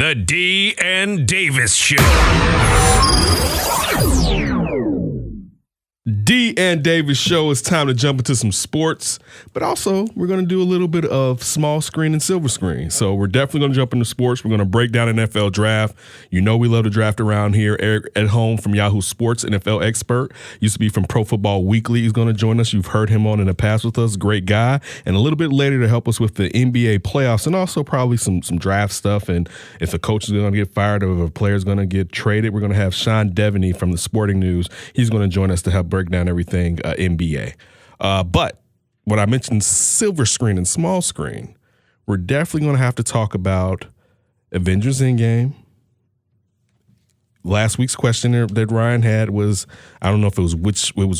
The D and Davis Show. D and Davis Show. It's time to jump into some sports, but also we're going to do a little bit of small screen and silver screen. So we're definitely going to jump into sports. We're going to break down an NFL draft. You know we love to draft around here. Eric Edholm from Yahoo Sports, NFL expert, used to be from Pro Football Weekly. He's going to join us. You've heard him on in the past with us. Great guy. And a little bit later to help us with the NBA playoffs and also probably some draft stuff. And if a coach is going to get fired or if a player is going to get traded, we're going to have Sean Deveney from the Sporting News. He's going to join us to help break down everything NBA. But when I mentioned silver screen and small screen, we're definitely going to have to talk about Avengers Endgame. Last week's question that Ryan had was, I don't know if it was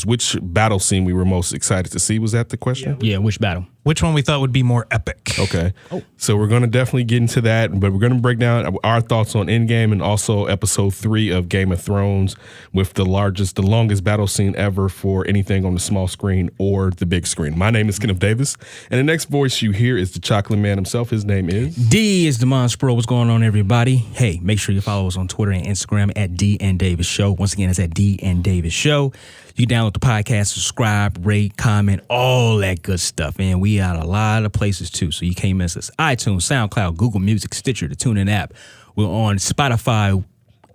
which battle scene we were most excited to see. Was that the question? Yeah, which battle? Which one we thought would be more epic? Okay. So we're going to definitely get into that, but we're going to break down our thoughts on Endgame and also episode 3 of Game of Thrones with the longest battle scene ever for anything on the small screen or the big screen. My name is Kenneth Davis, and the next voice you hear is the Chocolate Man himself. His name is D is Demond Spro. What's going on, everybody? Hey, make sure you follow us on Twitter and Instagram at D and Davis Show. Once again, it's at D and Davis Show. You can download the podcast, subscribe, rate, comment, all that good stuff. And we out a lot of places too, so you can't miss us. iTunes, SoundCloud, Google Music, Stitcher, the TuneIn app. We're on Spotify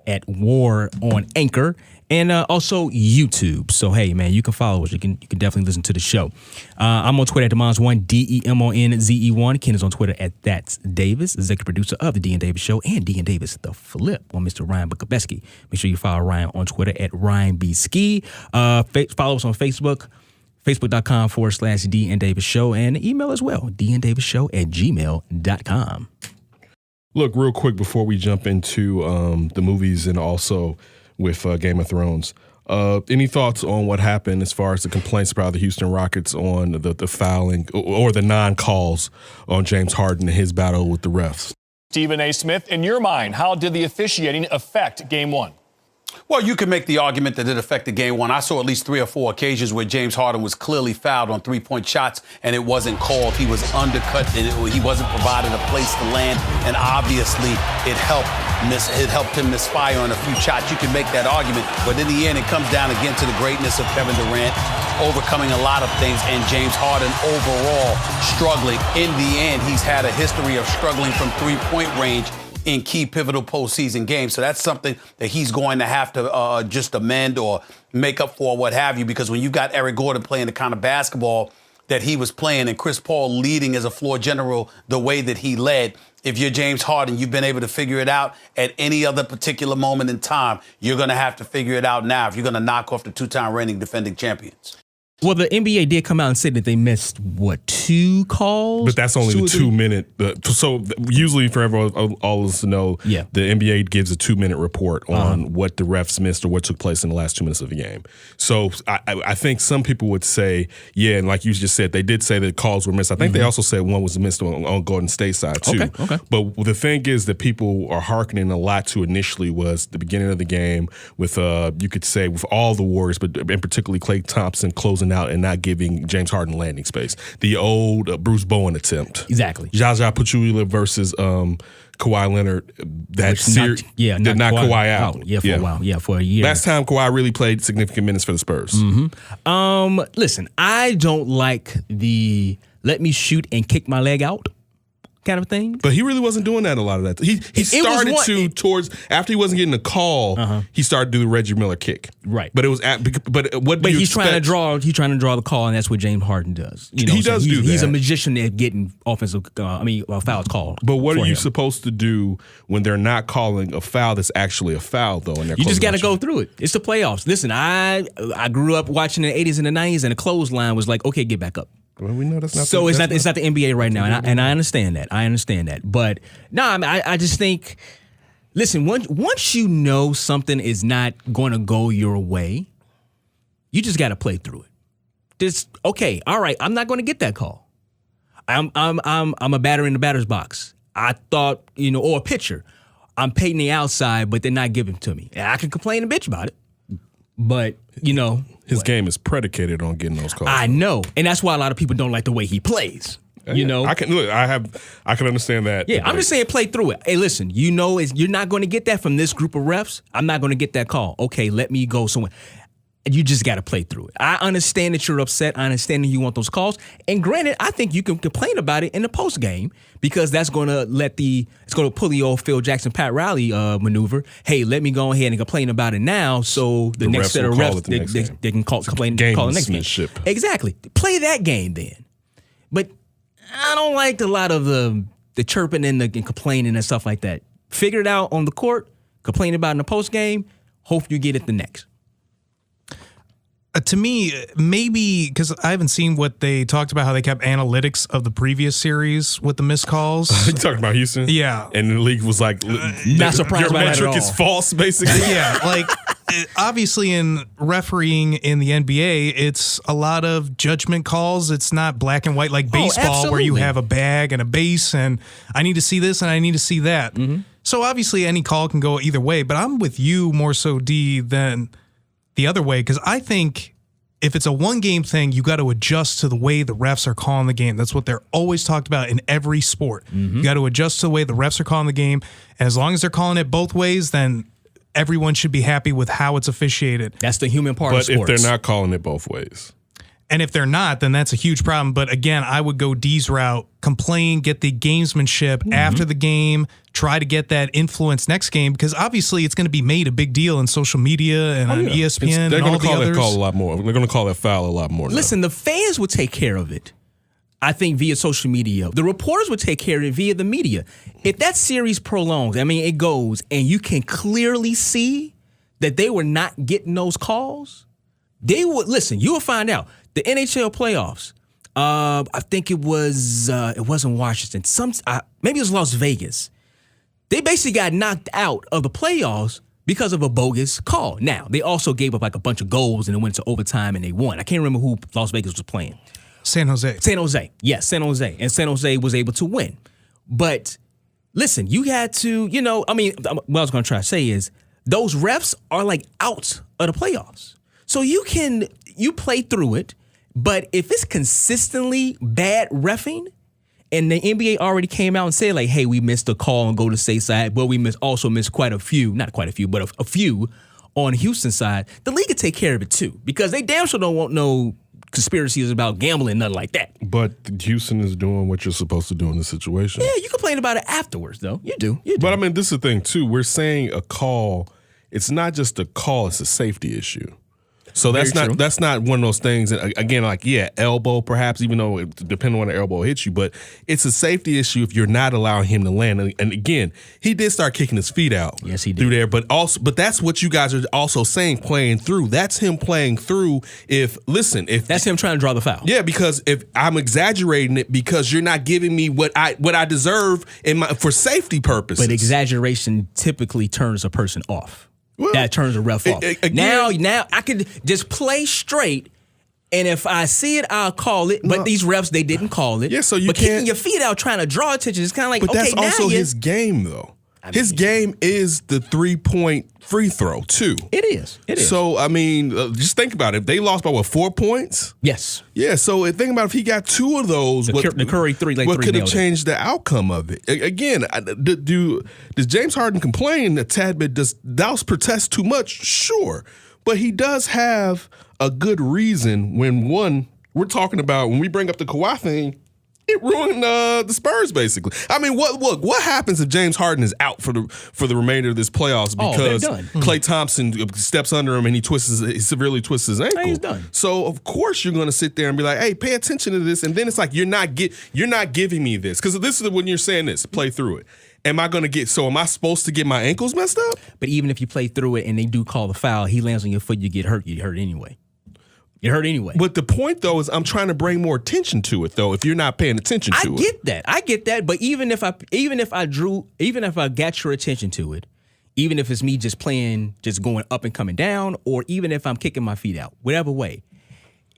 at War on Anchor, and also YouTube. So hey, man, you can follow us. You can definitely listen to the show. I'm on Twitter at Demons1, DEMONZE1. Ken is on Twitter at That's Davis, executive producer of the D and Davis Show and D and Davis The Flip on Mr. Ryan Bukabeski. Make sure you follow Ryan on Twitter at Ryan B Ski. Follow us on Facebook. Facebook.com/D and Davis Show, and email as well, dndavisShow@gmail.com. Look, real quick before we jump into the movies and also with Game of Thrones, any thoughts on what happened as far as the complaints about the Houston Rockets on the fouling or the non-calls on James Harden and his battle with the refs? Stephen A. Smith, in your mind, how did the officiating affect Game 1? Well, you can make the argument that it affected Game 1. I saw at least 3 or 4 occasions where James Harden was clearly fouled on three-point shots, and it wasn't called. He was undercut, and he wasn't provided a place to land, and obviously it helped him misfire on a few shots. You can make that argument, but in the end, it comes down again to the greatness of Kevin Durant, overcoming a lot of things, and James Harden overall struggling. In the end, he's had a history of struggling from three-point range in key pivotal postseason games. So that's something that he's going to have to just amend or make up for, what have you, because when you got Eric Gordon playing the kind of basketball that he was playing and Chris Paul leading as a floor general the way that he led, if you're James Harden, you've been able to figure it out at any other particular moment in time. You're going to have to figure it out now if you're going to knock off the 2-time reigning defending champions. Well, the NBA did come out and say that they missed, 2 calls? But that's only the 2-minute. So usually for everyone, all of us to know, the NBA gives a 2-minute report on what the refs missed or what took place in the last 2 minutes of the game. So I think some people would say, and like you just said, they did say that calls were missed. I think they also said one was missed on Golden State side too. Okay. But the thing is that people are hearkening a lot to initially was the beginning of the game with, you could say, with all the Warriors, but in particularly Klay Thompson closing out and not giving James Harden landing space. The old Bruce Bowen attempt. Exactly. Jaja Pachulia versus Kawhi Leonard. That series did not Kawhi out. Yeah, for a while. Yeah, for a year. Last time Kawhi really played significant minutes for the Spurs. Mm-hmm. Listen, I don't like the let me shoot and kick my leg out kind of thing. But he really wasn't doing that a lot of that. He started towards after he wasn't getting a call, he started to do the Reggie Miller kick. Right. But it was he's trying to draw the call, and that's what James Harden does. You know, he does do that. He's a magician at getting offensive fouls called. But what are you supposed to do when they're not calling a foul that's actually a foul though? And you just got to go through it. It's the playoffs. Listen, I grew up watching the 80s and the 90s, and the clothesline was like, okay, get back up. Well, we know that's not. So it's not the NBA right now, and I understand that. But I just think, listen, once you know something is not going to go your way, you just got to play through it. Just okay, all right. I'm not going to get that call. I'm a batter in the batter's box. I thought, or a pitcher. I'm painting the outside, but they're not giving it to me. And I can complain and bitch about it, but his game is predicated on getting those calls. I know, and that's why a lot of people don't like the way he plays. You know, I can understand that. Yeah, I'm just saying, play through it. Hey, listen, you know, you're not going to get that from this group of refs. I'm not going to get that call. Okay, let me go somewhere. You just got to play through it. I understand that you're upset. I understand that you want those calls. And granted, I think you can complain about it in the post game because that's going to it's going to pull the old Phil Jackson, Pat Riley maneuver. Hey, let me go ahead and complain about it now, so the next set of refs they can complain the next game. Exactly. Play that game then. But I don't like a lot of the chirping and the complaining and stuff like that. Figure it out on the court. Complain about it in the post game. Hope you get it the next. To me, maybe because I haven't seen what they talked about, how they kept analytics of the previous series with the missed calls. You talking about Houston? Yeah. And the league was like, not surprised your by that metric at all. is false, basically. Yeah, like obviously in refereeing in the NBA, it's a lot of judgment calls. It's not black and white like baseball where you have a bag and a base and I need to see this and I need to see that. Mm-hmm. So obviously any call can go either way, but I'm with you more so, D, than the other way, because I think if it's a one-game thing, you got to adjust to the way the refs are calling the game. That's what they're always talked about in every sport. Mm-hmm. You got to adjust to the way the refs are calling the game, and as long as they're calling it both ways, then everyone should be happy with how it's officiated. That's the human part of sports. But if they're not calling it both ways. And if they're not, then that's a huge problem. But again, I would go D's route, complain, get the gamesmanship after the game, try to get that influence next game, because obviously it's going to be made a big deal in social media and on ESPN They're and all the others. They're going to call that call a lot more. They're going to call that foul a lot more. Listen, the fans would take care of it, I think, via social media. The reporters would take care of it via the media. If that series prolongs, I mean, it goes, and you can clearly see that they were not getting those calls, they would, listen, you will find out. The NHL playoffs, I think it wasn't Washington. Maybe it was Las Vegas. They basically got knocked out of the playoffs because of a bogus call. Now, they also gave up like a bunch of goals and it went to overtime and they won. I can't remember who Las Vegas was playing. San Jose. Yes, San Jose. And San Jose was able to win. But listen, you had to, what I was going to try to say is those refs are like out of the playoffs. So you play through it. But if it's consistently bad reffing, and the NBA already came out and said, like, hey, we missed a call and go to safe side, but we also missed quite a few, not quite a few, but a few on Houston side, the league could take care of it too, because they damn sure don't want no conspiracies about gambling, nothing like that. But Houston is doing what you're supposed to do in this situation. Yeah, you complain about it afterwards, though. You do. But I mean, this is the thing, too. We're saying a call, it's not just a call, it's a safety issue. So that's not one of those things. Again, like, elbow perhaps, even though depending on the elbow hits you, but it's a safety issue if you're not allowing him to land. And again, he did start kicking his feet out. Yes, he did. Through there, but that's what you guys are also saying, playing through. That's him playing through. If that's him trying to draw the foul. Yeah, because if I'm exaggerating it because you're not giving me what I deserve for safety purposes. But exaggeration typically turns a person off. Well, that turns a ref off. Now I could just play straight, and if I see it, I'll call it. But these refs, they didn't call it. Yeah, so you can't. Kicking your feet out trying to draw attention is kind of like, but okay, that's also his game, though. His game is the 3-point free throw, too. It is. So, I mean, just think about it. They lost by, 4 points? Yes. Yeah, so think about if he got 2 of those, the Curry 3, what could have changed the outcome of it? Again, does James Harden complain a tad bit? Does Dallas protest too much? Sure. But he does have a good reason when, one, we're talking about, when we bring up the Kawhi thing, it ruined the Spurs, basically. I mean, what happens if James Harden is out for the remainder of this playoffs because Klay Thompson steps under him and he severely twists his ankle? He's done. So of course you're going to sit there and be like, "Hey, pay attention to this," and then it's like you're not giving me this, because this is when you're saying this. Play through it. Am I supposed to get my ankles messed up? But even if you play through it and they do call the foul, he lands on your foot, you get hurt. You get hurt anyway. You're hurt anyway. But the point, though, is I'm trying to bring more attention to it, though, if you're not paying attention to it. I get that. But even if I got your attention to it, even if it's me just going up and coming down, or even if I'm kicking my feet out, whatever way,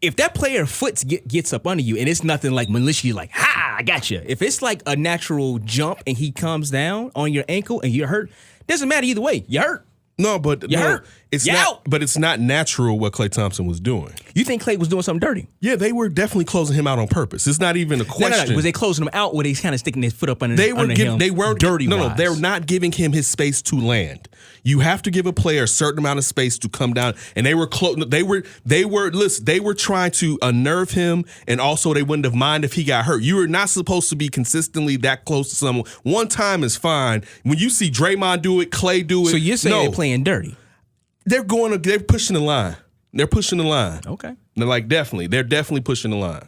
if that player foot gets up under you and it's nothing like malicious, like, ha, I got you. If it's like a natural jump and he comes down on your ankle and you're hurt, doesn't matter either way. You're hurt. No, but hurt. It's not, but it's not natural what Klay Thompson was doing. You think Klay was doing something dirty? Yeah, they were definitely closing him out on purpose. It's not even a question. No. Was they closing him out? Or were they kind of sticking their foot up under? They weren't dirty. No, they're not giving him his space to land. You have to give a player a certain amount of space to come down, and they were trying to unnerve him, and also they wouldn't have minded if he got hurt. You are not supposed to be consistently that close to someone. One time is fine. When you see Draymond do it, Klay do it. So you're saying they're playing dirty? They're pushing the line. They're pushing the line. Okay. They're definitely pushing the line.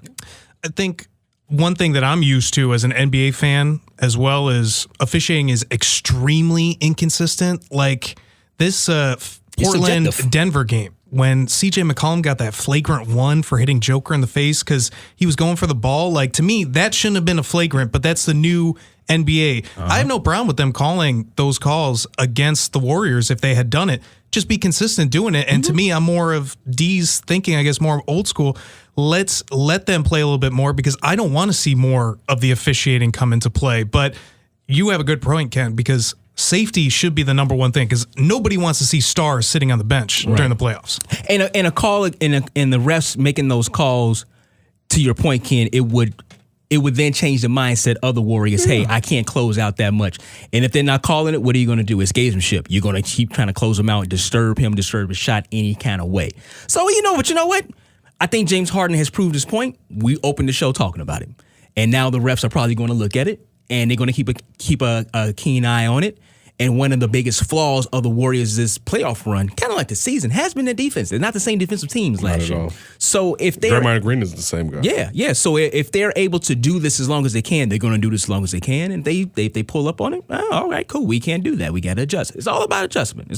I think one thing that I'm used to as an NBA fan, as well as officiating, is extremely inconsistent. Like this Portland-Denver game, when CJ McCollum got that flagrant one for hitting Joker in the face because he was going for the ball. Like, to me, that shouldn't have been a flagrant, but that's the new NBA. I have no problem with them calling those calls against the Warriors if they had done it. Just be consistent doing it. And to me, I'm more of D's thinking, I guess, more of old school. Let's let them play a little bit more because I don't want to see more of the officiating come into play. But you have a good point, Ken, because safety should be the number one thing because nobody wants to see stars sitting on the bench during the playoffs. And a call and the refs making those calls, to your point, Ken, it would then change the mindset of the Warriors. Hey, I can't close out that much. And if they're not calling it, what are you going to do? It's gamesmanship. You're going to keep trying to close him out, disturb his shot any kind of way. So you know what? I think James Harden has proved his point. We opened the show talking about him. And now the refs are probably going to look at it, and they're going to keep a keen eye on it. And one of the biggest flaws of the Warriors this playoff run, kind of like the season, has been their defense. They're not the same defensive teams last year. So if they're Draymond Green is the same guy. Yeah. So if they're able to do this as long as they can, they're going to do this as long as they can. And they pull up on it. Oh, all right, cool. We can't do that. We got to adjust. It's all about adjustment.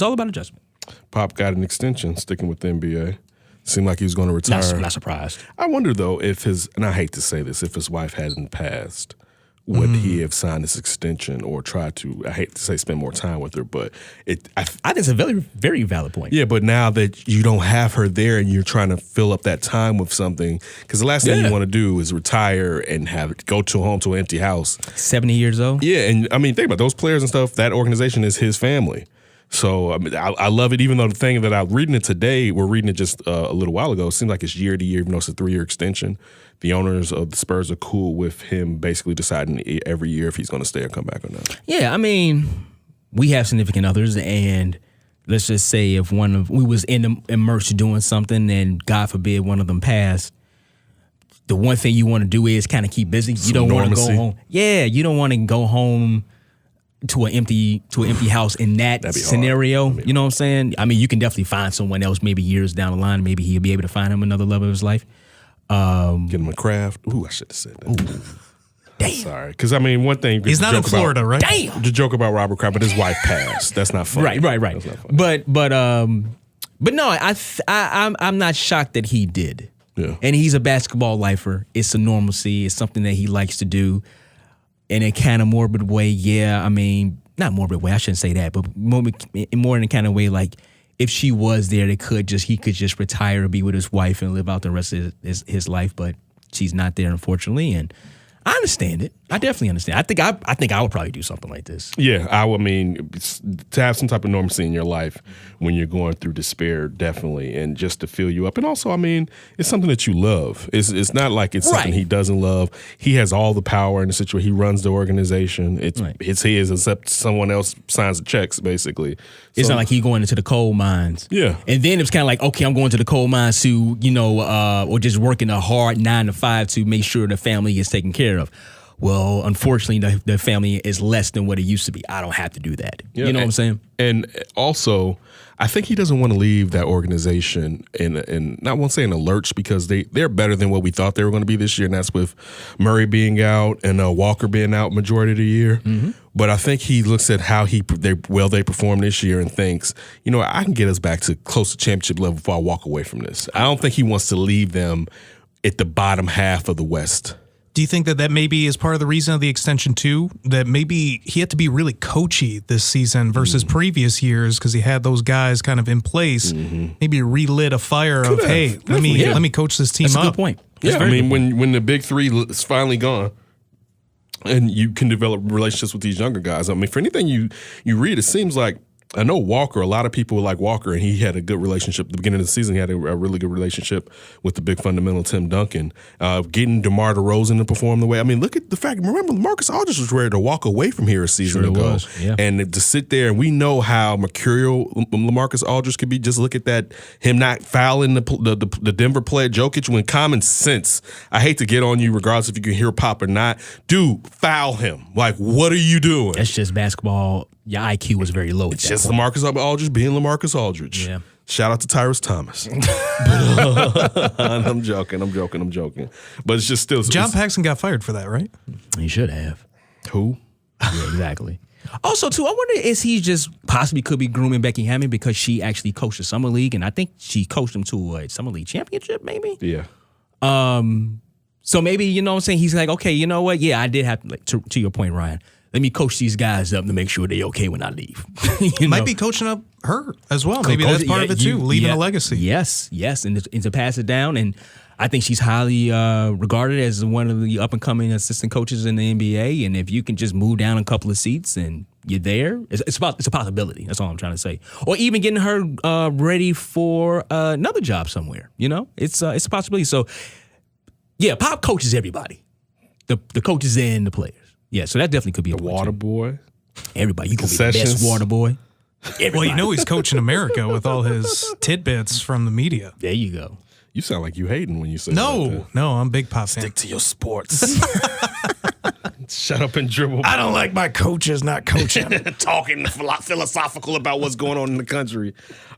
Pop got an extension sticking with the NBA. Seemed like he was going to retire. Not surprised. I wonder though if and I hate to say this, if his wife hadn't passed, would he have signed this extension or tried to, I hate to say spend more time with her, but I think it's a very, very valid point. Yeah, but now that you don't have her there and you're trying to fill up that time with something, because the last thing you want to do is retire and go to an empty house. 70 years old? Yeah, and I mean, think about those players and stuff, that organization is his family. So I mean, I love it, even though the thing that I'm reading it today, we're reading it just a little while ago, it seems like it's year to year, even though it's a 3-year extension. The owners of the Spurs are cool with him basically deciding every year if he's going to stay or come back or not. Yeah, I mean, we have significant others, and let's just say if we was immersed doing something and God forbid one of them passed, the one thing you want to do is kind of keep busy. You don't want to go home. Yeah, you don't want to go home to an empty house in that scenario. You know what I'm saying? I mean, you can definitely find someone else maybe years down the line. Maybe he'll be able to find him another love of his life. Get him a craft. Ooh, I should have said that. Damn. Sorry. Because, I mean, one thing. He's not in Florida, right? Damn. To joke about Robert Kraft, but his wife passed. That's not funny. Right. That's not funny. But no, I'm not shocked that he did. Yeah. And he's a basketball lifer. It's a normalcy. It's something that he likes to do in a kind of morbid way. Yeah, I mean, not morbid way. I shouldn't say that, but more in a kind of way like, if she was there, he could just retire and be with his wife and live out the rest of his life. But she's not there, unfortunately, and I understand it. I definitely understand. I think I would probably do something like this. Yeah, I mean, to have some type of normalcy in your life when you're going through despair, definitely, and just to fill you up. And also, I mean, it's something that you love. It's not like it's something he doesn't love. He has all the power in the situation. He runs the organization. It's his, except someone else signs the checks, basically. It's not like he going into the coal mines. Yeah. And then it's kind of like, okay, I'm going to the coal mines to, or just working a hard 9 to 5 to make sure the family is taken care of. Well, unfortunately, the family is less than what it used to be. I don't have to do that. Yeah, you know what I'm saying? And also, I think he doesn't want to leave that organization in not want to say in a lurch because they're better than what we thought they were going to be this year, and that's with Murray being out and Walker being out majority of the year. Mm-hmm. But I think he looks at how they performed this year and thinks, I can get us back to close to championship level before I walk away from this. I don't think he wants to leave them at the bottom half of the West. Do you think that maybe is part of the reason of the extension too? That maybe he had to be really coachy this season versus previous years because he had those guys kind of in place. Mm-hmm. Maybe relit a fire of, hey, let me coach this team up. That's a good point. Yeah, I mean, when the big three is finally gone, and you can develop relationships with these younger guys. I mean, for anything you read, it seems like I know Walker, a lot of people like Walker, and he had a good relationship. At the beginning of the season, he had a really good relationship with the big fundamental Tim Duncan. Getting DeMar DeRozan to perform the way, I mean, look at the fact, remember, Marcus Aldridge was ready to walk away from here a season ago. Yeah. And to sit there, and we know how mercurial LaMarcus Aldridge could be. Just look at that, him not fouling the Denver player Jokic when common sense, I hate to get on you regardless if you can hear pop or not, dude, foul him. Like, what are you doing? That's just basketball. Your IQ was very low. It's just LaMarcus Aldridge being LaMarcus Aldridge. Yeah. Shout out to Tyrese Thomas. I'm joking. But it's just still. John Paxson got fired for that, right? He should have. Who? Yeah, exactly. Also, too, I wonder is he just possibly could be grooming Becky Hammond because she actually coached the Summer League, and I think she coached him to a Summer League championship, maybe? Yeah. So maybe, you know what I'm saying, he's like, okay, you know what? Yeah, I did have to, like, to your point, Ryan, let me coach these guys up to make sure they're okay when I leave. Might be coaching up her as well. Maybe that's part of it too, leaving a legacy. Yes, and to pass it down. And I think she's highly regarded as one of the up-and-coming assistant coaches in the NBA. And if you can just move down a couple of seats and you're there, it's a possibility. That's all I'm trying to say. Or even getting her ready for another job somewhere. You know, it's a possibility. So, yeah, Pop coaches everybody, the coaches and the players. Yeah, so that definitely could be the water boy. Everybody, you can be the best water boy. Everybody. Well, you know he's coaching America with all his tidbits from the media. There you go. You sound like you hating when you say No, I'm big Pop fan. Stick to your sports. Shut up and dribble. I don't like my coaches not coaching. Talking philosophical about what's going on in the country.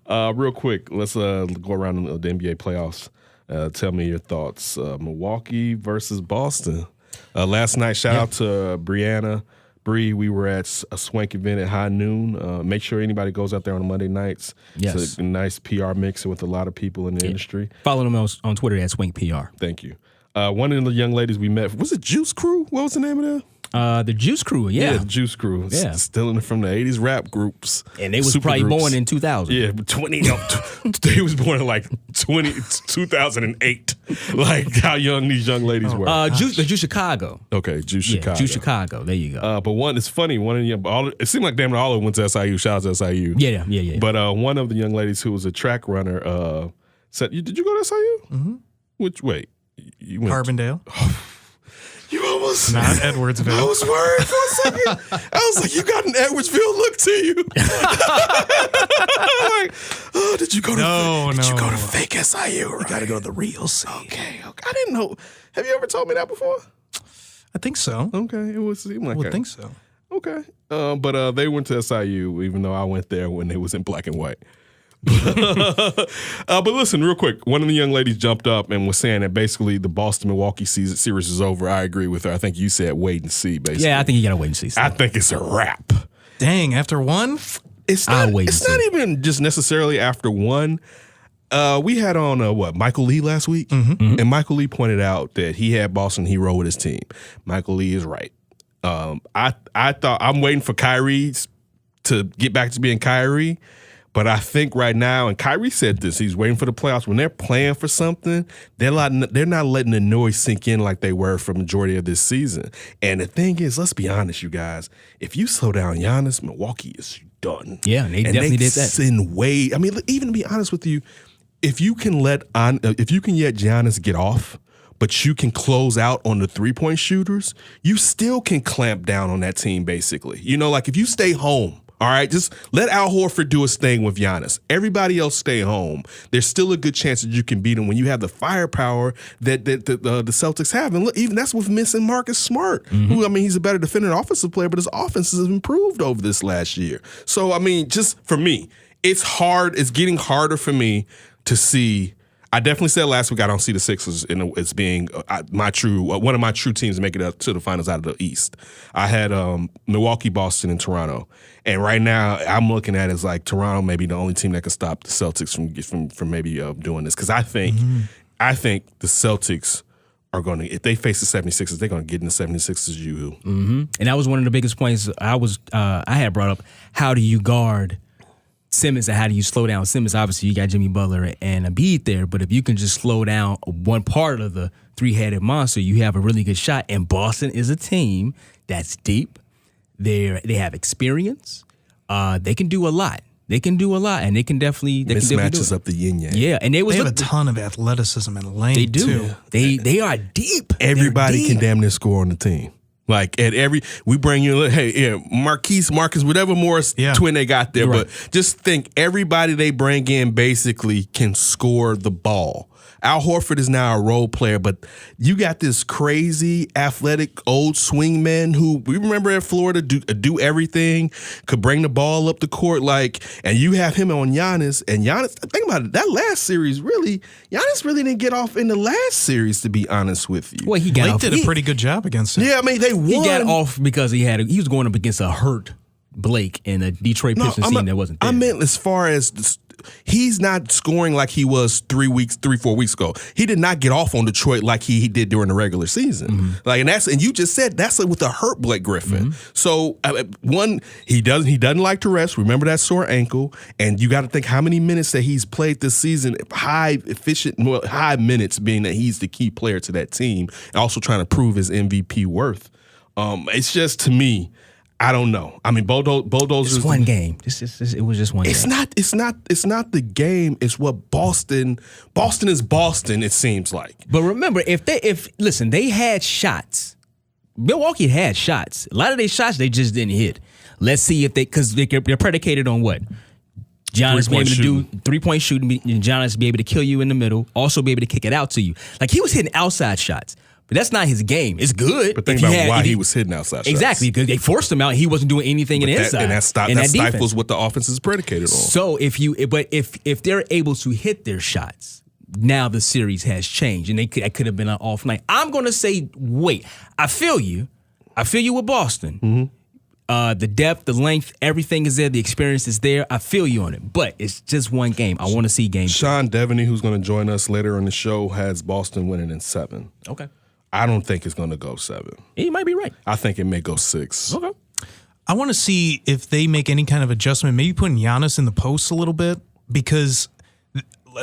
Real quick, let's go around the NBA playoffs. Tell me your thoughts. Milwaukee versus Boston. Last night, shout out to Brianna. Bree, we were at a swank event at high noon. Make sure anybody goes out there on Monday nights. Yes. It's a nice PR mix with a lot of people in the industry. Follow them on Twitter at Swank PR. Thank you. One of the young ladies we met, was it Juice Crew? What was the name of that? The Juice Crew, yeah. The Juice Crew. Yeah. Stealing it from the 80s rap groups. And they was super probably groups. born in 2000. Yeah, 20. They was born in like 2008. Like how young these young ladies were. Juice Chicago. Okay, Juice Yeah, Chicago. Juice Chicago. There you go. But it's funny. One of the it seemed like damn near all of them went to SIU. Shout out to SIU. Yeah. But one of the young ladies who was a track runner said, "Did you go to SIU? Mm-hmm. Which wait, you went Carbondale. You almost Not Edwardsville. I was worried for a second. I was like, you got an Edwardsville look to you. Like, oh, did you go to fake SIU? Right? You got to go to the real scene. Okay. I didn't know. Have you ever told me that before? I think so. Okay, it would seem like I would think so. Okay, but they went to SIU, even though I went there when it was in black and white. But listen, real quick, one of the young ladies jumped up and was saying that basically the Boston-Milwaukee series is over. I agree with her. I think you said wait and see, basically. Yeah, I think you got to wait and see. I think it's a wrap. Dang, after one? It's not even just necessarily after one. We had on Michael Lee last week, and Michael Lee pointed out that he had Boston hero with his team. Michael Lee is right. I thought I'm waiting for Kyrie to get back to being Kyrie. But I think right now, and Kyrie said this, he's waiting for the playoffs. When they're playing for something, they're not letting the noise sink in like they were for the majority of this season. And the thing is, let's be honest, you guys, if you slow down Giannis, Milwaukee is done. Yeah, and they definitely did that. I mean, even to be honest with you, if you can let Giannis get off, but you can close out on the three-point shooters, you still can clamp down on that team, basically. You know, like if you stay home, all right, just let Al Horford do his thing with Giannis. Everybody else stay home. There's still a good chance that you can beat him when you have the firepower that the Celtics have. And look, even that's with missing Marcus Smart, who, I mean, he's a better defender and offensive player, but his offense has improved over this last year. So, I mean, just for me, it's hard. It's getting harder for me to see. I definitely said last week I don't see the Sixers as being one of my true teams to make it up to the finals out of the East. I had Milwaukee, Boston, and Toronto, and right now I'm looking at it as like Toronto may be the only team that can stop the Celtics from maybe doing this, because I think the Celtics are going to, if they face the 76ers, they're going to get in the 76ers you. Mm-hmm. And that was one of the biggest points I had brought up. How do you guard Simmons, and how do you slow down Simmons? Obviously, you got Jimmy Butler and Embiid there, but if you can just slow down one part of the three-headed monster, you have a really good shot. And Boston is a team that's deep. They have experience. they can do a lot. They can do a lot, and they can definitely mismatches do up the yin yang. Yeah, and they have a ton of athleticism and length. They do. Too. They are deep. Everybody can damn near score on the team. Like we bring you, Marcus, whatever Morris twin they got there, but just think everybody they bring in basically can score the ball. Al Horford is now a role player, but you got this crazy, athletic, old swingman who we remember at Florida do everything, could bring the ball up the court, and you have him on Giannis. And Giannis, think about it, that last series Giannis really didn't get off in the last series, to be honest with you. Well, Blake did a pretty good job against him. Yeah, I mean they won. He got off because he was going up against a hurt Blake in a Detroit Pistons team that wasn't there. I meant as far as he's not scoring like he was 4 weeks ago. He did not get off on Detroit like he did during the regular season. And you just said that's with a hurt Blake Griffin. So he doesn't like to rest. Remember that sore ankle, and you got to think how many minutes that he's played this season, high minutes, being that he's the key player to that team, and also trying to prove his MVP worth. It's just, to me, I don't know. I mean, Bulldozers. It's one game. It was just one game. It's not the game. It's what Boston is Boston, it seems like. But remember, listen, they had shots. Milwaukee had shots. A lot of their shots they just didn't hit. Let's see if because they're predicated on what? Giannis be able to do 3-point shooting, and Giannis be able to kill you in the middle, also be able to kick it out to you. Like, he was hitting outside shots. But that's not his game. It's good. But think about why he was hitting outside shots. Exactly, because they forced him out. He wasn't doing anything in the inside. And that stifles what the offense is predicated on. So if they're able to hit their shots, now the series has changed, and it could have been an off night. I'm going to say, wait. I feel you. I feel you with Boston. The depth, the length, everything is there. The experience is there. I feel you on it. But it's just one game. I want to see game 2. Sean Deveney, who's going to join us later on the show, has Boston winning in 7. Okay. I don't think it's going to go 7. He might be right. I think it may go 6. Okay. I want to see if they make any kind of adjustment, maybe putting Giannis in the post a little bit, because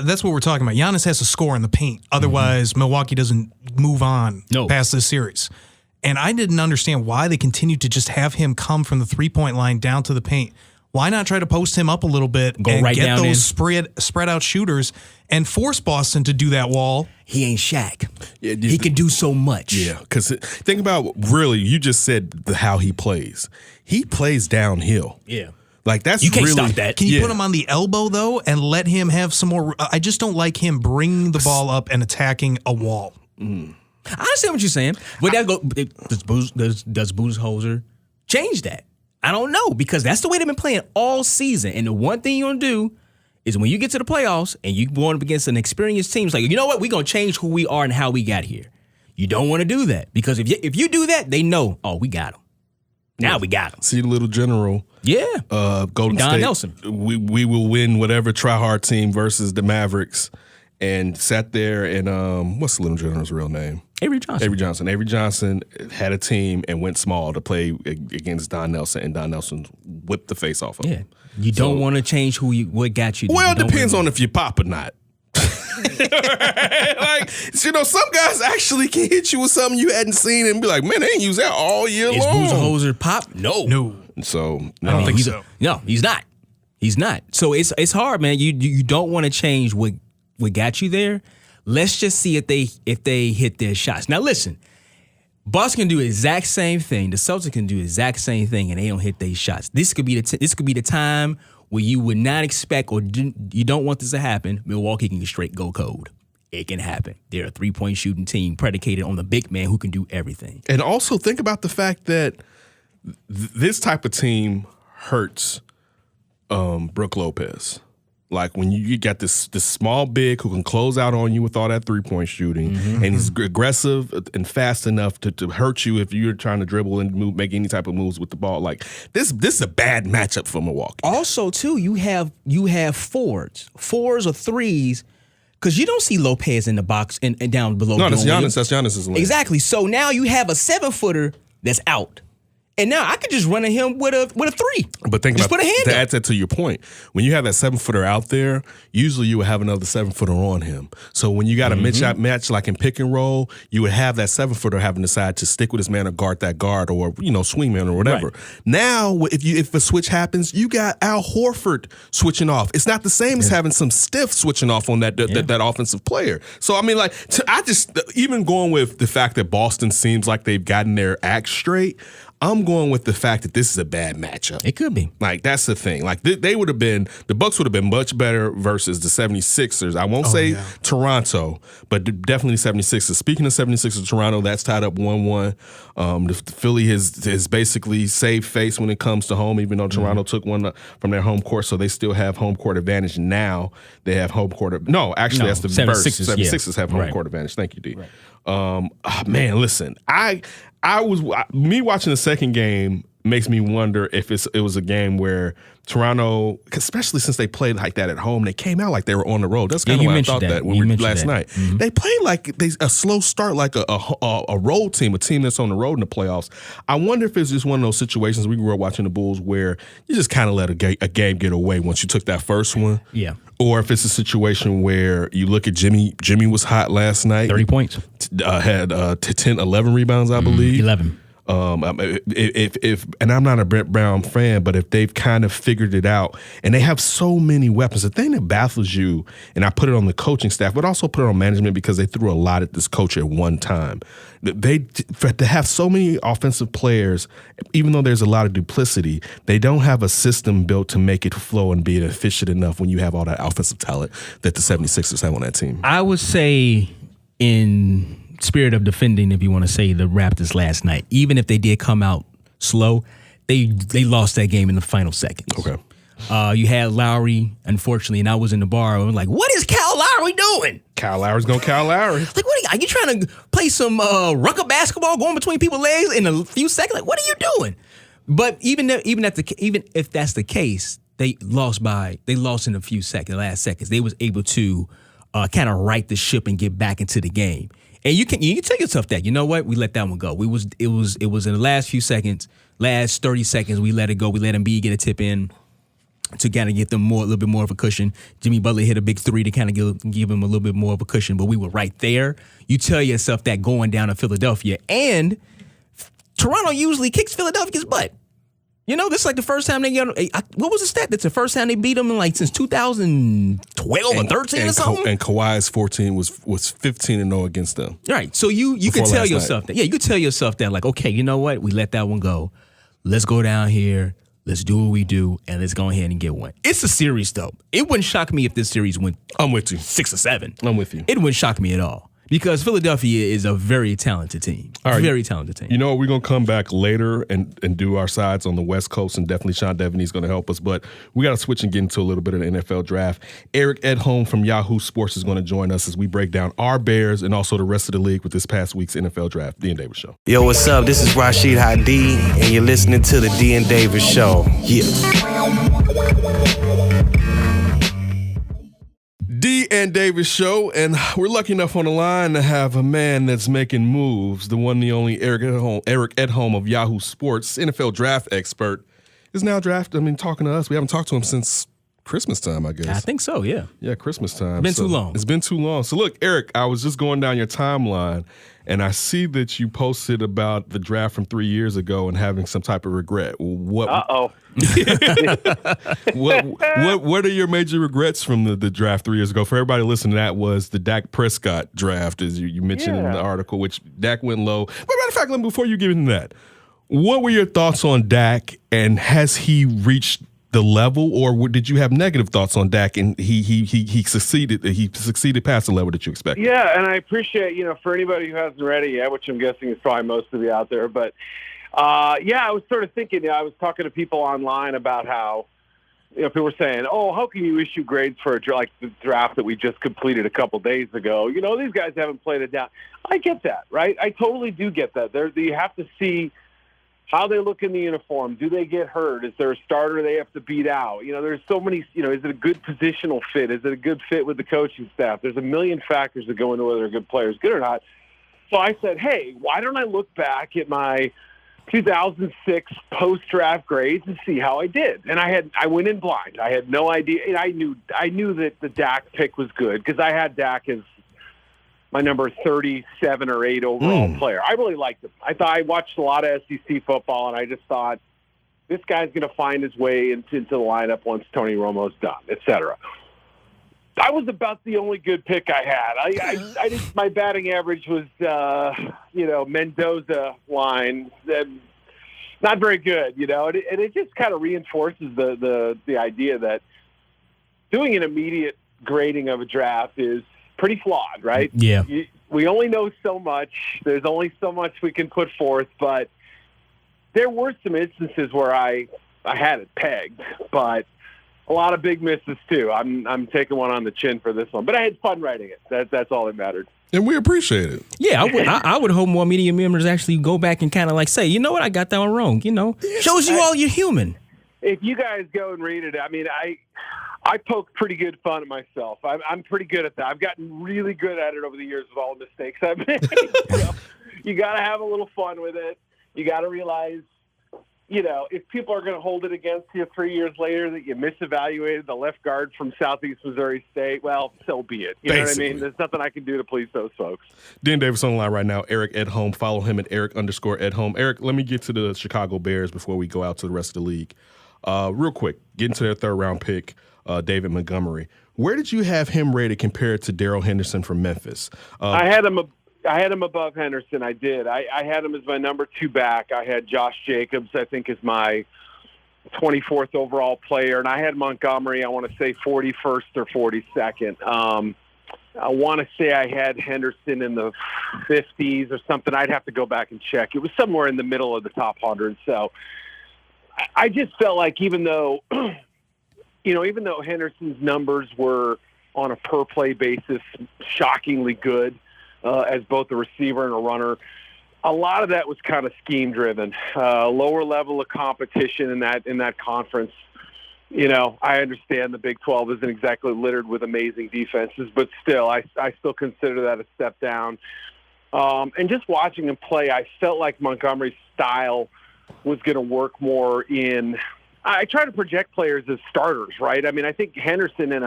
that's what we're talking about. Giannis has to score in the paint. Otherwise, Milwaukee doesn't move on past this series. And I didn't understand why they continued to just have him come from the 3-point line down to the paint. Why not try to post him up a little bit and right get down those spread out shooters and force Boston to do that wall? He ain't Shaq. Yeah, he can do so much. Yeah, because think about, really, you just said how he plays. He plays downhill. Yeah. Like, that's you can't really, stop that. Can you put him on the elbow, though, and let him have some more? I just don't like him bringing the ball up and attacking a wall. I understand what you're saying. But does Budenholzer change that? I don't know, because that's the way they've been playing all season. And the one thing you're going to do is when you get to the playoffs and you go up against an experienced team, it's like, you know what? We're going to change who we are and how we got here. You don't want to do that, because if you do that, they know, we got him. Now we got him. See the little general. Yeah. Golden Don State. Nelson. We will win whatever try-hard team versus the Mavericks. And sat there and what's the little general's real name? Avery Johnson. Avery Johnson had a team and went small to play against Don Nelson, and Don Nelson whipped the face off of him. You don't want to change what got you there. Well, it depends on if you pop or not. Some guys actually can hit you with something you hadn't seen and be like, man, they ain't use that all year long. Is Budenholzer pop? No. So I don't think so. No, he's not. He's not. So it's hard, man. You don't want to change what got you there. Let's just see if they hit their shots. Now listen, Boston can do the exact same thing. The Celtics can do the exact same thing, and they don't hit their shots. This could be the time where you would not expect, or you don't want this to happen. Milwaukee can straight go cold. It can happen. They're a 3-point shooting team predicated on the big man who can do everything. And also think about the fact that this type of team hurts Brook Lopez. Like, when you got this small big who can close out on you with all that 3-point shooting, and he's aggressive and fast enough to hurt you if you're trying to dribble and make any type of moves with the ball. Like, this is a bad matchup for Milwaukee. Also, too, you have fours or threes, because you don't see Lopez in the box and down below. No, that's Giannis. That's Giannis's lane. Exactly. So now you have a 7-footer that's out. And now I could just run at him with a 3. But think just about put a hand to up. add that to your point. When you have that 7-footer out there, usually you would have another 7-footer on him. So when you got a match like in pick and roll, you would have that 7-footer having to decide to stick with his man or guard that guard or swing man or whatever. Right. Now if a switch happens, you got Al Horford switching off. It's not the same as having some stiff switching off on that offensive player. So I mean, like I just even going with the fact that Boston seems like they've gotten their act straight. I'm going with the fact that this is a bad matchup. It could be. Like, that's the thing. Like, the Bucks would have been much better versus the 76ers. I won't say Toronto, but definitely 76ers. Speaking of 76ers, Toronto, that's tied up 1-1. The Philly has basically saved face when it comes to home, even though Toronto took one from their home court, so they still have home court advantage now. They have home court that's the 76ers, verse. 76ers have home court advantage. Thank you, D. Right. Man, listen, me watching the second game makes me wonder if it was a game where Toronto, especially since they played like that at home, they came out like they were on the road. That's kind of what I thought that when last night. Mm-hmm. They played like a slow start, like a road team, a team that's on the road in the playoffs. I wonder if it's just one of those situations we grew up watching the Bulls where you just kind of let a game get away once you took that first one. Yeah. Or if it's a situation where you look at Jimmy was hot last night. 30 points. Had 10, 11 rebounds, I believe. 11. If and I'm not a Brett Brown fan, but if they've kind of figured it out and they have so many weapons, the thing that baffles you, and I put it on the coaching staff, but also put it on management because they threw a lot at this coach at one time. To have so many offensive players, even though there's a lot of duplicity, they don't have a system built to make it flow and be efficient enough when you have all that offensive talent that the 76ers have on that team. I would say in spirit of defending, if you want to say, the Raptors last night, even if they did come out slow, they lost that game in the final seconds. Okay. You had Lowry, unfortunately, and I was in the bar. I was like, what is Kyle Lowry doing? Kyle Lowry's going to Kyle Lowry. Like, are you trying to play some rucker basketball going between people's legs in a few seconds? Like, what are you doing? But even if that's the case, they lost in a few last seconds. They was able to kind of right the ship and get back into the game. And you can tell yourself that, you know what, we let that one go. It was in the last few seconds, last 30 seconds, we let it go. We let Embiid get a tip in to kind of get them a little bit more of a cushion. Jimmy Butler hit a big 3 to kind of give him a little bit more of a cushion, but we were right there. You tell yourself that going down to Philadelphia, and Toronto usually kicks Philadelphia's butt. You know, this is like the first time they got. What was the stat? That's the first time they beat them in like since 2012 or 13 or something. And Kawhi's 14 was 15-0 against them. Right. So you can tell yourself that. Yeah, you can tell yourself that, like, okay, you know what? We let that one go. Let's go down here. Let's do what we do, and let's go ahead and get one. It's a series, though. It wouldn't shock me if this series went. I'm with you. 6 or 7. I'm with you. It wouldn't shock me at all. Because Philadelphia is a very talented team. All right. Very talented team. You know, we're going to come back later and do our sides on the West Coast, and definitely Sean Deveney is going to help us. But we got to switch and get into a little bit of the NFL draft. Eric Edholm from Yahoo Sports is going to join us as we break down our Bears and also the rest of the league with this past week's NFL draft. D and Davis Show. Yo, what's up? This is Rashid Hadi, and you're listening to the D and Davis Show. Yeah. D and Davis Show, and we're lucky enough on the line to have a man that's making moves. The one, the only Eric Edholm of Yahoo Sports, NFL draft expert, is now talking to us. We haven't talked to him since Christmas time, I guess. I think so, yeah. Yeah, Christmas time. It's been too long. It's been too long. So look, Eric, I was just going down your timeline, and I see that you posted about the draft from 3 years ago and having some type of regret. Uh-oh. What are your major regrets from the draft 3 years ago? For everybody listening, that was the Dak Prescott draft, as you mentioned in the article, which Dak went low. But matter of fact, before you get into that, what were your thoughts on Dak, and has he reached the level, or did you have negative thoughts on Dak and he succeeded past the level that you expected? Yeah, and I appreciate, for anybody who hasn't read it yet, which I'm guessing is probably most of you out there, but I was sort of thinking, I was talking to people online about how, people were saying, oh, how can you issue grades for like the draft that we just completed a couple days ago? These guys haven't played it down. I get that, right? I totally do get that. You have to see how they look in the uniform. Do they get hurt? Is there a starter they have to beat out? There's so many, is it a good positional fit? Is it a good fit with the coaching staff? There's a million factors that go into whether they're good players, good or not. So I said, hey, why don't I look back at my 2006 post-draft grades and see how I did. And I went in blind. I had no idea. And I knew that the Dak pick was good because I had Dak as my number 37 or 8 overall player. I really liked him. I watched a lot of SEC football, and I just thought, this guy's going to find his way into the lineup once Tony Romo's done, et cetera. I was about the only good pick I had. I just, my batting average was, Mendoza line, not very good, and it just kind of reinforces the idea that doing an immediate grading of a draft is pretty flawed, right? Yeah. We only know so much. There's only so much we can put forth, but there were some instances where I had it pegged, but a lot of big misses too. I'm taking one on the chin for this one, but I had fun writing it. That's all that mattered. And we appreciate it. Yeah, I would hope more media members actually go back and kind of like say, you know what, I got that one wrong. Shows you all you're human. If you guys go and read it, I mean, I poke pretty good fun at myself. I'm pretty good at that. I've gotten really good at it over the years with all the mistakes I've made. You got to have a little fun with it. You got to realize, if people are going to hold it against you 3 years later that you misevaluated the left guard from Southeast Missouri State, well, so be it. You know what I mean? There's nothing I can do to please those folks. Dan Davis on the line right now. Eric Edholm. Follow him at Eric_Edholm. Eric, let me get to the Chicago Bears before we go out to the rest of the league. Real quick, getting to their third-round pick, David Montgomery. Where did you have him rated compared to Darrell Henderson from Memphis? I had him above Henderson. I did. I had him as my number 2 back. I had Josh Jacobs, I think, as my 24th overall player. And I had Montgomery, I want to say 41st or 42nd. I want to say I had Henderson in the 50s or something. I'd have to go back and check. It was somewhere in the middle of the top 100. So I just felt like even though Henderson's numbers were on a per-play basis shockingly good, as both a receiver and a runner, a lot of that was kind of scheme driven, lower level of competition in that conference. I understand the Big 12 isn't exactly littered with amazing defenses, but still, I still consider that a step down. And just watching him play, I felt like Montgomery's style was going to work more in. I try to project players as starters, right? I mean, I think Henderson in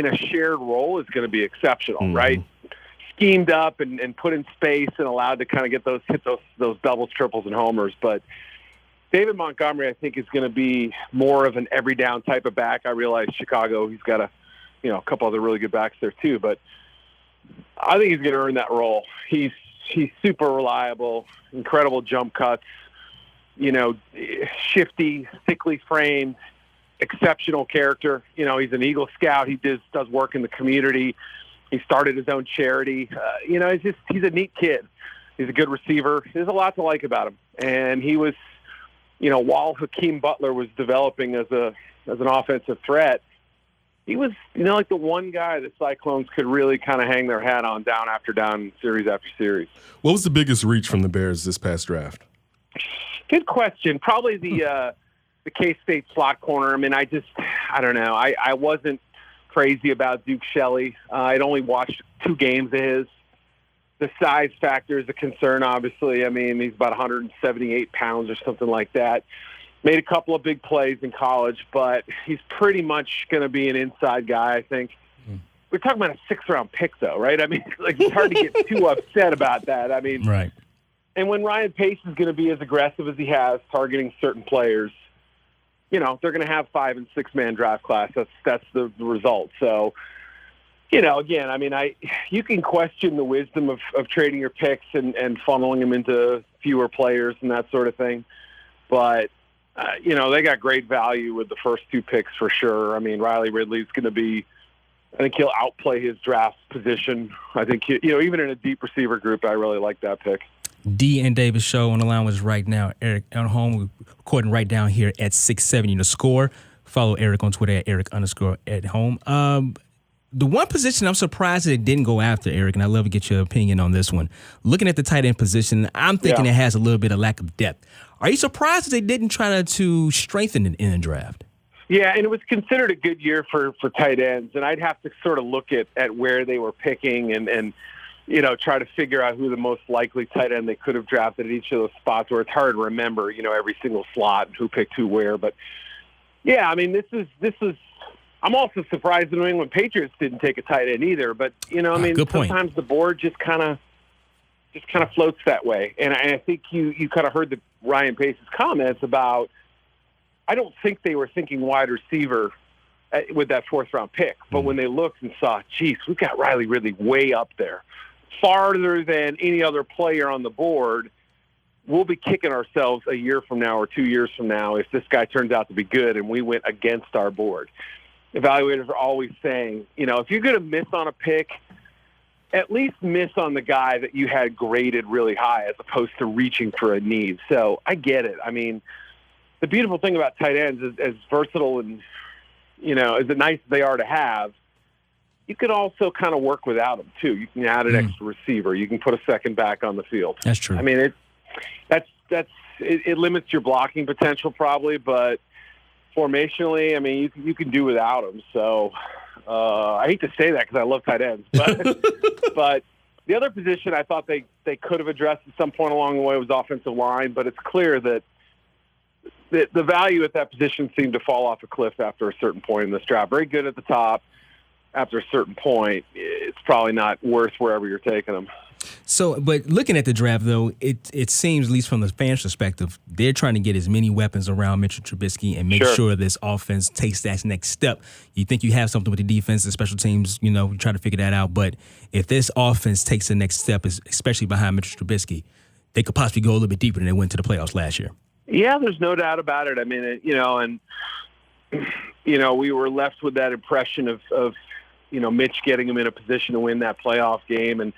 a shared role is going to be exceptional, right? Schemed up and put in space and allowed to kind of hit those doubles, triples, and homers. But David Montgomery, I think, is going to be more of an every down type of back. I realize Chicago, he's got a couple other really good backs there too, but I think he's going to earn that role. He's super reliable, incredible jump cuts, shifty, thickly framed, exceptional character. He's an Eagle Scout. He does work in the community. He started his own charity. He's a neat kid. He's a good receiver. There's a lot to like about him. And he was, while Hakeem Butler was developing as an offensive threat, he was, like the one guy the Cyclones could really kind of hang their hat on down after down, series after series. What was the biggest reach from the Bears this past draft? Good question. Probably the K-State slot corner. I mean, I don't know. I wasn't crazy about Duke Shelley. I'd only watched 2 games of his. The size factor is a concern, obviously. I mean, he's about 178 pounds or something like that. Made a couple of big plays in college, but he's pretty much going to be an inside guy, I think. We're talking about a 6th-round pick, though, right? I mean, it's hard to get too upset about that. I mean, right. And when Ryan Pace is going to be as aggressive as he has, targeting certain players, they're going to have 5- and 6-man draft class. That's the result. So, again, I mean, you can question the wisdom of trading your picks and funneling them into fewer players and that sort of thing. But, they got great value with the first 2 picks for sure. I mean, Riley Ridley's going to be, I think he'll outplay his draft position. I think, even in a deep receiver group, I really like that pick. D and Davis show on the line with us right now. Eric Edholm, we're recording right down here at 670 The Score. Follow Eric on Twitter at Eric_Edholm. The one position I'm surprised that it didn't go after, Eric, and I'd love to get your opinion on this one. Looking at the tight end position, I'm thinking it has a little bit of lack of depth. Are you surprised that they didn't try to strengthen it in the draft? Yeah, and it was considered a good year for tight ends, and I'd have to sort of look at where they were picking and try to figure out who the most likely tight end they could have drafted at each of those spots where it's hard to remember, every single slot and who picked who where. But yeah, I mean, this is. I'm also surprised the New England Patriots didn't take a tight end either. But sometimes the board just kind of floats that way. And I think you kind of heard the Ryan Pace's comments about. I don't think they were thinking wide receiver with that 4th round pick, but when they looked and saw, geez, we've got Riley Ridley way up there, farther than any other player on the board. We'll be kicking ourselves a year from now or 2 years from now if this guy turns out to be good and we went against our board. Evaluators are always saying, if you're going to miss on a pick, at least miss on the guy that you had graded really high as opposed to reaching for a need. So I get it. I mean, the beautiful thing about tight ends is as versatile and, as nice as they are to have, you could also kind of work without them too. You can add an extra receiver. You can put a second back on the field. That's true. I mean, it limits your blocking potential probably, but formationally, I mean, you can do without them. So I hate to say that because I love tight ends, but but the other position I thought they could have addressed at some point along the way was offensive line, but it's clear that the value at that position seemed to fall off a cliff after a certain point in this draft. Very good at the top. After a certain point, it's probably not worth wherever you're taking them. So, but looking at the draft, though, it seems, at least from the fans' perspective, they're trying to get as many weapons around Mitchell Trubisky and make sure this offense takes that next step. You think you have something with the defense, the special teams, you try to figure that out. But if this offense takes the next step, especially behind Mitchell Trubisky, they could possibly go a little bit deeper than they went to the playoffs last year. Yeah, there's no doubt about it. I mean, we were left with that impression of Mitch getting him in a position to win that playoff game. And,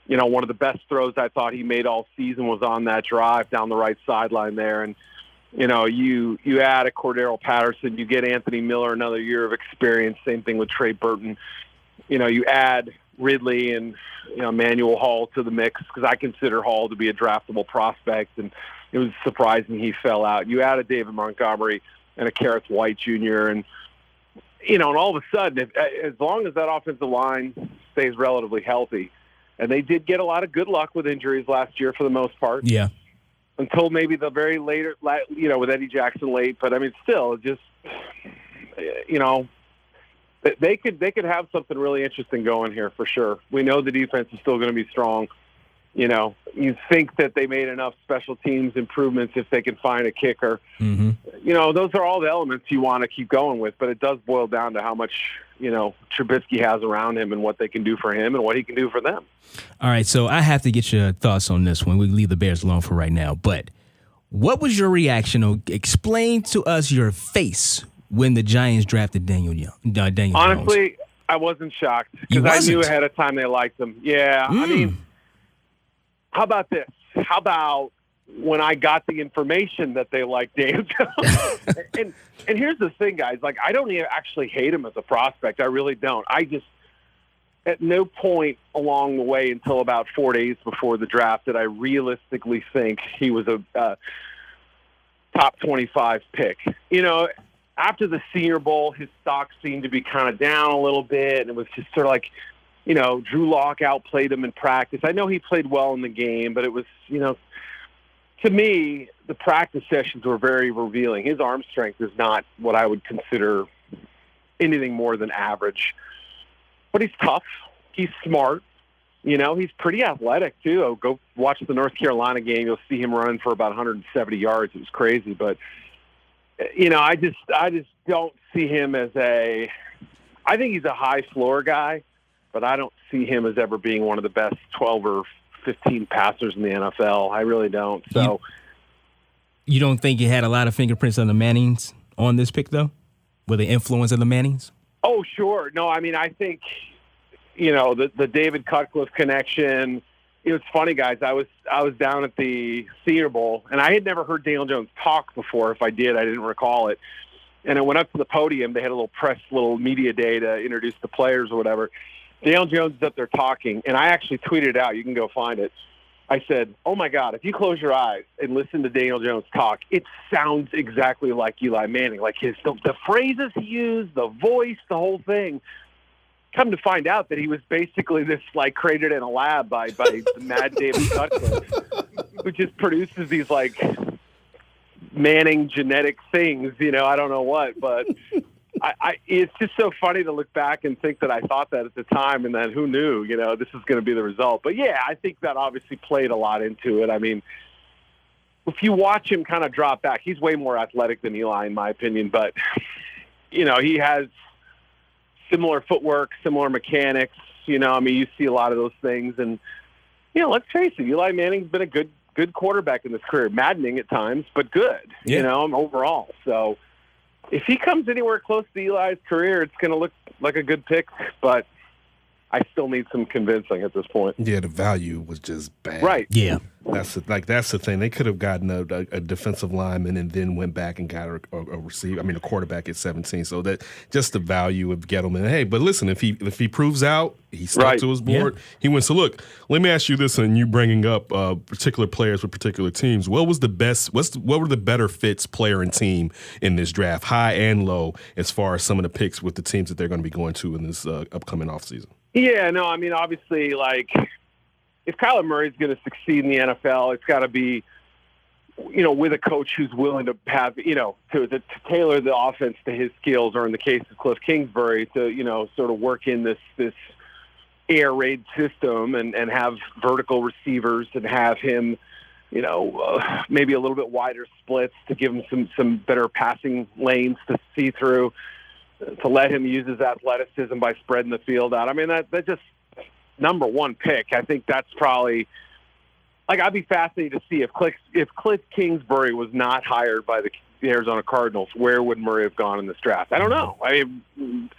one of the best throws I thought he made all season was on that drive down the right sideline there. And, you add a Cordero Patterson, you get Anthony Miller, another year of experience. Same thing with Trey Burton. You add Ridley and, Emmanuel Hall to the mix because I consider Hall to be a draftable prospect. And it was surprising he fell out. You added David Montgomery and a Kareth White Jr. And, and all of a sudden, as long as that offensive line stays relatively healthy, and they did get a lot of good luck with injuries last year for the most part. Yeah. Until maybe the very later, with Eddie Jackson late. But I mean, still, just, they could have something really interesting going here for sure. We know the defense is still going to be strong. You think that they made enough special teams improvements if they can find a kicker. Mm-hmm. Those are all the elements you want to keep going with, but it does boil down to how much, Trubisky has around him and what they can do for him and what he can do for them. All right, so I have to get your thoughts on this one. We leave the Bears alone for right now, but what was your reaction, or explain to us your face when the Giants drafted Daniel Jones? Honestly, I wasn't shocked because I knew ahead of time they liked him. Yeah, I mean, how about this? How about when I got the information that they liked Daniel Jones? and here's the thing, guys. Like, I don't even actually hate him as a prospect. I really don't. I just, at no point along the way until about 4 days before the draft did I realistically think he was a top 25 pick. After the Senior Bowl, his stock seemed to be kind of down a little bit, and it was just sort of like, Drew Lock outplayed him in practice. I know he played well in the game, but it was, to me, the practice sessions were very revealing. His arm strength is not what I would consider anything more than average. But he's tough. He's smart. He's pretty athletic, too. Go watch the North Carolina game. You'll see him running for about 170 yards. It was crazy. But, I just don't see him as I think he's a high floor guy, but I don't see him as ever being one of the best 12 or 15 passers in the NFL. I really don't. So, you don't think you had a lot of fingerprints on the Mannings on this pick, though? With the influence of the Mannings? Oh, sure. No, I mean, I think, the David Cutcliffe connection. It was funny, guys. I was down at the Senior Bowl, and I had never heard Daniel Jones talk before. If I did, I didn't recall it. And I went up to the podium. They had a little media day to introduce the players or whatever. Daniel Jones is up there talking, and I actually tweeted it out. You can go find it. I said, oh, my God, if you close your eyes and listen to Daniel Jones talk, it sounds exactly like Eli Manning. Like the phrases he used, the voice, the whole thing. come to find out that he was basically this, like, created in a lab by the mad David Sutcliffe, who just produces these, like, Manning genetic things, I don't know what, but it's just so funny to look back and think that I thought that at the time, and then who knew, this is going to be the result. But yeah, I think that obviously played a lot into it. I mean, if you watch him kind of drop back, he's way more athletic than Eli, in my opinion, but he has similar footwork, similar mechanics, you see a lot of those things. And, let's face it, Eli Manning's been a good quarterback in his career, maddening at times, but good, overall. So if he comes anywhere close to Eli's career, it's going to look like a good pick, but I still need some convincing at this point. Yeah, the value was just bad. Right. Yeah. That's the thing. They could have gotten a defensive lineman and then went back and got a receiver. I mean, a quarterback at 17. So that just the value of Gettleman. Hey, but listen, if he proves out, he stuck to his board. Yeah. He went. So look, let me ask you this, and you bringing up particular players with particular teams. What was the best? What were the better fits player and team in this draft, high and low, as far as some of the picks with the teams that they're going to be going to in this upcoming offseason? Yeah, no, I mean, obviously, like, if Kyler Murray's going to succeed in the NFL, it's got to be, with a coach who's willing to have, to tailor the offense to his skills, or in the case of Cliff Kingsbury, to, sort of work in this air raid system and have vertical receivers and have him, maybe a little bit wider splits to give him some better passing lanes to see through, to let him use his athleticism by spreading the field out. I mean, that just number one pick. I think that's probably, like, I'd be fascinated to see if Cliff Kingsbury was not hired by the Arizona Cardinals, where would Murray have gone in this draft? I don't know. I mean,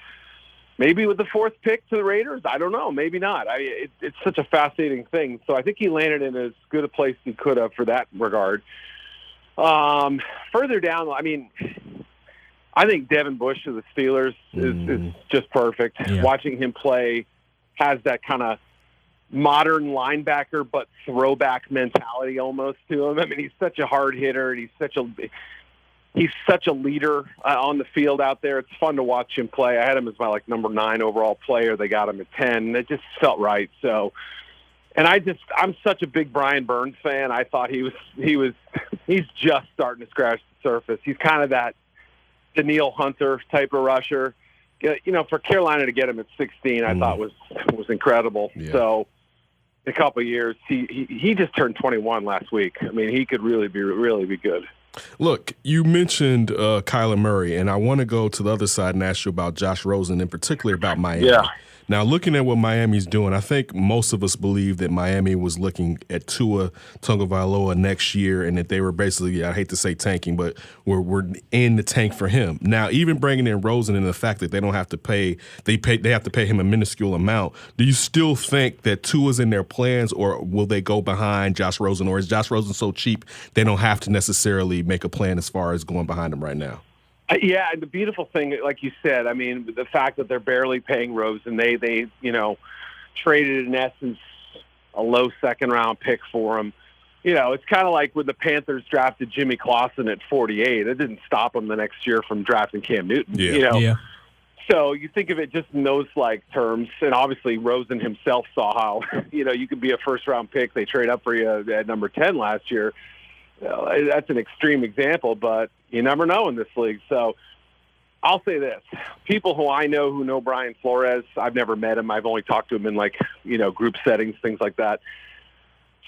maybe with the fourth pick to the Raiders. I don't know. Maybe not. It's such a fascinating thing. So I think he landed in as good a place he could have for that regard. Further down, I mean, I think Devin Bush of the Steelers is just perfect. Yeah. Watching him play has that kind of modern linebacker but throwback mentality almost to him. I mean, he's such a hard hitter, and he's such a leader on the field out there. It's fun to watch him play. I had him as my number 9 overall player. They got him at 10. It just felt right. So, and I'm such a big Brian Burns fan. I thought he's just starting to scratch the surface. He's kind of that Daniil Hunter type of rusher. For Carolina to get him at 16, I thought was incredible. Yeah. So, in a couple of years, he just turned 21 last week. I mean, he could really be good. Look, you mentioned Kyler Murray, and I want to go to the other side and ask you about Josh Rosen, in particular about Miami. Yeah. Now, looking at what Miami's doing, I think most of us believe that Miami was looking at Tua Tagovailoa next year, and that they were basically, I hate to say tanking, but we're in the tank for him. Now, even bringing in Rosen and the fact that they don't have to pay, they have to pay him a minuscule amount. Do you still think that Tua's in their plans, or will they go behind Josh Rosen, or is Josh Rosen so cheap they don't have to necessarily make a plan as far as going behind him right now? Yeah, and the beautiful thing, like you said, I mean, the fact that they're barely paying Rosen, they traded, in essence, a low second-round pick for him. It's kind of like when the Panthers drafted Jimmy Clausen at 48. It didn't stop them the next year from drafting Cam Newton. Yeah. Yeah. So you think of it just in those terms, and obviously Rosen himself saw how, you could be a first-round pick. They trade up for you at number 10 last year. That's an extreme example, but you never know in this league. So I'll say this. People who I know who know Brian Flores, I've never met him. I've only talked to him in group settings, things like that,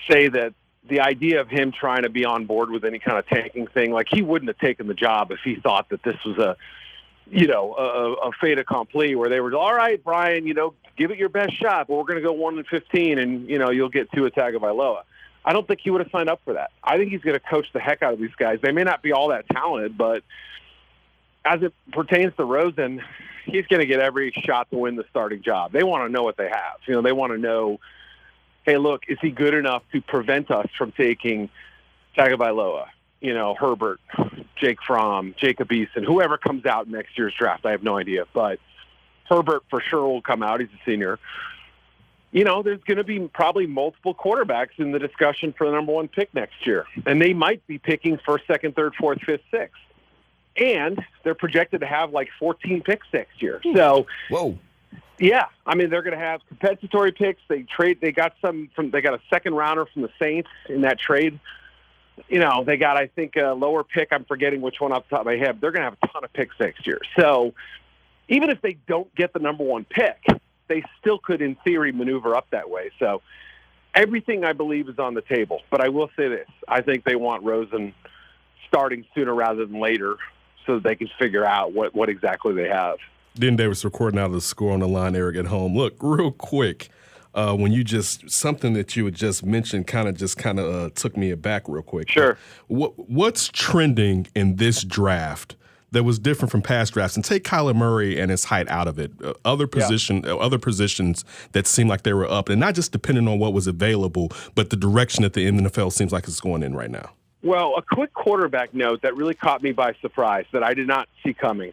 say that the idea of him trying to be on board with any kind of tanking thing, he wouldn't have taken the job if he thought that this was a fait accompli where they were, all right, Brian, give it your best shot, but we're going to go 1-15 and, you'll get Tua Tagovailoa. I don't think he would have signed up for that. I think he's going to coach the heck out of these guys. They may not be all that talented, but as it pertains to Rosen, he's going to get every shot to win the starting job. They want to know what they have. They want to know, hey, look, is he good enough to prevent us from taking Tagovailoa, Herbert, Jake Fromm, Jacob Eason, whoever comes out in next year's draft. I have no idea, but Herbert for sure will come out. He's a senior. There's going to be probably multiple quarterbacks in the discussion for the number 1 pick next year. And they might be picking first, second, third, fourth, fifth, sixth. And they're projected to have 14 picks next year. So, whoa. Yeah, I mean they're going to have compensatory picks. They got a second rounder from the Saints in that trade. You know, they got, I think, a lower pick. I'm forgetting which one off the top of my head. They're going to have a ton of picks next year. So even if they don't get the number one pick, they still could, in theory, maneuver up that way. So everything, I believe, is on the table. But I will say this. I think they want Rosen starting sooner rather than later so that they can figure out what exactly they have. Dan Davis recording out of the Score on the Line, Eric at home. Look, real quick. When you something that you had just mentioned kind of took me aback real quick. Sure. What's trending in this draft that was different from past drafts? And take Kyler Murray and his height out of it. Other positions that seem like they were up, and not just depending on what was available, but the direction that the NFL seems like it's going in right now. Well, a quick quarterback note that really caught me by surprise that I did not see coming.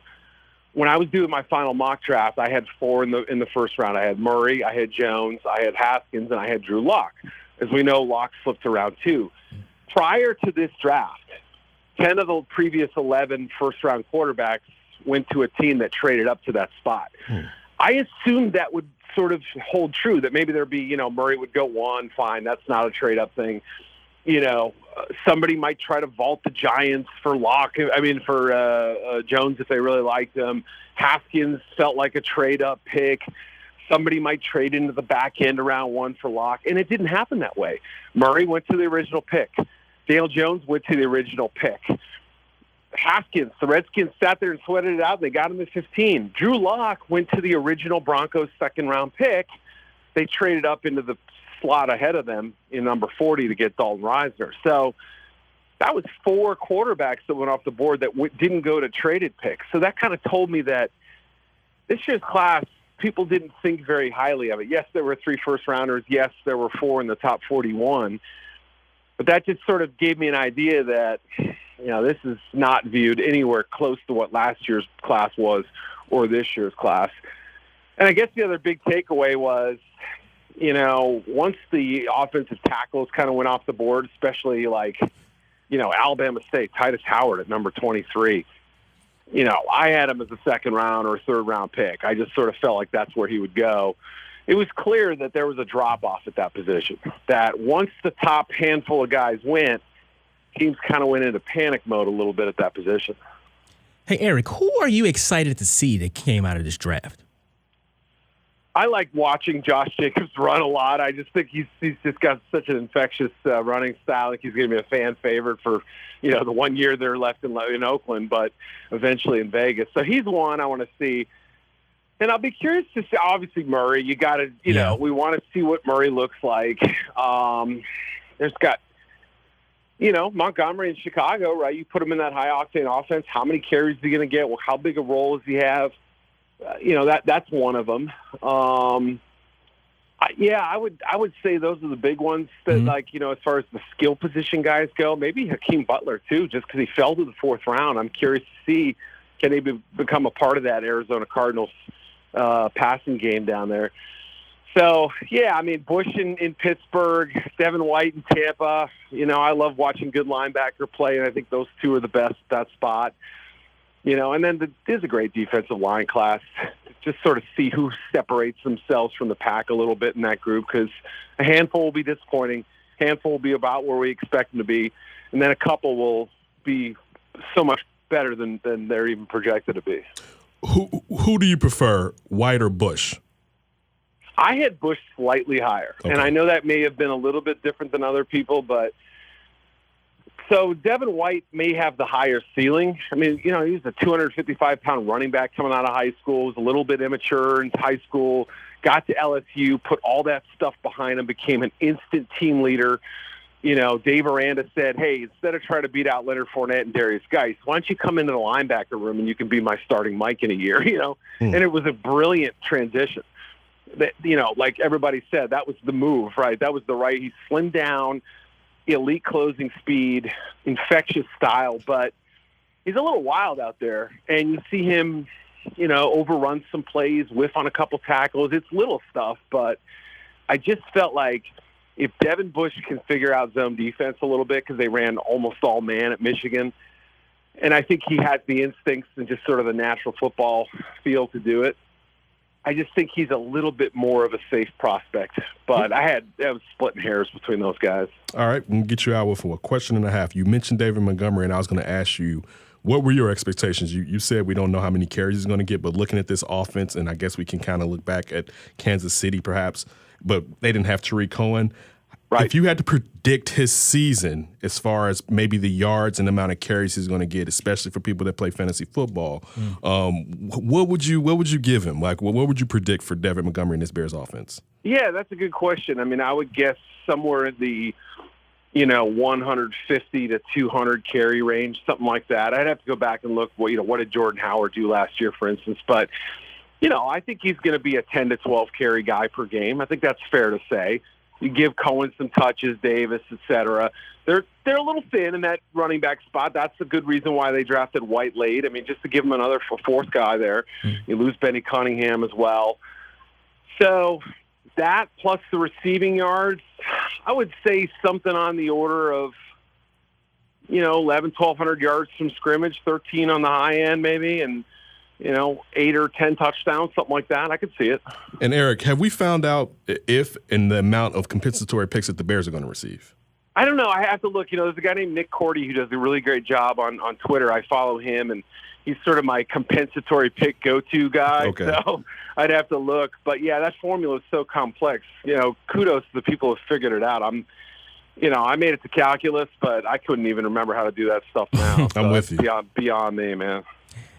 When I was doing my final mock draft, I had 4 in the first round. I had Murray, I had Jones, I had Haskins, and I had Drew Lock. As we know, Lock slipped to round 2. Prior to this draft, 10 of the previous 11 first-round quarterbacks went to a team that traded up to that spot. I assumed that would sort of hold true, that maybe there'd be, Murray would go 1, fine, that's not a trade-up thing. Somebody might try to vault the Giants for Jones if they really liked him. Haskins felt like a trade-up pick. Somebody might trade into the back end around 1 for Locke, and it didn't happen that way. Murray went to the original pick. Dale Jones went to the original pick. Haskins, the Redskins sat there and sweated it out. They got him at 15. Drew Lock went to the original Broncos second-round pick. They traded up into the slot ahead of them in number 40 to get Dalton Risner. So that was 4 quarterbacks that went off the board that didn't go to traded picks. So that kind of told me that this year's class, people didn't think very highly of it. Yes, there were 3 first-rounders. Yes, there were 4 in the top 41. But that just sort of gave me an idea that, this is not viewed anywhere close to what last year's class was or this year's class. And I guess the other big takeaway was, once the offensive tackles kind of went off the board, especially Alabama State, Titus Howard at number 23, I had him as a second round or a third round pick. I just sort of felt like that's where he would go. It was clear that there was a drop off at that position, that once the top handful of guys went, teams kind of went into panic mode a little bit at that position. Hey, Eric, who are you excited to see that came out of this draft? I like watching Josh Jacobs run a lot. I just think he's just got such an infectious running style. I think he's going to be a fan favorite for, the 1 year they're left in Oakland, but eventually in Vegas. So he's one I want to see. And I'll be curious to see, obviously, Murray. You got to, we want to see what Murray looks like. There's got, Montgomery in Chicago, right? You put him in that high-octane offense. How many carries is he going to get? Well, how big a role does he have? That's one of them. I would say those are the big ones that, as far as the skill position guys go, maybe Hakeem Butler too, just because he fell to the 4th round. I'm curious to see, can he become a part of that Arizona Cardinals passing game down there? So, Bush in Pittsburgh, Devin White in Tampa. I love watching good linebacker play, and I think those 2 are the best at that spot. And then there's a great defensive line class. Just sort of see who separates themselves from the pack a little bit in that group, because a handful will be disappointing. A handful will be about where we expect them to be. And then a couple will be so much better than they're even projected to be. Who do you prefer, White or Bush? I had Bush slightly higher. Okay. And I know that may have been a little bit different than other people, but so Devin White may have the higher ceiling. I mean, he was a 255-pound running back coming out of high school, was a little bit immature in high school, got to LSU, put all that stuff behind him, became an instant team leader. Dave Aranda said, hey, instead of trying to beat out Leonard Fournette and Darius Geis, why don't you come into the linebacker room and you can be my starting Mike in a year, And it was a brilliant transition. That, like everybody said, that was the move, right? That was the right. He slimmed down, elite closing speed, infectious style, but he's a little wild out there. And you see him, overrun some plays, whiff on a couple tackles. It's little stuff, but I just felt like if Devin Bush can figure out zone defense a little bit, because they ran almost all man at Michigan, and I think he has the instincts and just sort of the natural football feel to do it, I just think he's a little bit more of a safe prospect. But I was splitting hairs between those guys. All right, we'll get you out with a question and a half. You mentioned David Montgomery, and I was going to ask you, what were your expectations? You said we don't know how many carries he's going to get, but looking at this offense, and I guess we can kind of look back at Kansas City perhaps, but they didn't have Tariq Cohen. Right. If you had to predict his season as far as maybe the yards and the amount of carries he's going to get, especially for people that play fantasy football, what would you give him? Like, what would you predict for David Montgomery in this Bears offense? Yeah, that's a good question. I mean, I would guess somewhere in the 150 to 200 carry range, something like that. I'd have to go back and look. What did Jordan Howard do last year, for instance? But I think he's going to be a 10 to 12 carry guy per game. I think that's fair to say. You give Cohen some touches, Davis, et cetera. They're a little thin in that running back spot. That's a good reason why they drafted White late. I mean, just to give them another fourth guy there. You lose Benny Cunningham as well. So that plus the receiving yards, I would say something on the order of 1,100 yards from scrimmage, 13 on the high end maybe, and 8 or 10 touchdowns, something like that. I could see it. And Eric, have we found out if and the amount of compensatory picks that the Bears are going to receive? I don't know. I have to look. There's a guy named Nick Cordy who does a really great job on Twitter. I follow him, and he's sort of my compensatory pick go-to guy. Okay. So I'd have to look. But, yeah, that formula is so complex. Kudos to the people who figured it out. I made it to calculus, but I couldn't even remember how to do that stuff now. I'm with you. Beyond me, man.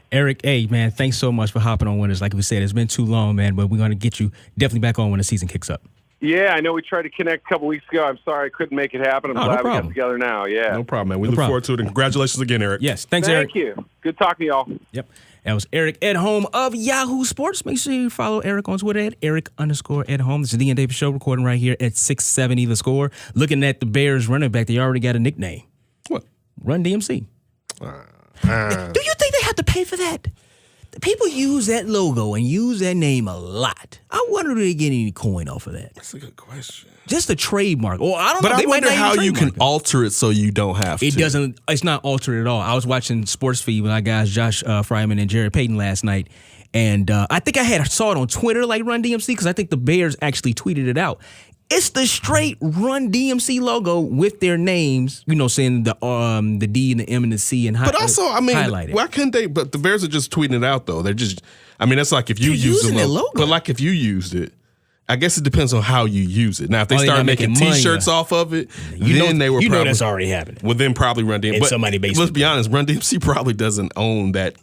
Eric, hey, man, thanks so much for hopping on with us. Like we said, it's been too long, man, but we're going to get you definitely back on when the season kicks up. Yeah, I know we tried to connect a couple weeks ago. I'm sorry I couldn't make it happen. I'm glad we got together now. Yeah. No problem, man. We look forward to it. And congratulations again, Eric. Yes. Thanks, Eric. Thank you. Good talking to y'all. Yep. That was Eric Edholm of Yahoo Sports. Make sure you follow Eric on Twitter at Eric_Edholm. This is the D and Davis Show, recording right here at 670 The Score. Looking at the Bears running back, they already got a nickname. What? Run DMC. Do you think they have to pay for that? People use that logo and use that name a lot. I wonder if they get any coin off of that. That's a good question. Just a trademark. Or I don't know. But I wonder how you can alter it so you don't have to. It's not altered at all. I was watching Sports Feed with our guys Josh Fryman and Jared Payton last night. And I think I saw it on Twitter, like Run DMC, because I think the Bears actually tweeted it out. It's the straight Run DMC logo with their names, saying the D and the M and the C and highlighted. Why couldn't they? But the Bears are just tweeting it out though. They're just, that's like if you use the logo. But like if you used it, I guess it depends on how you use it. Now, if they start making T-shirts off of it, then they were probably that's already happening. Well, then probably Run DMC. But somebody let's be honest, Run DMC probably doesn't own that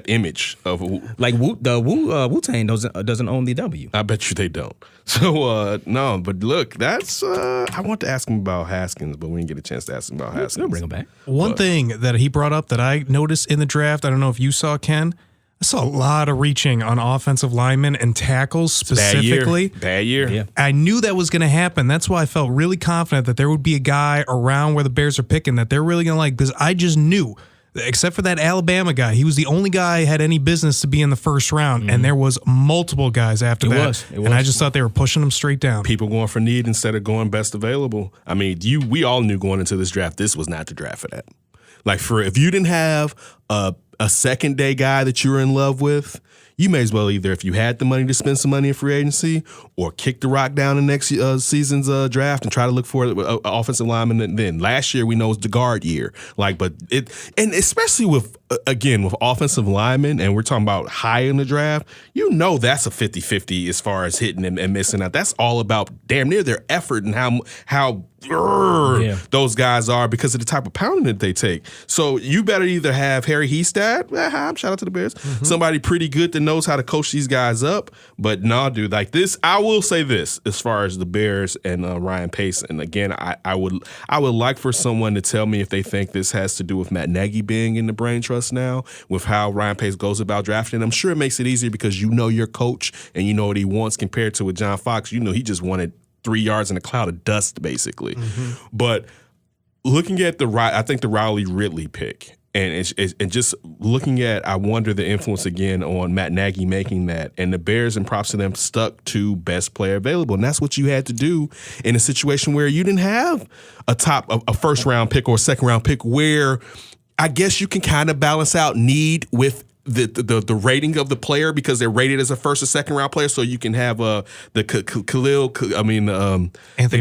image of like Wu-Tang doesn't own the W. I bet you they don't. So no, but look, that's I want to ask him about Haskins, but we didn't get a chance to ask him about Haskins. We'll bring him back. One thing that he brought up that I noticed in the draft, I don't know if you saw, Ken. I saw a lot of reaching on offensive linemen and tackles specifically. Bad year. Yeah. I knew that was going to happen. That's why I felt really confident that there would be a guy around where the Bears are picking that they're really going to like, because I just knew, except for that Alabama guy, he was the only guy who had any business to be in the first round, and there was multiple guys after that. It was. And I just thought they were pushing them straight down. People going for need instead of going best available. I mean, we all knew going into this draft, this was not the draft for that. Like, if you didn't have a second day guy that you were in love with, you may as well either, if you had the money to spend some money in free agency, or kick the rock down the next season's draft and try to look for an offensive lineman. Then last year we know it's the guard year. And especially with offensive linemen, and we're talking about high in the draft, that's a 50-50 as far as hitting and missing out. That's all about damn near their effort and how those guys are because of the type of pounding that they take. So you better either have Harry Hestad, shout out to the Bears, somebody pretty good that knows how to coach these guys up. But nah, dude, like this, I will say this as far as the Bears and Ryan Pace. And again, I would like for someone to tell me if they think this has to do with Matt Nagy being in the brain trust now, with how Ryan Pace goes about drafting. I'm sure it makes it easier because your coach and you know what he wants compared to with John Fox. He just wanted 3 yards in a cloud of dust, basically. But looking at I think the Riley Ridley pick, and just looking at, I wonder the influence again on Matt Nagy making that, and the Bears, and props to them, stuck to best player available, and that's what you had to do in a situation where you didn't have a first round pick or a second round pick, where I guess you can kind of balance out need with the rating of the player because they're rated as a first or second round player. So you can have Anthony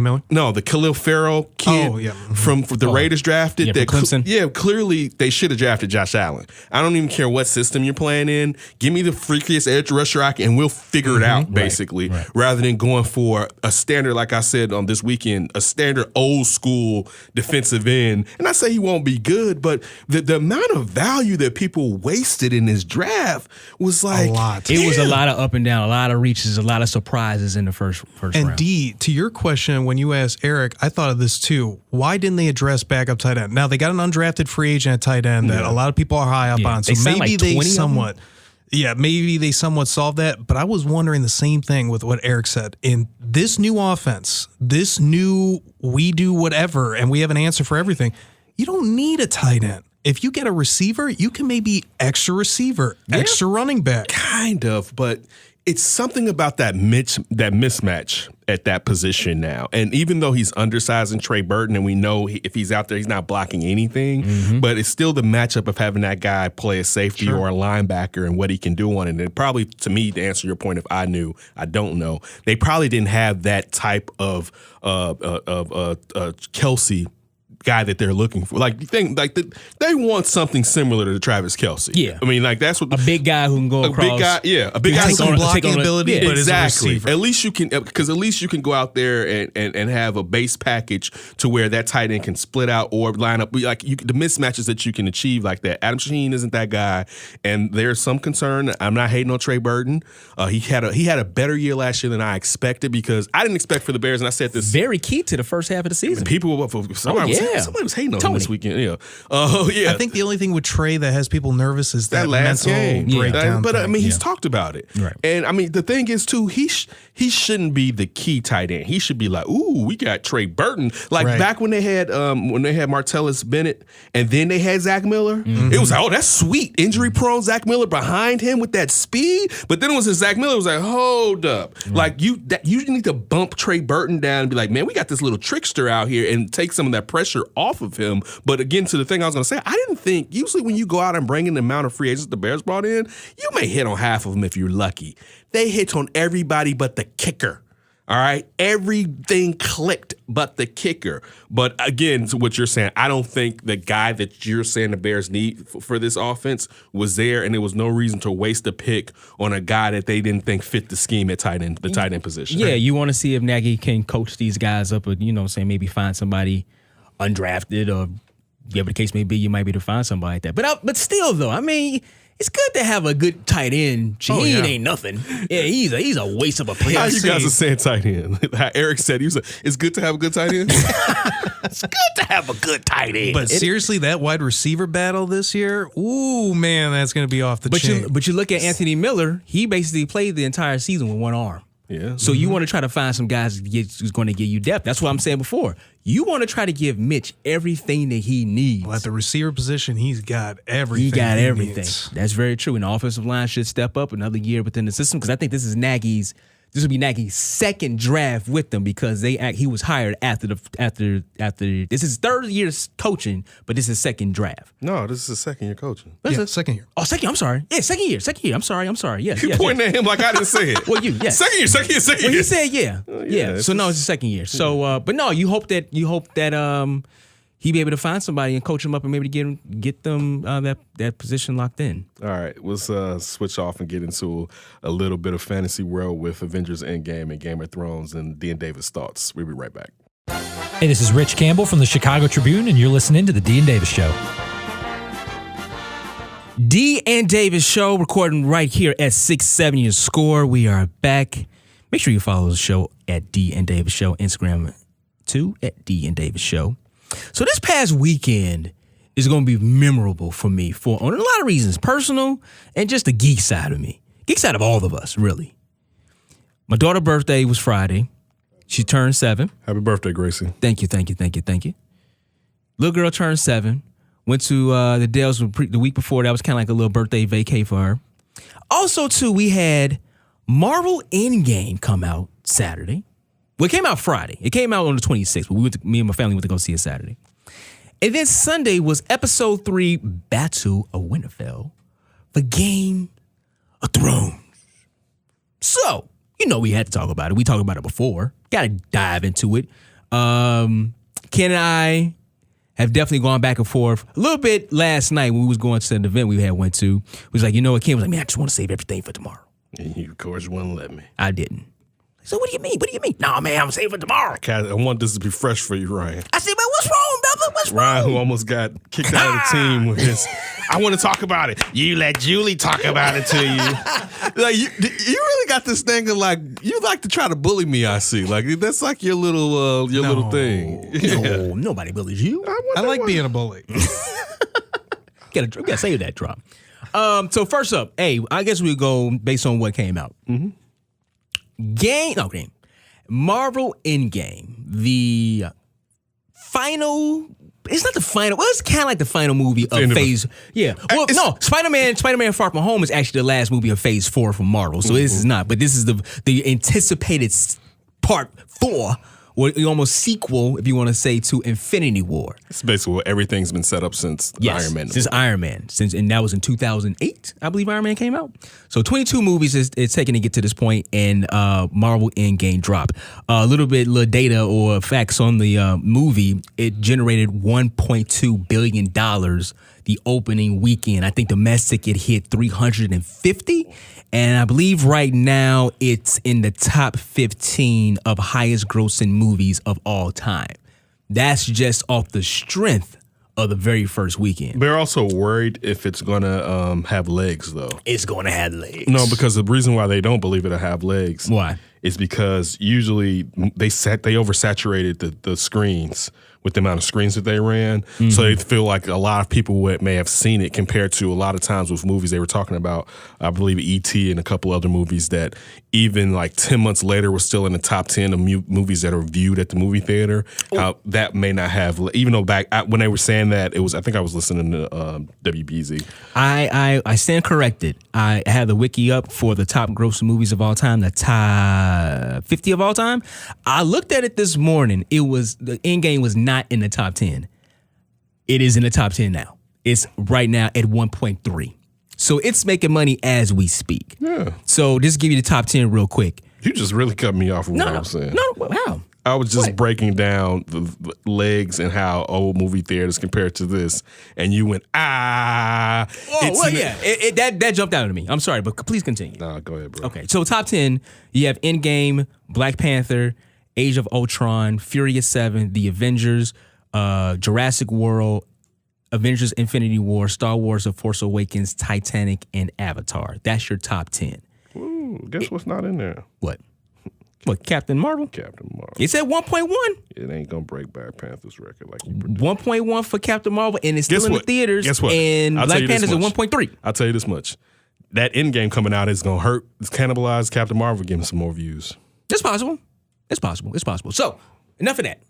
Miller? No, the Khalil Farrell kid from the Raiders drafted. Yeah, from Clemson. Yeah, clearly they should have drafted Josh Allen. I don't even care what system you're playing in. Give me the freakiest edge rusher I can, and we'll figure it out, basically, rather than going for a standard, like I said on this weekend, a standard old school defensive end. And I say he won't be good, but the amount of value that people wasted in this draft was like a lot. It was a lot of up and down, a lot of reaches, a lot of surprises in the first round. And D, to your question, when you asked Eric, I thought of this too. Why didn't they address backup tight end? Now, they got an undrafted free agent at tight end that a lot of people are high up on. So maybe they somewhat solved that. But I was wondering the same thing with what Eric said. In this new offense, this new we do whatever, and we have an answer for everything, you don't need a tight end. If you get a receiver, you can maybe extra receiver, extra running back. Kind of, but it's something about that mismatch at that position now. And even though he's undersized in Trey Burton, and we know if he's out there, he's not blocking anything, but it's still the matchup of having that guy play a safety or a linebacker and what he can do on it. And probably, to me, to answer your point, if I knew, I don't know, they probably didn't have that type of Kelsey guy that they're looking for. They want something similar to Travis Kelce. Yeah. I mean, that's what a big guy who can go across. A big guy, yeah. A big guy who can blocking ability, but exactly. is a receiver. At least you can, because at least you can go out there and have a base package to where that tight end can split out or line up. The mismatches that you can achieve like that. Adam Shaheen isn't that guy, and there's some concern. I'm not hating on Trey Burton. He had a better year last year than I expected, because I didn't expect for the Bears, and I said this very key to the first half of the season. Somebody was hating on him this weekend. Yeah. I think the only thing with Trey that has people nervous is that last mental game breakdown. But I thing. mean, he's talked about it, right? And I mean, the thing is too, he shouldn't be the key tight end. He should be like, ooh, we got Trey Burton. Back when they had Martellus Bennett, and then they had Zach Miller. It was like, oh, that's sweet. Injury prone Zach Miller behind him with that speed. But then it was Zach Miller was like, hold up, like you need to bump Trey Burton down and be like, man, we got this little trickster out here, and take some of that pressure off of him. But again, to the thing I was going to say, I didn't think, usually when you go out and bring in the amount of free agents the Bears brought in, you may hit on half of them if you're lucky. They hit on everybody but the kicker. All right? Everything clicked but the kicker. But again, to what you're saying, I don't think the guy that you're saying the Bears need for this offense was there, and there was no reason to waste a pick on a guy that they didn't think fit the scheme at tight end position. Yeah, you want to see if Nagy can coach these guys up, or, maybe find somebody undrafted, or whatever the case may be, you might be able to find somebody like that. But still, though, I mean, it's good to have a good tight end. Shaheen ain't nothing. Yeah, he's a waste of a player. How you guys are saying tight end? How Eric said, it's good to have a good tight end? It's good to have a good tight end. But seriously, that wide receiver battle this year, ooh, man, that's going to be off the chain. But you look at Anthony Miller, he basically played the entire season with one arm. Yeah. So you want to try to find some guys who's going to give you depth. That's what I'm saying before. You want to try to give Mitch everything that he needs. Well, at the receiver position, he's got everything. He got everything. Needs. That's very true. And the offensive line should step up another year within the system, because I think this will be Nagy's second draft with them, because he was hired after this is his third year coaching, but this is his second draft. No, this is his second year coaching. Second year. Oh, second. I'm sorry. Yeah, second year. I'm sorry. Yes. You pointing at him like I didn't say it. Well, yes. Second year. Well, you said yeah. So no, it's the second year. So, but no, you hope that he be able to find somebody and coach him up and maybe get them that position locked in. All right, let's switch off and get into a little bit of fantasy world with Avengers Endgame and Game of Thrones and D and Davis thoughts. We'll be right back. Hey, this is Rich Campbell from the Chicago Tribune, and you're listening to the D and Davis Show. D and Davis Show, recording right here at 670 The Score. We are back. Make sure you follow the show at D and Davis Show, Instagram too at D and Davis Show. So this past weekend is going to be memorable for me on a lot of reasons, personal and just the geek side of me. Geek side of all of us, really. My daughter's birthday was Friday. She turned 7. Happy birthday, Gracie. Thank you. Little girl turned 7. Went to the Dells the week before. That was kind of like a little birthday vacay for her. Also, too, we had Marvel Endgame come out Saturday. Well, it came out Friday. It came out on the 26th, but me and my family went to go see it Saturday. And then Sunday was episode 3, Battle of Winterfell, for Game of Thrones. So, we had to talk about it. We talked about it before. Got to dive into it. Ken and I have definitely gone back and forth a little bit last night when we was going to an event we went to. It was like, Ken was like, man, I just want to save everything for tomorrow. And you, of course, wouldn't let me. I didn't. So what do you mean? What do you mean? Nah, man, I'm saving for tomorrow. I want this to be fresh for you, Ryan. I said, man, what's wrong, brother? What's wrong? Ryan, who almost got kicked out of the team with his, I want to talk about it. You let Julie talk about it to you. Like, you really got this thing of like, you like to try to bully me, I see. Like, that's like your little thing. No, nobody bullies you. I like being a bully. Gotta save that drop. So first up, I guess we'll go based on what came out. Mm-hmm. Marvel Endgame, the final. It's not the final. Well, it's kind of like the final movie of Phase. Yeah. Well, no. Spider-Man Far From Home is actually the last movie of Phase 4 from Marvel. So this is not. But this is the anticipated part 4. Or almost sequel, if you want to say, to Infinity War. It's basically what everything's been set up since Iron Man. Since Iron Man. And that was in 2008, I believe Iron Man came out. So 22 movies it's taken to get to this point, and Marvel Endgame dropped. A little data or facts on the movie. It generated $1.2 billion the opening weekend. I think domestic it hit 350. And I believe right now it's in the top 15 of highest grossing movies of all time. That's just off the strength of the very first weekend. They're also worried if it's going to have legs, though. It's going to have legs. No, because the reason why they don't believe it'll have legs. Why? Is because usually they oversaturated the screens with the amount of screens that they ran. Mm-hmm. So they feel like a lot of people may have seen it compared to a lot of times with movies they were talking about, I believe E.T. and a couple other movies that even like 10 months later were still in the top 10 of movies that are viewed at the movie theater. How that may not have, even though when they were saying that, I think I was listening to WBZ. I stand corrected. I have the wiki up for the top grossing movies of all time, the top 50 of all time. I looked at it this morning. The Endgame was not in the top 10. It is in the top 10 now. It's right now at 1.3. So it's making money as we speak. Yeah. So just give you the top 10 real quick. You just really cut me off with what I'm saying. No, how? I was just breaking down the legs and how old movie theaters compared to this, and you went, that jumped out at me. I'm sorry, but please continue. Nah, go ahead, bro. Okay, so top 10, you have Endgame, Black Panther, Age of Ultron, Furious 7, The Avengers, Jurassic World, Avengers Infinity War, Star Wars The Force Awakens, Titanic, and Avatar. That's your top 10. Ooh, guess what's not in there? What? What, Captain Marvel? Captain Marvel. It's at 1.1. It ain't going to break Black Panther's record like you 1.1 for Captain Marvel, and it's still in the theaters. Guess what? And Black Panther's at 1.3. I'll tell you this much. That Endgame coming out is going to hurt. It's cannibalized Captain Marvel, giving some more views. It's possible. It's possible. So, enough of that.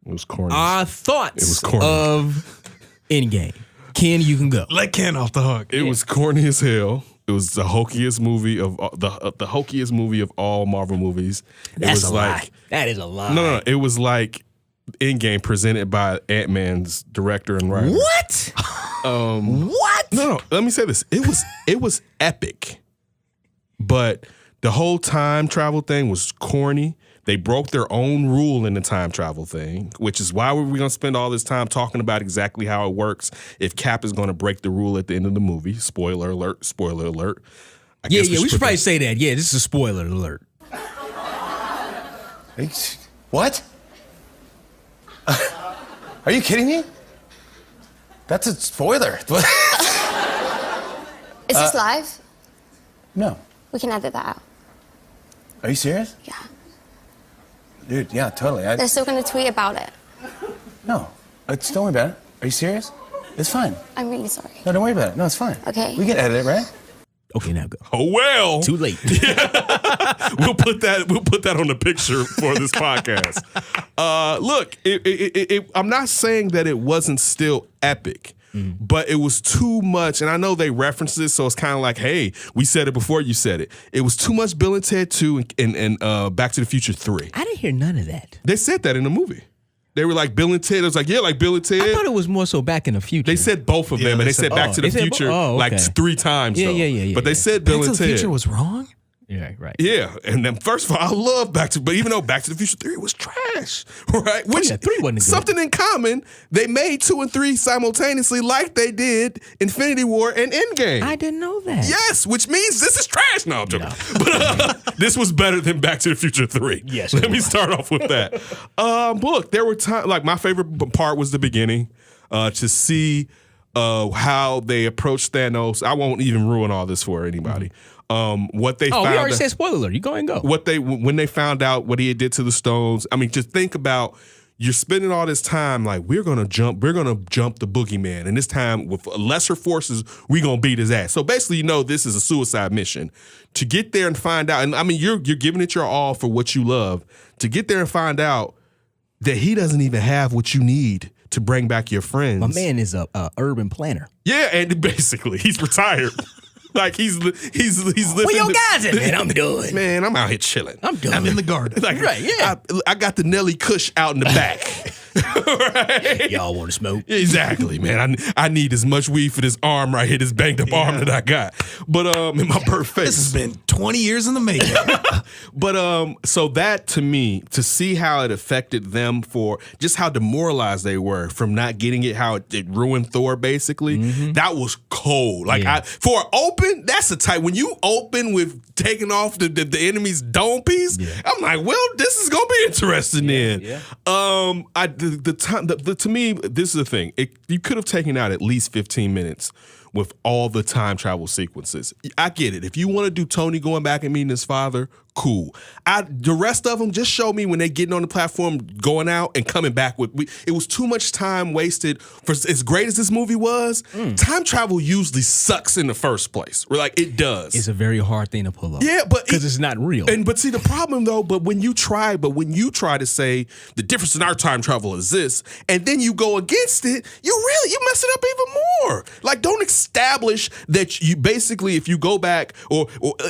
It was corny. Our thoughts of Endgame. Ken, you can go. Let Ken off the hook. It was corny as hell. It was the hokiest movie of the hokiest movie of all Marvel movies. That's a lie. That is a lie. No. It was like Endgame presented by Ant-Man's director and writer. What? What? No. Let me say this. It was epic, but the whole time travel thing was corny. They broke their own rule in the time travel thing, which is why were we going to spend all this time talking about exactly how it works if Cap is going to break the rule at the end of the movie. Spoiler alert. We should probably say that. Yeah, this is a spoiler alert. What? Are you kidding me? That's a spoiler. Is this live? No. We can edit that out. Are you serious? Yeah. Dude, yeah, totally. They're still going to tweet about it. No. Don't worry about it. Are you serious? It's fine. I'm really sorry. No, don't worry about it. No, it's fine. Okay. We can edit it, right? Okay, now go. Oh, well. Too late. We'll put that on the picture for this podcast. Look, I'm not saying that it wasn't still epic. But it was too much, and I know they referenced this, so it's kind of like, hey, we said it before you said it. It was too much Bill and Ted 2 and Back to the Future 3. I didn't hear none of that. They said that in the movie. They were like Bill and Ted. It was like, yeah, like Bill and Ted. I thought it was more so Back in the Future. They said both of them, and they said Back to the Future like 3 times. Yeah. But they said Bill and Ted. Back to the Future was wrong? Yeah, right. Yeah, and then first of all, I love but even though Back to the Future 3 was trash, right? Which 3 wasn't good. Something in common, they made 2 and 3 simultaneously, like they did Infinity War and Endgame. I didn't know that. Yes, which means this is trash. No, I'm joking. But this was better than Back to the Future 3. Yes. Let me start off with that. Look, there were times, like my favorite part was the beginning, to see how they approached Thanos. I won't even ruin all this for anybody. What they found. We already said spoiler alert. You go and go. When they found out what he did to the stones. I mean, just think about, you're spending all this time like, we're gonna jump the boogeyman, and this time with lesser forces, we're gonna beat his ass. So basically, this is a suicide mission to get there and find out. And I mean, you're giving it your all for what you love, to get there and find out that he doesn't even have what you need to bring back your friends. My man is a urban planner. Yeah, and basically he's retired. Like he's living. Where your guys at, man? I'm done. Man, I'm out here chilling. I'm done. I'm in the garden. Like, right, yeah. I got the Nelly Kush out in the back. Right? Y'all want to smoke? Exactly, man. I need as much weed for this arm right here, this banged up arm that I got. But in my birth face. This has been 20 years in the making. But so that, to me, to see how it affected them, for just how demoralized they were from not getting it, how it ruined Thor basically. That was cold. Like for open, that's a tight. When you open with taking off the enemy's dome piece, I'm like, well, this is gonna be interesting then. To me, this is the thing. You could have taken out at least 15 minutes with all the time travel sequences. I get it. If you want to do Tony going back and meeting his father, cool. The rest of them, just show me when they getting on the platform, going out and coming back it was too much time wasted. For as great as this movie was, time travel usually sucks in the first place. Like, it does. It's a very hard thing to pull off. Yeah, but because it's not real. But see the problem though. But when you try to say the difference in our time travel is this, and then you go against it, you mess it up even more. Like, don't establish that you basically, if you go back, or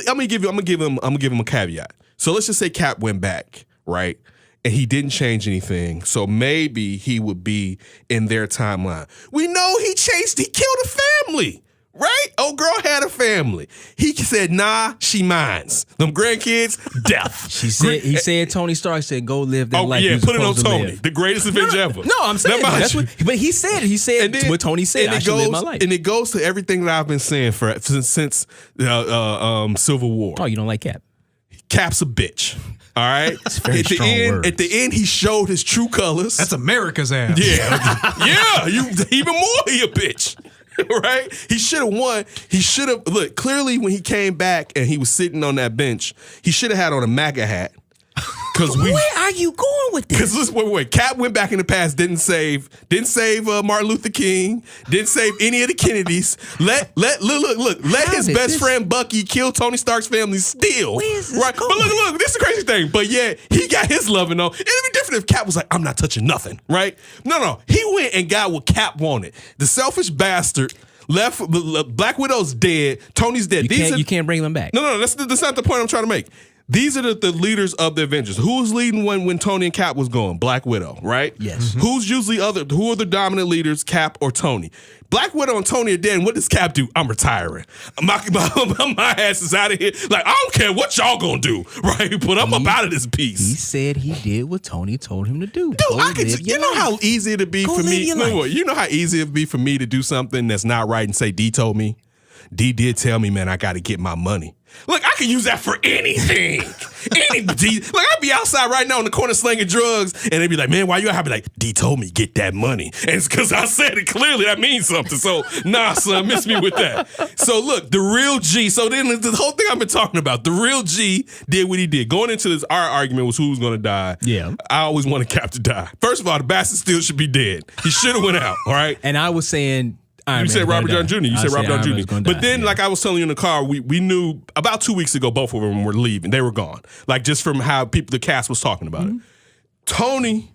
I'm gonna give him a caveat. So let's just say Cap went back, right? And he didn't change anything. So maybe he would be in their timeline. We know he killed a family, right? Old girl had a family. He said, nah, she mines. Them grandkids, death. He said Tony Stark said, go live that life. Yeah, you're put it on supposed to Tony. live. The greatest Avenger ever. No, I'm saying that's but he said what Tony said. I should live my life. And it goes to everything that I've been saying since Civil War. Oh, you don't like Cap? Cap's a bitch. All right. It's very strong words. At the end, he showed his true colors. That's America's ass. Yeah. Even more, he a bitch. Right? He should have won. He should have, look, clearly when he came back and he was sitting on that bench, he should have had on a MAGA hat. Where are you going with this? Because wait. Cap went back in the past, didn't save Martin Luther King, didn't save any of the Kennedys. Let his best friend Bucky kill Tony Stark's family still. Where is this right? going? But look, this is the crazy thing. But yeah, he got his loving though. It'd be different if Cap was like, I'm not touching nothing, right? No. He went and got what Cap wanted. The selfish bastard. Left, Black Widow's dead. Tony's dead. You can't bring them back. No. That's not the point I'm trying to make. These are the leaders of the Avengers. Who was leading when Tony and Cap was going? Black Widow, right? Yes. Mm-hmm. Who are the dominant leaders, Cap or Tony? Black Widow and Tony are dead. And what does Cap do? I'm retiring. My ass is out of here. Like, I don't care what y'all gonna do, right? But I'm up out of this piece. He said he did what Tony told him to do. Dude, you know how easy it'd be for me. You know how easy it'd be for me to do something that's not right and say D told me. D did tell me, man, I got to get my money. Look, I can use that for anything. I'd be outside right now in the corner slinging drugs, and they'd be like, man, why you out? I'd be like, D told me, get that money. And it's because I said it clearly. That means something. So, nah, son, miss me with that. So, look, the real G. So then the whole thing I've been talking about, the real G did what he did. Going into this, our argument was who was going to die. Yeah. I always wanted Cap to die. First of all, the bastard still should be dead. He should have went out, all right? And I was saying... You said Robert Downey Jr. You said Robert Downey Jr. But then, like I was telling you in the car, we knew about 2 weeks ago both of them were leaving. They were gone. Like, just from how the cast was talking about it. Tony,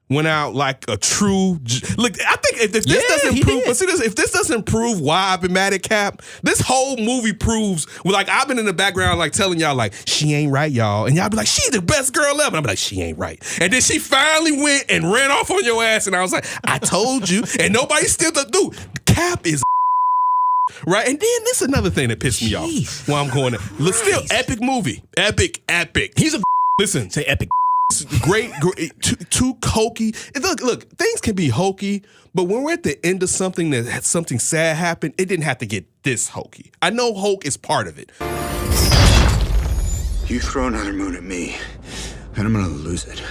went out like a true. Look, I think if this doesn't prove, but see this, if this doesn't prove why I've been mad at Cap, this whole movie proves. Like I've been in the background, like telling y'all, like she ain't right, y'all, and y'all be like, she's the best girl ever. And I'm like, she ain't right, and then she finally went and ran off on your ass, and I was like, I told you, and nobody still does. Dude, Cap is. Right, and then this is another thing that pissed me off. While I'm going to still epic movie, epic. He's a listen, say epic. Great, too hokey. And look, things can be hokey, but when we're at the end of something that had something sad happen, it didn't have to get this hokey. I know Hulk is part of it. You throw another moon at me, and I'm gonna lose it.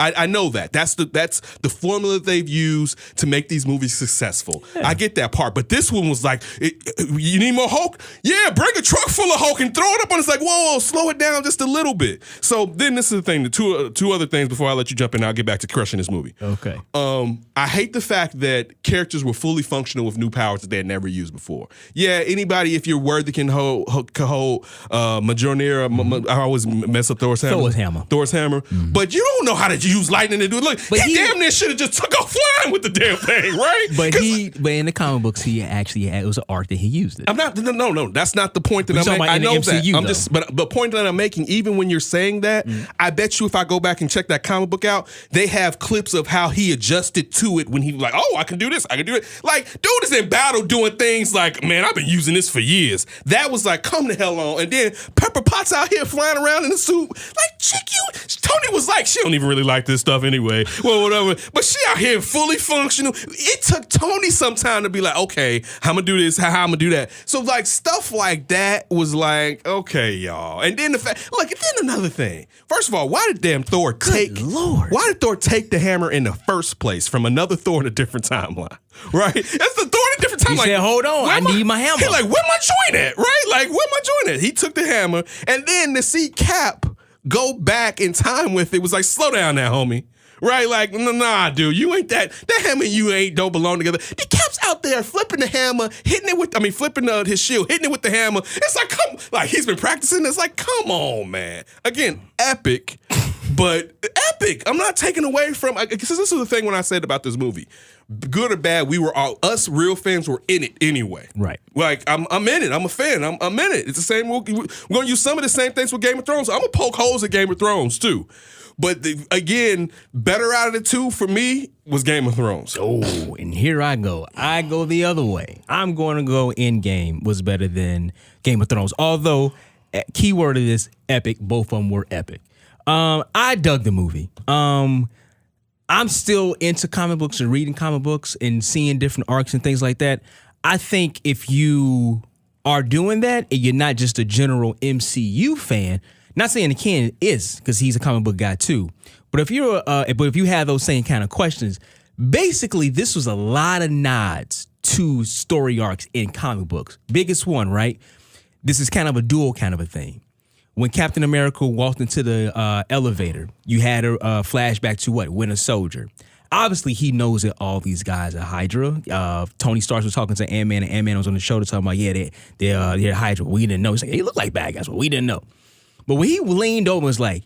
I know that. That's the formula they've used to make these movies successful. Yeah. I get that part. But this one was like, you need more Hulk? Yeah, bring a truck full of Hulk and throw it up on. It's like, whoa, slow it down just a little bit. So then this is the thing. The two other things before I let you jump in, I'll get back to crushing this movie. Okay. I hate the fact that characters were fully functional with new powers that they had never used before. Yeah, anybody, if you're worthy, can hold Mjolnir. I always mess up Thor's hammer. Thor's hammer. Mm-hmm. But you don't know how to use lightning to do it. Look, he damn near should have just took off flying with the damn thing, right? But in the comic books, he actually it was an arc that he used it. I'm not. No. That's not the point that I'm making. I know MCU, that. I'm just. But the point that I'm making, even when you're saying that, I bet you if I go back and check that comic book out, they have clips of how he adjusted to it when he was like, oh, I can do this, I can do it. Like, dude is in battle doing things like, man, I've been using this for years. That was like, come the hell on. And then Pepper Potts out here flying around in the suit. Like, chick, Tony was like, she don't even really like this stuff anyway. Well, whatever. But she out here fully functional. It took Tony some time to be like, okay, how I'm gonna do this, how I'm gonna do that. So like stuff like that was like, okay, y'all. And then then another thing. First of all, why did damn Thor take the hammer in the first place from another Thor in a different timeline? Right? That's the Thor in a different timeline. He said, hold on, I need my hammer. He like, where my joint at? Right? Like, where my joint at? He took the hammer, and then to see Cap go back in time with it was like, slow down now, homie. Right? Like, nah, dude, you ain't that hammer and you don't belong together. The Cap's out there flipping the hammer, flipping his shield, hitting it with the hammer. It's like, he's been practicing. It's like, come on, man. Again, epic, but epic. I'm not taking away from, because this is the thing when I said about this movie. Good or bad, us real fans were in it anyway. Right. Like, I'm in it. I'm a fan. I'm in it. It's the same. We're going to use some of the same things with Game of Thrones. I'm going to poke holes at Game of Thrones, too. But again, better out of the two for me was Game of Thrones. Oh, and here I go. I go the other way. I'm going to go Endgame was better than Game of Thrones. Although, keyword of this, epic. Both of them were epic. I dug the movie. I'm still into comic books and reading comic books and seeing different arcs and things like that. I think if you are doing that and you're not just a general MCU fan, not saying the Ken is, because he's a comic book guy too. But if you have those same kind of questions, basically this was a lot of nods to story arcs in comic books. Biggest one, right? This is kind of a dual kind of a thing. When Captain America walked into the elevator, you had a flashback to what? Winter Soldier. Obviously, he knows that all these guys are Hydra. Tony Stark was talking to Ant-Man, and Ant-Man was on the show talking about, they're Hydra. We didn't know. He's like, they look like bad guys, but we didn't know. But when he leaned over and was like,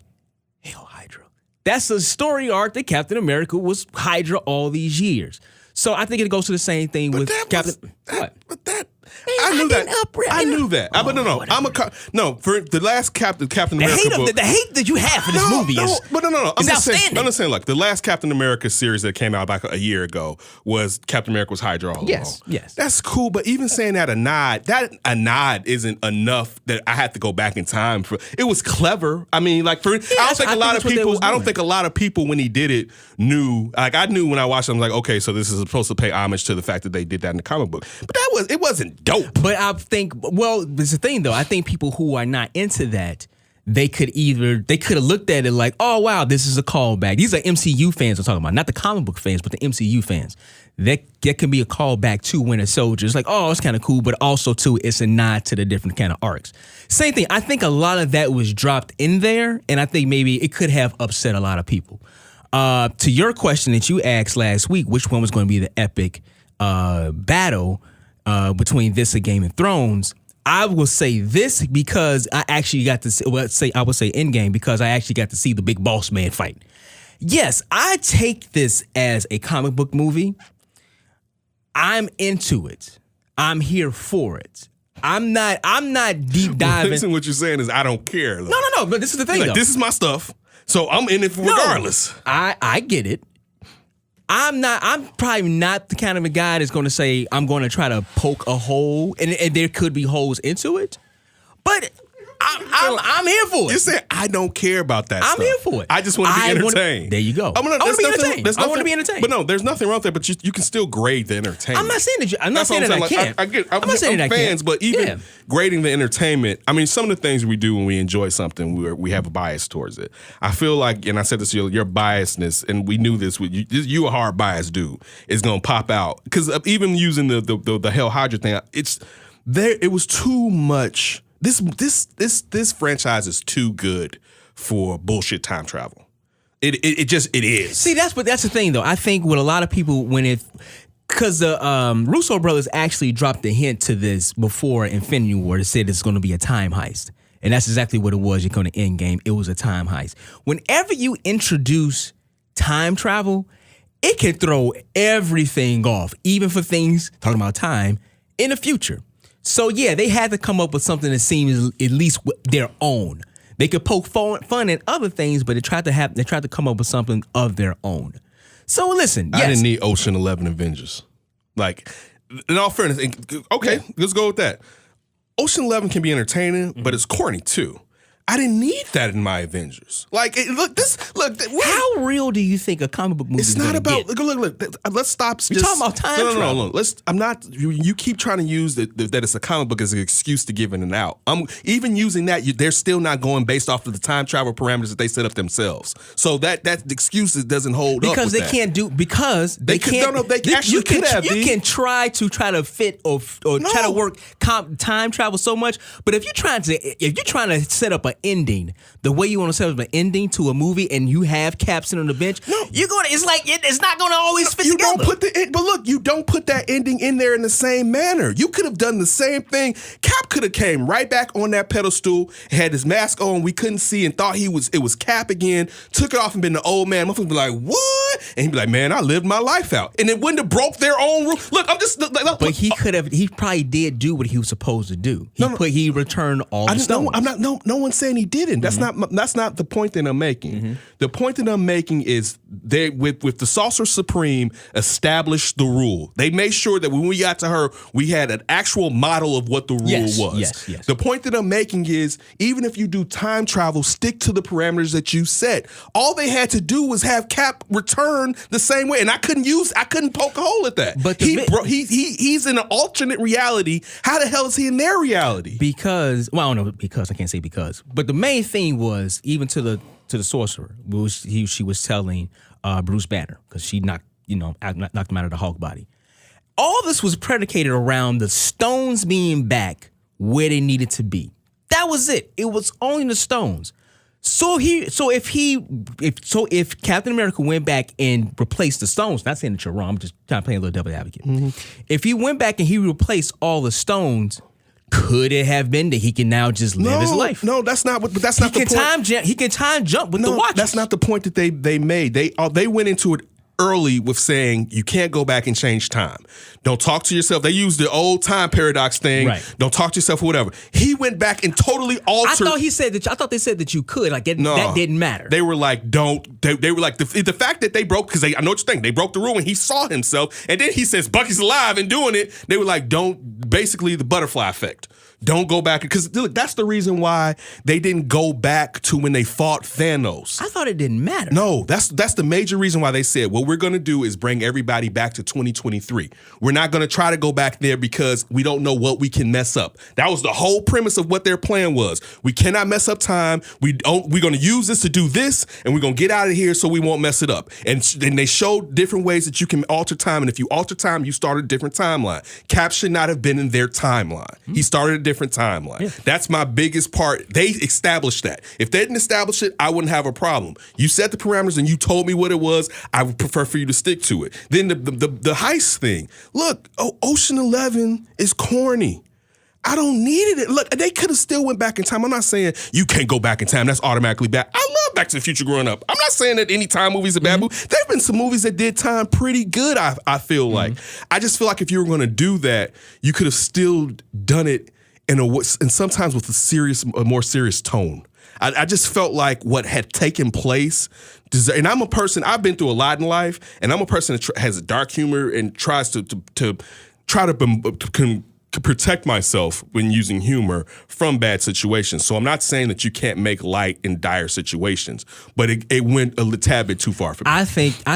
hell, Hydra. That's a story arc that Captain America was Hydra all these years. So I think it goes to the same thing with Captain. I knew that. For the last Captain America book. The hate that you have for this movie is outstanding. I'm just saying, look, the last Captain America series that came out like a year ago was Captain America was Hydra all along. Yes. That's cool, but even saying that a nod isn't enough that I had to go back in time for. It was clever. I mean, like, I don't think a lot of people when he did it knew. Like, I knew when I watched it, I'm like, okay, so this is supposed to pay homage to the fact that they did that in the comic book. But it wasn't dope. But I think, there's the thing though. I think people who are not into that, they could have looked at it like, oh wow, this is a callback. These are MCU fans I'm talking about, not the comic book fans, but the MCU fans. That can be a callback to Winter Soldier. It's like, oh, it's kind of cool, but also too, it's a nod to the different kind of arcs. Same thing. I think a lot of that was dropped in there, and I think maybe it could have upset a lot of people. To your question that you asked last week, which one was going to be the epic battle between this and Game of Thrones, I will say this because I actually got to see, I would say Endgame because I actually got to see the big boss man fight. Yes, I take this as a comic book movie. I'm into it. I'm here for it. I'm not deep diving. Listen, what you're saying is I don't care. Though. No. But this is the thing. Like, though. this is my stuff, so I'm in it regardless. I get it. I'm probably not the kind of a guy that's going to say I'm going to try to poke a hole, and there could be holes into it, but I'm here for it. You said I don't care about that. I'm stuff. here for it. I just want to be entertained. There you go. I want to be entertained. I want to be entertained. But no, there's nothing wrong with that. But you can still grade the entertainment. I'm not saying that. I'm not saying that I can't. I'm not saying that I can't. But even Yeah. grading the entertainment, I mean, some of the things we do when we enjoy something, we have a bias towards it. I feel like, and I said this, your biasness, and we knew this with you. You a hard bias dude is gonna pop out because even using the Hell Hydra thing, it was too much. This franchise is too good for bullshit time travel. It is. See, that's the thing though. I think with a lot of people because the Russo brothers actually dropped a hint to this before Infinity War. They said it's going to be a time heist, and that's exactly what it was. You're going to Endgame. It was a time heist. Whenever you introduce time travel, it can throw everything off, even for things talking about time in the future. So yeah, they had to come up with something that seems at least their own. They could poke fun at other things, but they tried to come up with something of their own. So listen, yes. I didn't need Ocean 11 Avengers. Like, in all fairness, okay, let's go with that. Ocean 11 can be entertaining, but it's corny too. I didn't need that in my Avengers. Like, how real do you think a comic book movie is? It's not about. Get? Look. Let's stop. We're talking about time travel. No. I'm not. You keep trying to use that it's a comic book as an excuse to give in and out. I'm even using that. They're still not going based off of the time travel parameters that they set up themselves. So that excuse doesn't hold because up. They can't do because they can't. No, they actually could have. You can try to fit or try to work time travel so much, but if you're trying to set up an ending the way you want to set up an ending to a movie and you have Cap sitting on the bench, it's not going to always fit together. But look, you don't put that ending in there in the same manner. You could have done the same thing. Cap could have came right back on that pedestal, had his mask on, we couldn't see, and thought it was Cap again, took it off and been the old man. Motherfuckers be like, what? And he'd be like, man, I lived my life out. And it wouldn't have broke their own rule. Look, I'm just... But he probably did do what he was supposed to do. He returned all the stones. No one's saying he didn't. That's not the point that I'm making. Mm-hmm. The point that I'm making is they with the Sorcerer Supreme established the rule. They made sure that when we got to her, we had an actual model of what the rule was. Yes. The point that I'm making is even if you do time travel, stick to the parameters that you set. All they had to do was have Cap return the same way, and I couldn't poke a hole at that. But he's in an alternate reality. How the hell is he in their reality? Because I don't know because I can't say because, but the main thing was even to the sorcerer, she was telling Bruce Banner because she knocked him out of the Hulk body. All this was predicated around the stones being back where they needed to be. That was it. It was only the stones. So if Captain America went back and replaced the stones, not saying that you're wrong, I'm just trying to play a little devil advocate. Mm-hmm. If he went back and he replaced all the stones, could it have been that he can now just live his life? No, that's not the point. He can time jump with the watches. That's not the point that they made. They went into it early with saying you can't go back and change time. Don't talk to yourself. They used the old time paradox thing. Right. Don't talk to yourself or whatever. He went back and totally altered. I thought they said that you could. Like that didn't matter. They were like, don't. They were like the fact that they broke because I know what you're thinking. They broke the rule and he saw himself, and then he says Bucky's alive and doing it. They were like, don't. Basically, the butterfly effect. Don't go back because that's the reason why they didn't go back to when they fought Thanos. I thought it didn't matter. No, that's the major reason why they said what we're going to do is bring everybody back to 2023. We're not going to try to go back there because we don't know what we can mess up. That was the whole premise of what their plan was. We cannot mess up time. We're going to use this to do this, and we're going to get out of here so we won't mess it up. And they showed different ways that you can alter time, and if you alter time, you start a different timeline. Cap should not have been in their timeline. He started a different timeline. Yeah. That's my biggest part. They established that. If they didn't establish it, I wouldn't have a problem. You set the parameters and you told me what it was. I would prefer for you to stick to it. Then the heist thing. Look, Ocean 11 is corny. I don't need it. Look, they could have still went back in time. I'm not saying you can't go back in time. That's automatically bad. I love Back to the Future growing up. I'm not saying that any time movie's a bad movie. There have been some movies that did time pretty good, I feel like. I just feel like if you were going to do that, you could have still done it and sometimes with a more serious tone. I just felt like what had taken place, and I'm a person, I've been through a lot in life, and I'm a person that has a dark humor and tries to try to protect myself when using humor from bad situations. So I'm not saying that you can't make light in dire situations, but it went a tad bit too far for me. I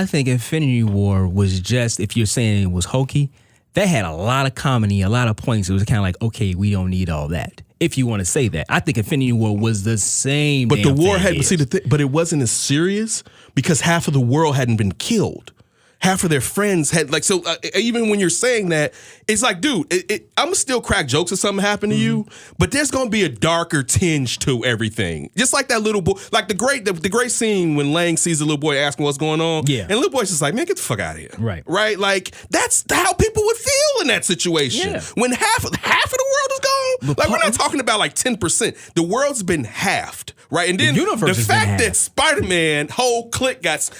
think Infinity War was just, if you're saying it was hokey, that had a lot of comedy, a lot of points. It was kind of like, okay, we don't need all that. If you want to say that, I think Infinity War was the same. But the war but it wasn't as serious because half of the world hadn't been killed. Half of their friends had even when you're saying that, it's like, dude, I'm gonna still crack jokes if something happened to you, but there's gonna be a darker tinge to everything. Just like that little boy, like the great scene when Lang sees the little boy asking what's going on, and the little boy's just like, man, get the fuck out of here, right? Like that's how people would feel in that situation when half of the world is gone. Like we're not talking about like 10%. The world's been halved, right? And then the fact that Spider-Man whole clique got.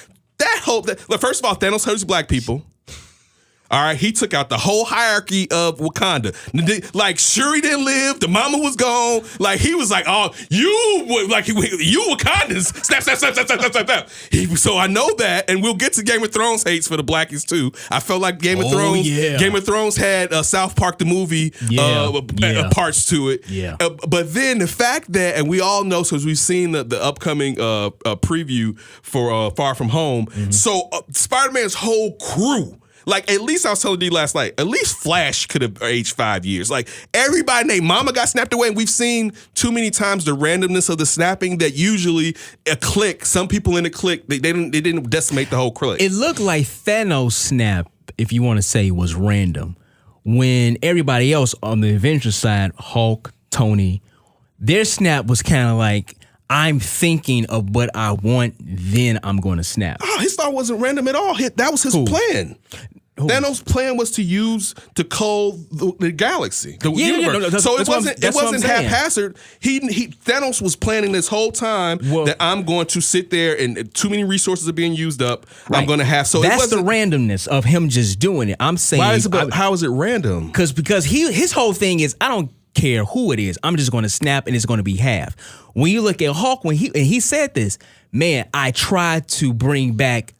First of all, Thanos hurts black people. All right, he took out the whole hierarchy of Wakanda. Like Shuri didn't live, the mama was gone. Like he was like, "Oh, you Wakandans, snap." So I know that, and we'll get to Game of Thrones hates for the blackies too. I felt like Game of Thrones had South Park the movie parts to it. Yeah. But then the fact that, and we all know, because we've seen the upcoming preview for Far From Home. So Spider-Man's whole crew. Like, at least I was telling D last night, at least Flash could have aged 5 years. Like, everybody named Mama got snapped away, and we've seen too many times the randomness of the snapping that usually a clique, some people in the clique, they didn't decimate the whole clique. It looked like Thanos' snap, if you want to say, was random. When everybody else on the Avengers side, Hulk, Tony, their snap was kind of like, I'm thinking of what I want, then I'm going to snap. Oh, his thought wasn't random at all. That was his plan. Thanos' plan was to cull the galaxy, the universe. So it wasn't haphazard. Thanos was planning this whole time that I'm going to sit there and too many resources are being used up. Right. I'm going to have that's the randomness of him just doing it. I'm saying, how is it random? Because his whole thing is, I don't care who it is. I'm just going to snap and it's going to be half. When you look at Hulk, when he said this, man, I tried to bring back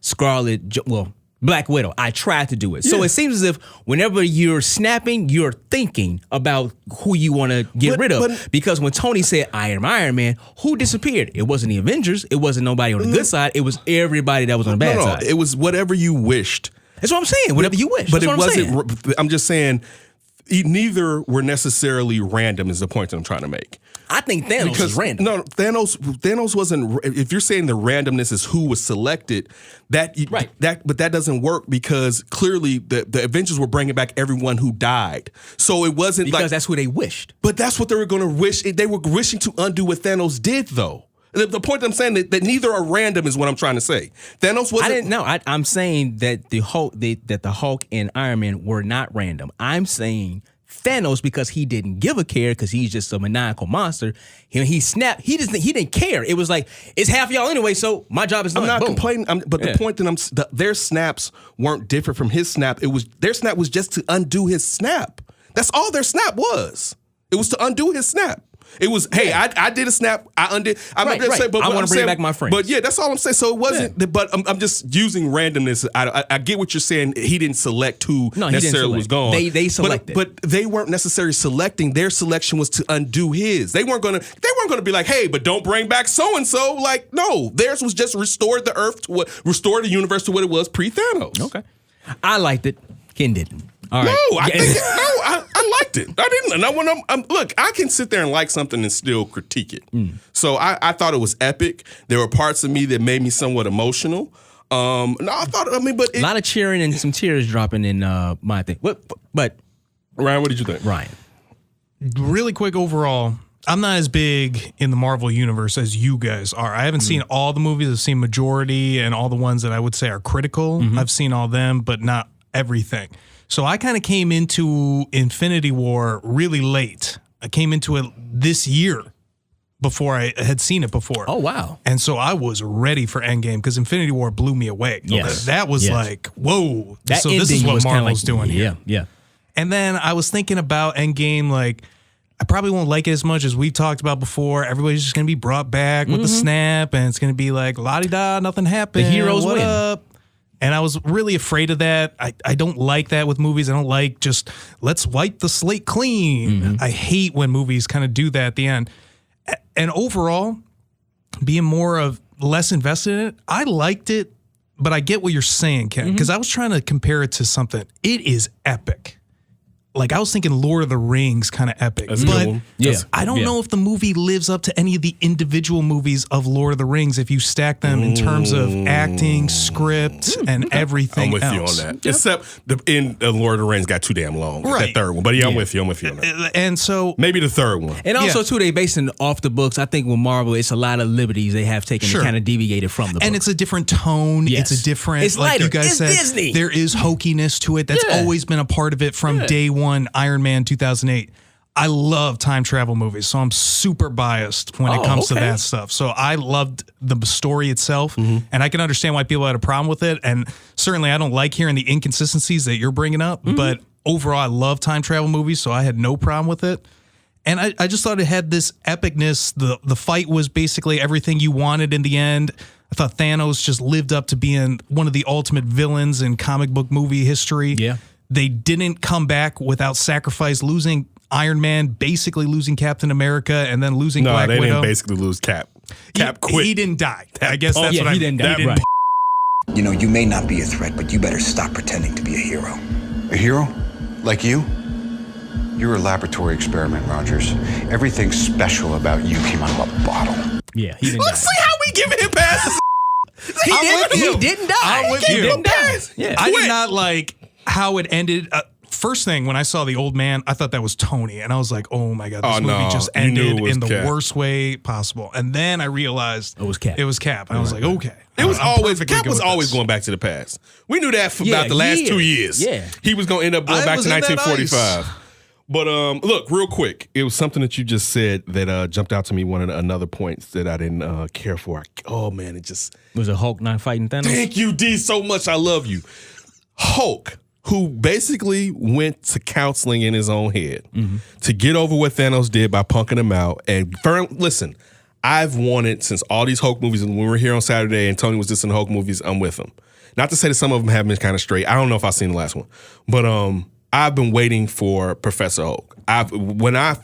Black Widow. I tried to do it. So it seems as if whenever you're snapping, you're thinking about who you want to get rid of. Because when Tony said, I am Iron Man, who disappeared? It wasn't the Avengers. It wasn't nobody on the good side. It was everybody that was on the bad side. It was whatever you wished. That's what I'm saying. Whatever you wish. But it wasn't. I'm just saying, neither were necessarily random is the point that I'm trying to make. I think Thanos was random. No, Thanos wasn't. If you're saying the randomness is who was selected, but that doesn't work because clearly the Avengers were bringing back everyone who died. So it wasn't because that's who they wished. But that's what they were going to wish. They were wishing to undo what Thanos did, though. The point that I'm saying that neither are random is what I'm trying to say. Thanos wasn't. I didn't know. I'm saying that the Hulk and Iron Man were not random. I'm saying Thanos, because he didn't give a care, because he's just a maniacal monster. He snapped. He didn't care. It was like, it's half y'all anyway, so my job is done. I'm not complaining. But the point that their snaps weren't different from his snap. Their snap was just to undo his snap. That's all their snap was. It was to undo his snap. It was, hey, I did a snap. I undid. But I want to bring back my friends. But yeah, that's all I'm saying. So it wasn't. But I'm just using randomness. I get what you're saying. He didn't select who necessarily was gone. They selected, but they weren't necessarily selecting. Their selection was to undo his. They weren't gonna be like, hey, but don't bring back so and so. Like, no, theirs was just restore the earth restore the universe to what it was pre-Thanos. Okay, I liked it. Ken didn't. All right. I liked it. I didn't. And look, I can sit there and like something and still critique it. So I thought it was epic. There were parts of me that made me somewhat emotional. But a lot of cheering and some tears dropping in my thing. But Ryan, what did you think? Ryan, really quick overall, I'm not as big in the Marvel universe as you guys are. I haven't seen all the movies. I've seen majority and all the ones that I would say are critical. I've seen all them, but not everything. So I kind of came into Infinity War really late. I came into it this year before I had seen it before. Oh, wow. And so I was ready for Endgame because Infinity War blew me away. Yes. That was like, whoa. That so this is ending what was kinda Marvel's doing here. Yeah. And then I was thinking about Endgame, like, I probably won't like it as much as we've talked about before. Everybody's just going to be brought back with the snap, and it's going to be like, la-di-da, nothing happened. The heroes what win. up? And I was really afraid of that. I don't like that with movies. I don't like just, let's wipe the slate clean. I hate when movies kind of do that at the end. And overall, being less invested in it, I liked it, but I get what you're saying, Ken, because I was trying to compare it to something. It is epic. Like, I was thinking Lord of the Rings kind of epic. That's a good one. I don't know if the movie lives up to any of the individual movies of Lord of the Rings if you stack them in terms of acting, script, and everything I'm with else. you on that. Except the Lord of the Rings got too damn long. Right. That third one. But I'm with you on that. And so... Maybe the third one. And also, too, they basing off the books. I think with Marvel, it's a lot of liberties they have taken to kind of deviated from the book. And it's a different tone. Yes. It's a different... It's like lighter. you guys It's said, Disney. there is hokiness to it. That's always been a part of it from day one, Iron Man 2008. I love time travel movies, so I'm super biased when it comes to that stuff. So I loved the story itself, and I can understand why people had a problem with it. And certainly I don't like hearing the inconsistencies that you're bringing up, but overall I love time travel movies, so I had no problem with it. And I just thought it had this epicness. The fight was basically everything you wanted in the end. I thought Thanos just lived up to being one of the ultimate villains in comic book movie history. Yeah. They didn't come back without sacrifice, losing Iron Man, basically losing Captain America, and then losing Black Widow. No, they didn't basically lose Cap. Cap quit. He didn't die. I guess that's what he didn't die. Right. You know, you may not be a threat, but you better stop pretending to be a hero. A hero? Like you? You're a laboratory experiment, Rogers. Everything special about you came out of a bottle. Yeah, he didn't Let's see how we giving him passes. He didn't die. I'm with you. He didn't die. Yeah. I did not like how it ended. First thing, when I saw the old man, I thought that was Tony. And I was like, oh my God, this movie just ended in the worst way possible. And then I realized it was Cap. It was Cap. And I was like, okay. It was Cap was always going back to the past. We knew that for about the last 2 years. Yeah. He was going to end up going back to 1945. But look, real quick, it was something that you just said that jumped out to me. One of another points that I didn't care for. Oh man, it just was it Hulk not fighting Thanos. Thank you, D, so much. I love you, Hulk, who basically went to counseling in his own head to get over what Thanos did by punking him out. And listen, I've wanted since all these Hulk movies, and when we were here on Saturday and Tony was just in the Hulk movies, I'm with him. Not to say that some of them have been kind of straight. I don't know if I've seen the last one, but I've been waiting for Professor Hulk. When I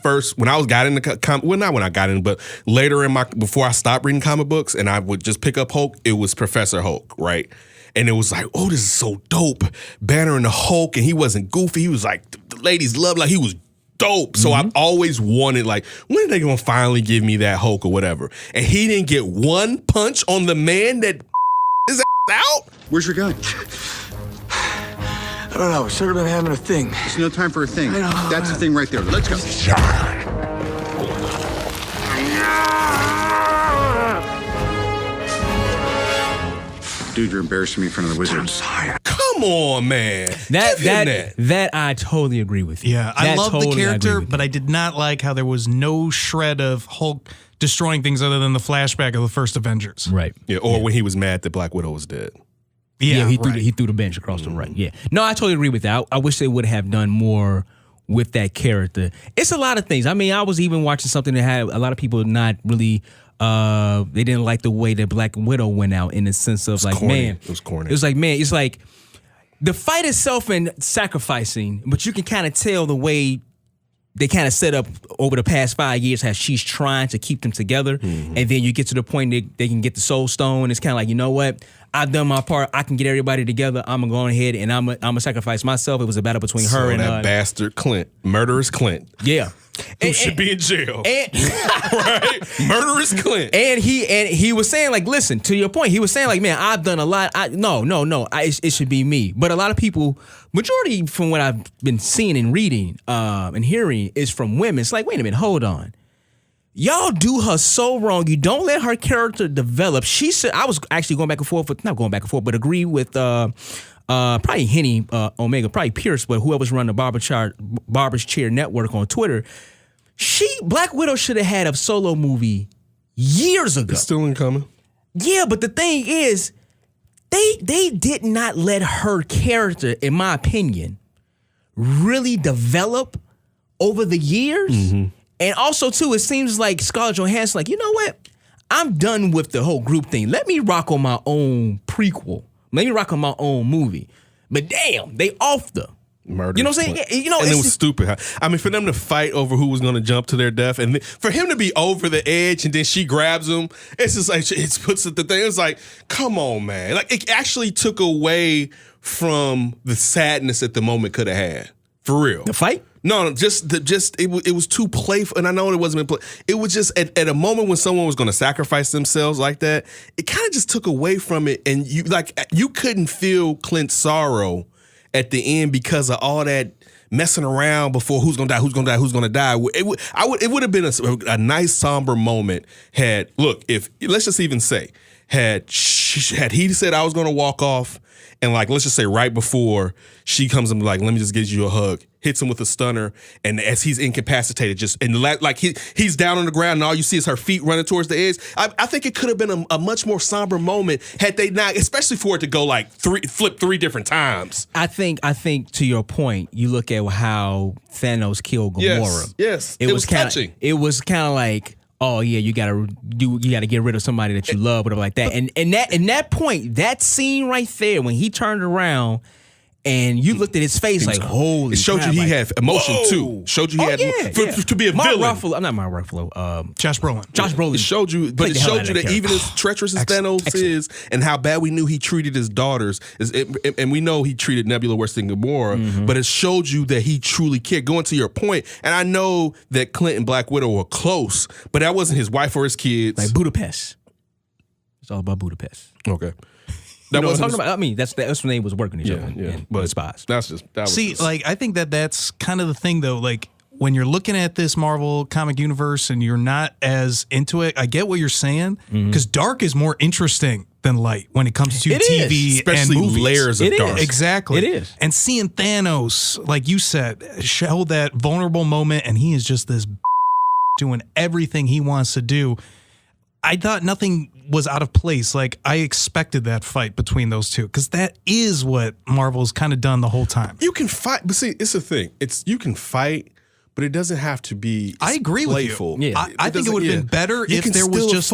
got into but later before I stopped reading comic books and I would just pick up Hulk, it was Professor Hulk, right? And it was like, oh, this is so dope. Banner and the Hulk, and he wasn't goofy. He was like, the ladies loved, like he was dope. So I've always wanted, like, when are they gonna finally give me that Hulk or whatever? And he didn't get one punch on the man that is out. Where's your gun? I don't know. We should have been having a thing. There's no time for a thing. That's the thing right there. Let's go. Dude, you're embarrassing me in front of the wizards. Come on, man. That I totally agree with you. Yeah, I love the character, but I did not like how there was no shred of Hulk destroying things other than the flashback of the first Avengers. Right. Yeah, or when he was mad that Black Widow was dead. Yeah, he threw the bench across the right. Yeah. No, I totally agree with that. I wish they would have done more with that character. It's a lot of things. I mean, I was even watching something that had a lot of people not really they didn't like the way that Black Widow went out in the sense of like, corny. man. It was corny. It was like, man, it's like the fight itself and sacrificing, but you can kind of tell the way they kind of set up over the past 5 years how she's trying to keep them together. And then you get to the point that they can get the Soul Stone. It's kind of like, you know what? I've done my part. I can get everybody together. I'm going to go ahead and I'm going to sacrifice myself. It was a battle between her and that bastard Clint, murderous Clint. Yeah. Who should be in jail. Right? Murderous Clint. And he was saying, like, listen, to your point, he was saying, like, man, I've done a lot. No. It should be me. But a lot of people, majority from what I've been seeing and reading and hearing is from women. It's like, wait a minute, hold on. Y'all do her so wrong. You don't let her character develop. She said, I was actually going back and forth, but not going back and forth, but agree with probably Henny Omega, probably Pierce, but whoever's running the Barber's Chair Network on Twitter, Black Widow should have had a solo movie years ago. It's still incoming. Yeah, but the thing is, they did not let her character, in my opinion, really develop over the years. Mm-hmm. And also, too, it seems like Scarlett Johansson, like, you know what? I'm done with the whole group thing. Let me rock on my own prequel. Let me rock on my own movie. But damn, they off the murder. You know what I'm saying? Yeah, and it was stupid. I mean, for them to fight over who was going to jump to their death, and for him to be over the edge, and then she grabs him, it's just like it puts it the thing. It's like, come on, man! Like it actually took away from the sadness that the moment could have had. For real, the fight. No, it was too playful, and I know it wasn't been it was just at a moment when someone was going to sacrifice themselves like that. It kind of just took away from it, and you couldn't feel Clint's sorrow at the end because of all that messing around before who's gonna die. It would have been a nice somber moment if let's just even say had he said I was gonna walk off, and like let's just say right before she comes and like let me just give you a hug, hits him with a stunner, and as he's incapacitated, he's down on the ground and all you see is her feet running towards the edge. I think it could have been a much more somber moment had they not, especially for it to go like flip three different times. I think to your point, you look at how Thanos killed Gamora. Yes, it was touching. It was kind of like, oh yeah, you gotta get rid of somebody that you love, whatever like that. And that point, that scene right there, when he turned around and you looked at his face like, holy! It showed crap, you he had emotion too. Showed you he had to be a villain. I'm not Mark Ruffalo. Josh Brolin. Josh Brolin. It showed you, but it showed you that even as treacherous as Thanos is, and how bad we knew he treated his daughters, and we know he treated Nebula worse than Gamora, but it showed you that he truly cared. Going to your point, and I know that Clint and Black Widow were close, but that wasn't his wife or his kids. Like Budapest. It's all about Budapest. Okay. That was talking about. I mean, that's when they was working each other. But spies. I think that's kind of the thing though. Like when you're looking at this Marvel comic universe and you're not as into it, I get what you're saying because dark is more interesting than light when it comes to TV especially and movies. Layers of dark. Exactly. It is. And seeing Thanos, like you said, show that vulnerable moment, and he is just this doing everything he wants to do. I thought nothing was out of place. Like I expected that fight between those two because that is what Marvel's kind of done the whole time. You can fight, but see, it's the thing. You can fight, but it doesn't have to be. I agree playful. with you. Yeah. I think it would have been better if there was just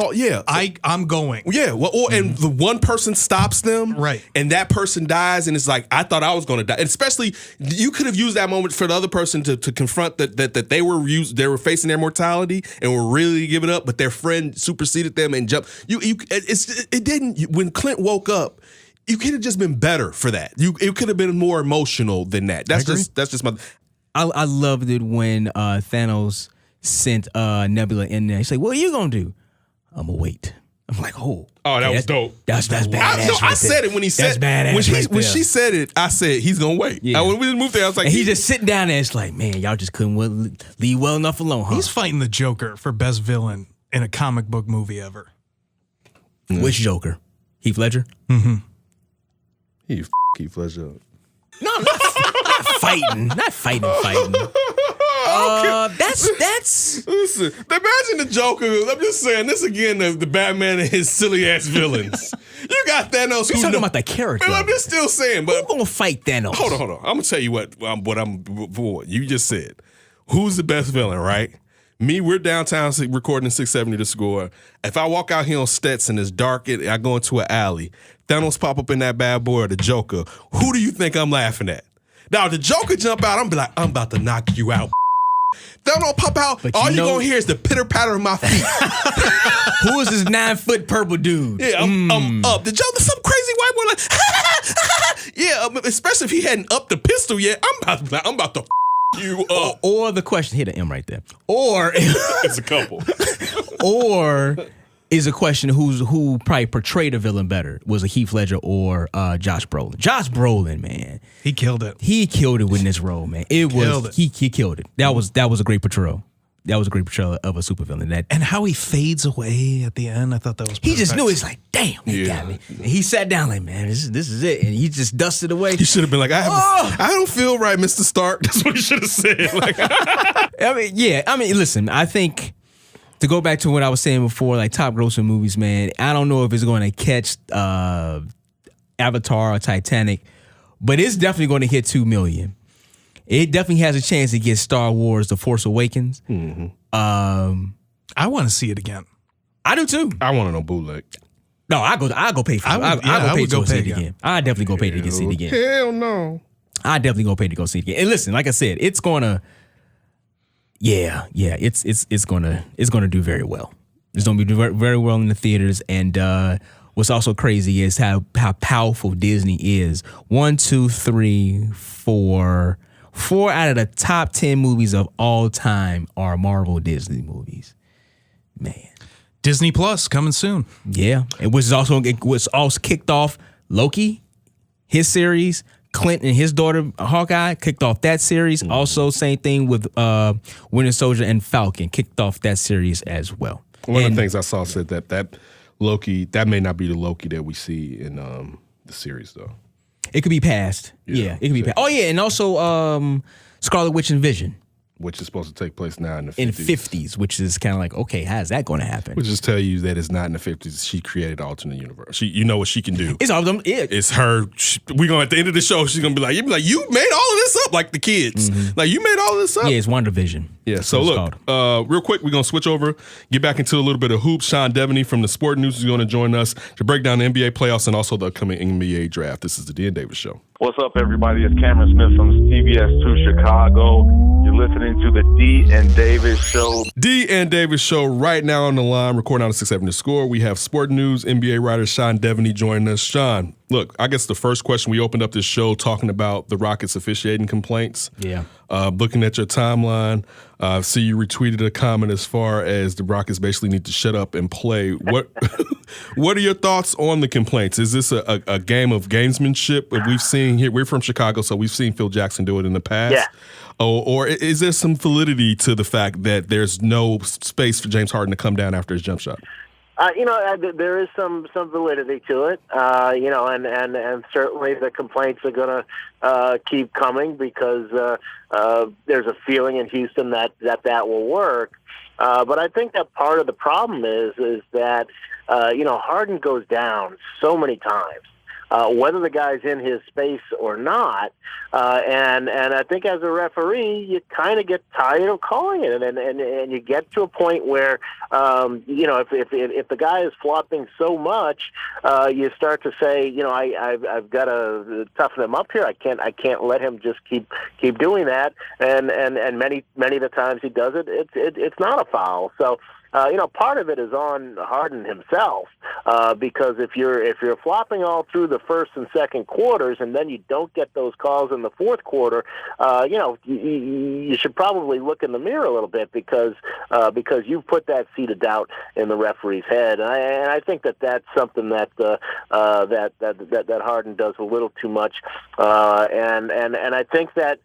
I'm going. Yeah. Well, and the one person stops them, right? And that person dies, and it's like I thought I was going to die. And especially, you could have used that moment for the other person to confront that they were facing their mortality and were really giving up, but their friend superseded them and jumped. It didn't. When Clint woke up, you could have just been better for that. It could have been more emotional than that. That's just my. I loved it when Thanos sent Nebula in there. He's like, what are you going to do? I'm going to wait. I'm like, oh. Oh, that was dope. That's badass. I said it when he said it. When she said it, I said, he's going to wait. Yeah. When we just moved there, I was like. And he's just sitting down there. It's like, man, y'all just couldn't leave well enough alone, huh? He's fighting the Joker for best villain in a comic book movie ever. Which Joker? Heath Ledger? Mm-hmm. Heath Ledger. No, not fighting. Not fighting. That's. Listen, imagine the Joker. I'm just saying this again. The Batman and his silly ass villains. You got Thanos. You're talking about the character. Man, I'm just still saying. But who's gonna fight Thanos? Hold on. I'm gonna tell you what you just said. Who's the best villain, right? Me, we're downtown recording 670 The Score. If I walk out here on Stetson, it's dark, I go into an alley. Thanos pop up in that bad boy or the Joker. Who do you think I'm laughing at? Now, the Joker jump out, I'm be like, I'm about to knock you out. Thanos pop out, all you gonna hear is the pitter-patter of my feet. Who is this 9-foot purple dude? Yeah, I'm up. The Joker, some crazy white boy like, yeah, especially if he hadn't upped the pistol yet, I'm about to you up. Or the question, hit an M right there. Or it's a couple. Or is a question who probably portrayed a villain better? Was it Heath Ledger or Josh Brolin? Josh Brolin, man, he killed it. He killed it with this role, man. He killed it. That was a great portrayal. that was a great portrayal of a supervillain. And how he fades away at the end, I thought that was perfect. He just knew. It's like, damn, they got me. And he sat down like, man, this is it. And he just dusted away. He should have been like, I don't feel right, Mr. Stark. That's what he should have said. Like, I mean, listen, I think to go back to what I was saying before, like top grossing movies, man, I don't know if it's going to catch Avatar or Titanic, but it's definitely going to hit 2 million. It definitely has a chance to get Star Wars: The Force Awakens. Mm-hmm. I want to see it again. I do too. I want to know bootleg. No, I go pay for it. I would go pay to see it again. I definitely go pay to see it again. Hell no. I definitely go pay to go see it again. And listen, like I said, it's gonna, it's gonna do very well. It's gonna be very well in the theaters. And what's also crazy is how powerful Disney is. 1, 2, 3, 4 out of the top 10 movies of all time are Marvel Disney movies. Man. Disney Plus coming soon. Yeah. It was also kicked off Loki, his series. Clint and his daughter Hawkeye kicked off that series. Mm-hmm. Also, same thing with Winter Soldier and Falcon kicked off that series as well. One of the things I saw said that Loki, that may not be the Loki that we see in the series, though. It could be past. Yeah, it could be past. Oh, yeah, and also Scarlet Witch and Vision. Which is supposed to take place now in the 50s. In 50s, which is kind of like, okay, how's that going to happen? Which just tell you that it's not in the 50s. She created an alternate universe. You know what she can do. It's all them. It's her. We're going at the end of the show. She's gonna be like, you made all of this up, like the kids. Mm-hmm. Like you made all of this up. Yeah, it's WandaVision. Yeah. So look, real quick, we're gonna switch over, get back into a little bit of hoops. Sean Deveney from the Sporting News is going to join us to break down the NBA playoffs and also the upcoming NBA draft. This is the D and Davis Show. What's up, everybody? It's Cameron Smith from CBS 2 Chicago. You're listening to the D and Davis Show. D and Davis Show right now on the line, recording on the 670 The Score. We have Sport News NBA writer Sean Deveney joining us. Sean, look, I guess the first question, we opened up this show talking about the Rockets officiating complaints. Yeah. Looking at your timeline, see you retweeted a comment as far as the Rockets basically need to shut up and play. What what are your thoughts on the complaints? Is this a game of gamesmanship? We've seen here, we're from Chicago, so we've seen Phil Jackson do it in the past. Yeah. Or is there some validity to the fact that there's no space for James Harden to come down after his jump shot? There is some validity to it, and certainly the complaints are going to keep coming because there's a feeling in Houston that will work. But I think that part of the problem is that Harden goes down so many times. Whether the guy's in his space or not, and I think as a referee, you kind of get tired of calling it, and you get to a point where, if the guy is flopping so much, you start to say, I've got to toughen him up here. I can't let him just keep doing that, and many of the times he does it, it's not a foul. So. Part of it is on Harden himself, because if you're flopping all through the first and second quarters, and then you don't get those calls in the fourth quarter, you should probably look in the mirror a little bit because you've put that seed of doubt in the referee's head, and I think that's something that Harden does a little too much, and I think that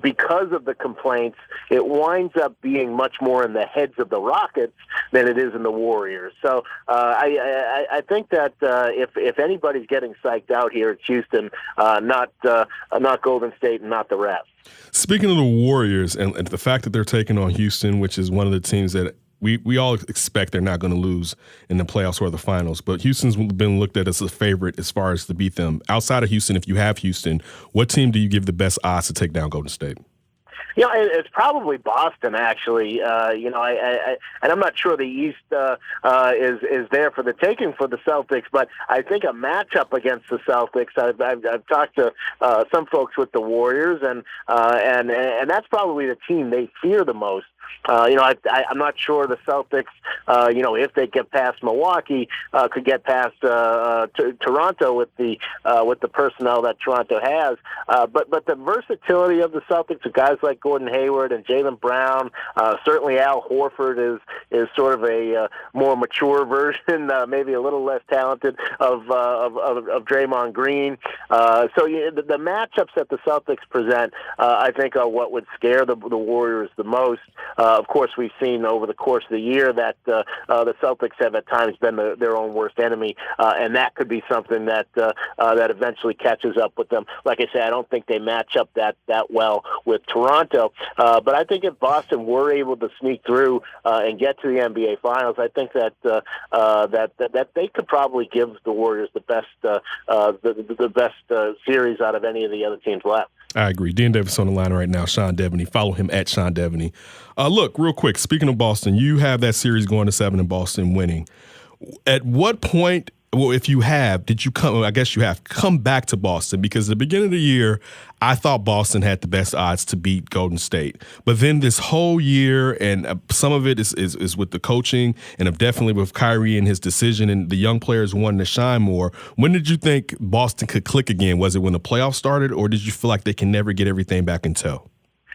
because of the complaints, it winds up being much more in the heads of the Rockets than it is in the Warriors. So I think that if anybody's getting psyched out here, it's Houston, not Golden State, and not the refs. Speaking of the Warriors and the fact that they're taking on Houston, which is one of the teams that we all expect they're not going to lose in the playoffs or the finals, but Houston's been looked at as a favorite as far as to beat them. Outside of Houston, if you have Houston, what team do you give the best odds to take down Golden State? It's probably Boston, actually. And I'm not sure the East is there for the taking for the Celtics, but I think a matchup against the Celtics. I've talked to some folks with the Warriors, and that's probably the team they fear the most. I'm not sure the Celtics, if they get past Milwaukee, could get past Toronto with the personnel that Toronto has. But the versatility of the Celtics, with guys like Gordon Hayward and Jaylen Brown, certainly Al Horford is sort of a more mature version, maybe a little less talented of Draymond Green. So the matchups that the Celtics present, I think, are what would scare the Warriors the most. Of course, we've seen over the course of the year that the Celtics have at times been their own worst enemy, and that could be something that eventually catches up with them. Like I said, I don't think they match up that well with Toronto, but I think if Boston were able to sneak through and get to the NBA Finals, I think that they could probably give the Warriors the best series out of any of the other teams left. I agree. Dean Davis on the line right now. Sean Deveney. Follow him at Sean Deveney. Look, real quick, speaking of Boston, you have that series going to 7 and Boston winning. At what point, well, if you have, did you come, I guess you have, come back to Boston? Because at the beginning of the year, I thought Boston had the best odds to beat Golden State. But then this whole year, and some of it is with the coaching and definitely with Kyrie and his decision and the young players wanting to shine more. When did you think Boston could click again? Was it when the playoffs started, or did you feel like they can never get everything back in tow?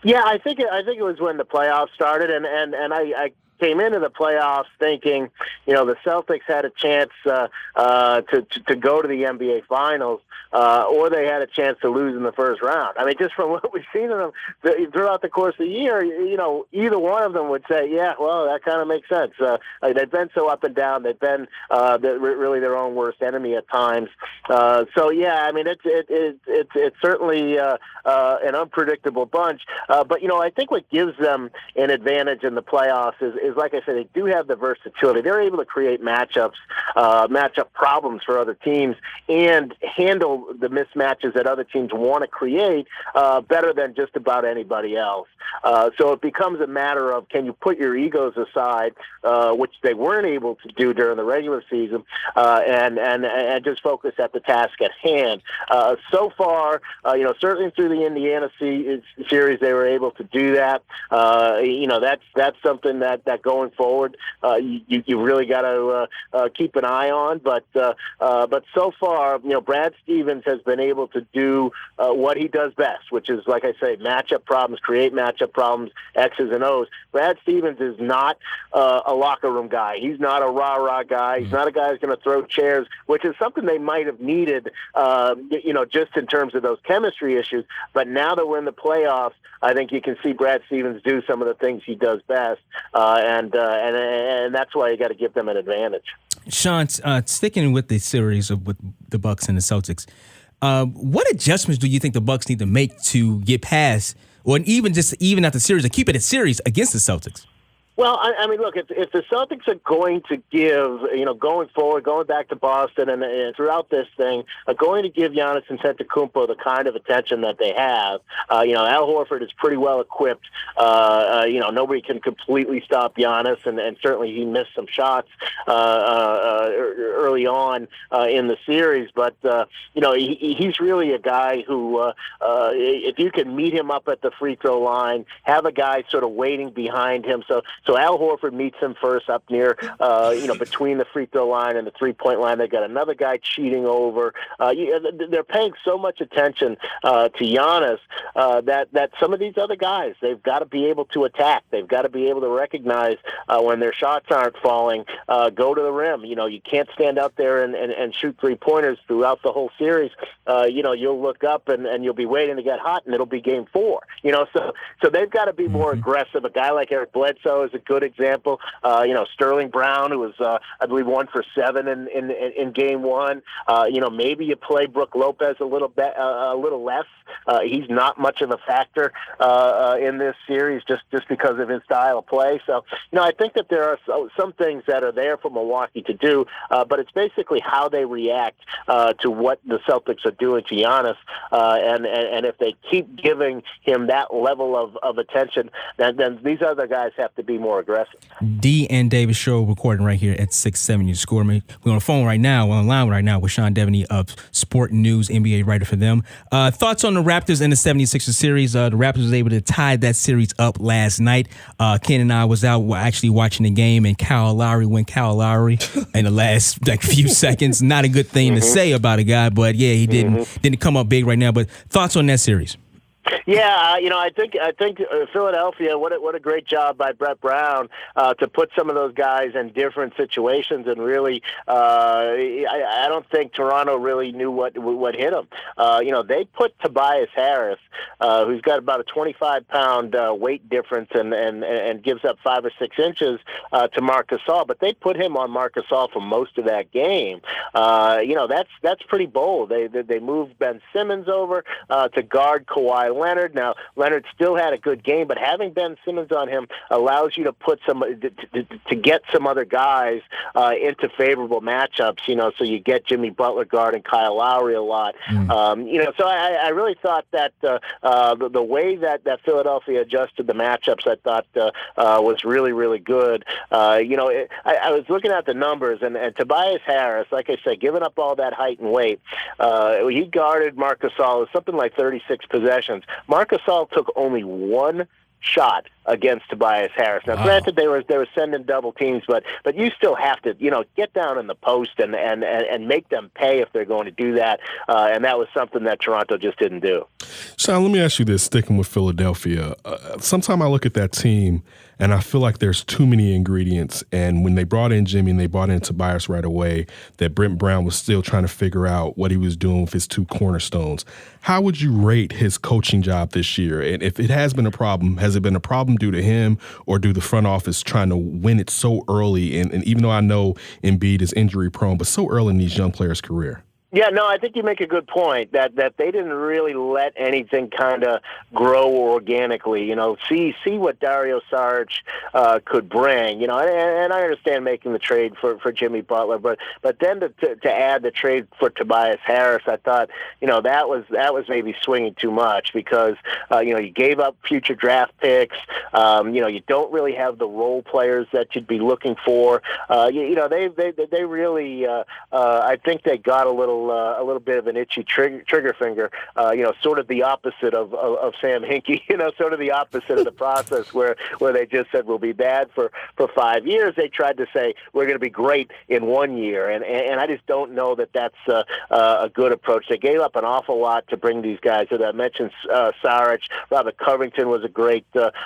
Yeah, I think it was when the playoffs started, and I came into the playoffs thinking, the Celtics had a chance to go to the NBA Finals, or they had a chance to lose in the first round. I mean, just from what we've seen of them throughout the course of the year, either one of them would say, yeah, well, that kind of makes sense. They've been so up and down. They've been really their own worst enemy at times. So yeah, I mean, it's certainly an unpredictable bunch. But I think what gives them an advantage in the playoffs is like I said, they do have the versatility. They're able to create matchup problems for other teams and handle the mismatches that other teams want to create better than just about anybody else. So it becomes a matter of, can you put your egos aside, which they weren't able to do during the regular season, and just focus at the task at hand. So far, certainly through the Indiana series, they were able to do that. That's something that going forward, you really got to keep an eye on. But so far, Brad Stevens has been able to do what he does best, which is, like I say, matchup problems, create matchup problems, X's and O's. Brad Stevens is not a locker room guy. He's not a rah-rah guy. He's not a guy who's going to throw chairs, which is something they might have needed, just in terms of those chemistry issues. But now that we're in the playoffs, I think you can see Brad Stevens do some of the things he does best, and that's why you got to give them an advantage. Sean, sticking with the series with the Bucks and the Celtics, what adjustments do you think the Bucks need to make to get past, or even out the series, or keep it a series against the Celtics? Well, I mean, look, if the Celtics are going to give, going forward, going back to Boston and throughout this thing, are going to give Giannis Antetokounmpo the kind of attention that they have, Al Horford is pretty well equipped. Nobody can completely stop Giannis, and certainly he missed some shots early on in the series. But, he's really a guy who, if you can meet him up at the free throw line, have a guy sort of waiting behind him. So Al Horford meets him first up near, between the free throw line and the 3-point line. They got another guy cheating over. They're paying so much attention to Giannis that some of these other guys, they've got to be able to attack. They've got to be able to recognize when their shots aren't falling, go to the rim. You can't stand out there and shoot 3-pointers throughout the whole series. You'll look up and you'll be waiting to get hot, and it'll be game 4. So they've got to be more aggressive. A guy like Eric Bledsoe is a good example. Sterling Brown, who was, I believe, 1 for 7 in game 1. Maybe you play Brook Lopez a little less. He's not much of a factor in this series just because of his style of play. So, I think that there are some things that are there for Milwaukee to do, but it's basically how they react to what the Celtics are doing to Giannis, and if they keep giving him that level of attention, then these other guys have to be more aggressive. D and Davis show recording right here at 670 Score. We're on the phone right now, we're online right now with Sean Deveney of Sporting News, NBA writer for them. Thoughts on the Raptors and the 76ers series? The Raptors was able to tie that series up last night. Ken and I was out actually watching the game, and Kyle Lowry went Kyle Lowry in the last few seconds. Not a good thing to say about a guy, but yeah, he didn't come up big right now. But thoughts on that series? Yeah, I think Philadelphia. What a great job by Brett Brown to put some of those guys in different situations, and really, I don't think Toronto really knew what hit them. They put Tobias Harris, who's got about a 25-pound weight difference, and gives up 5 or 6 inches to Marc Gasol, but they put him on Marc Gasol for most of that game. That's pretty bold. They moved Ben Simmons over to guard Kawhi Leonard. Now, Leonard still had a good game, but having Ben Simmons on him allows you to put to get some other guys into favorable matchups, so you get Jimmy Butler guarding Kyle Lowry a lot. So I really thought that the way that Philadelphia adjusted the matchups, I thought was really, really good. I was looking at the numbers, and Tobias Harris, like I said, giving up all that height and weight, he guarded Marc Gasol something like 36 possessions. Marc Gasol took only 1 shot against Tobias Harris. Now, granted, they were sending double teams, but you still have to, get down in the post and make them pay if they're going to do that. And that was something that Toronto just didn't do. Sean, let me ask you this, sticking with Philadelphia. Sometimes I look at that team and I feel like there's too many ingredients. And when they brought in Jimmy and they brought in Tobias right away, that Brent Brown was still trying to figure out what he was doing with his 2 cornerstones. How would you rate his coaching job this year? And if it has been a problem, has it been a problem due to him or due to the front office trying to win it so early? And even though I know Embiid is injury prone, but so early in these young players' career. Yeah, no, I think you make a good point that they didn't really let anything kind of grow organically. See what Dario Saric could bring. And I understand making the trade for Jimmy Butler, but then to add the trade for Tobias Harris, I thought that was maybe swinging too much because you gave up future draft picks. You don't really have the role players that you'd be looking for. They really I think they got a little bit of an itchy trigger finger, sort of the opposite of Sam Hinkie, sort of the opposite of the process where they just said we'll be bad for 5 years. They tried to say we're going to be great in 1 year, and I just don't know that that's a good approach. They gave up an awful lot to bring these guys. As I mentioned, Saric, Robert Covington was a great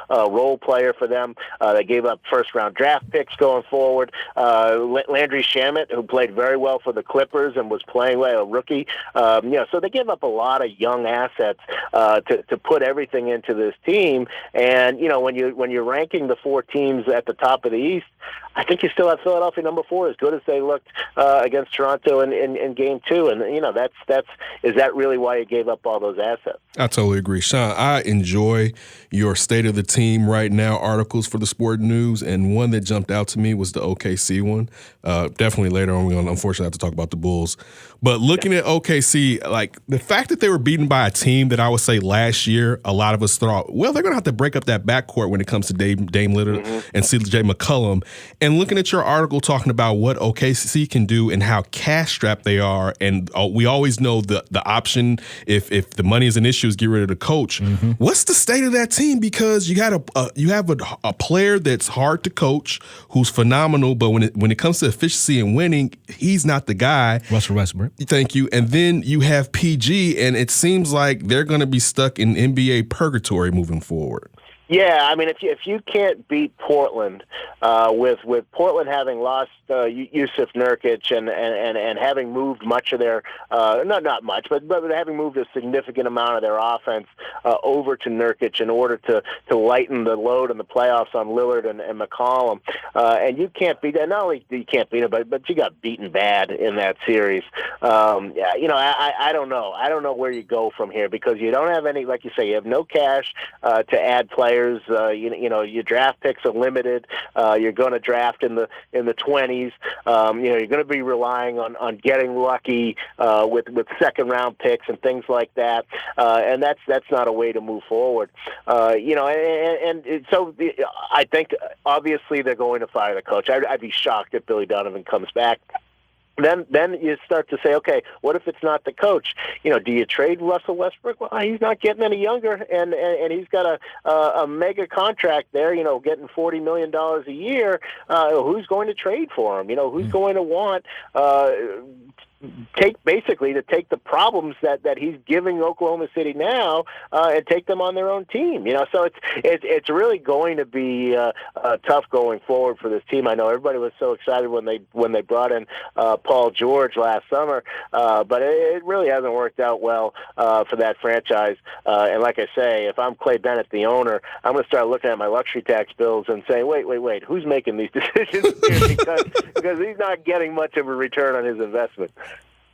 role player for them. They gave up first-round draft picks going forward. Landry Shamet, who played very well for the Clippers and was playing well, a rookie. So they gave up a lot of young assets to put everything into this team. And when you're ranking the 4 teams at the top of the East, I think you still have Philadelphia number 4, as good as they looked against Toronto in Game 2. And is that really why you gave up all those assets? I totally agree, Sean. I enjoy your State of the Team right now articles for the Sport News, and one that jumped out to me was the OKC one. Definitely later on, we're going to unfortunately have to talk about the Bulls. But looking at OKC, like the fact that they were beaten by a team that I would say last year, a lot of us thought, well, they're going to have to break up that backcourt when it comes to Dame Lillard and CJ McCollum. And looking at your article talking about what OKC can do and how cash-strapped they are, and we always know the option if the money is an issue is get rid of the coach. What's the state of that team? Because you have a player that's hard to coach, who's phenomenal, but when it comes to efficiency and winning, he's not the guy. Russell Westbrook. Thank you. And then you have PG, and it seems like they're going to be stuck in NBA purgatory moving forward. Yeah, I mean, if you can't beat Portland, with Portland having lost Yusuf Nurkic and having moved much of their not much, but having moved a significant amount of their offense over to Nurkic in order to lighten the load in the playoffs on Lillard and McCollum, and you can't beat that. Not only you can't beat it, but you got beaten bad in that series. I don't know. I don't know where you go from here because you don't have any, like you say, you have no cash to add players. Your draft picks are limited. You're going to draft in the 20s. You're going to be relying on getting lucky with second round picks and things like that. And that's not a way to move forward. So I think obviously they're going to fire the coach. I'd be shocked if Billy Donovan comes back. Then you start to say, okay, what if it's not the coach? Do you trade Russell Westbrook? Well, he's not getting any younger, and he's got a mega contract there. Getting $40 million a year. Who's going to trade for him? Who's going to want take the problems that he's giving Oklahoma City now and take them on their own team. So it's really going to be tough going forward for this team. I know everybody was so excited when they brought in Paul George last summer, but it really hasn't worked out well for that franchise. And like I say, if I'm Clay Bennett, the owner, I'm going to start looking at my luxury tax bills and saying, wait, who's making these decisions here? Because he's not getting much of a return on his investment.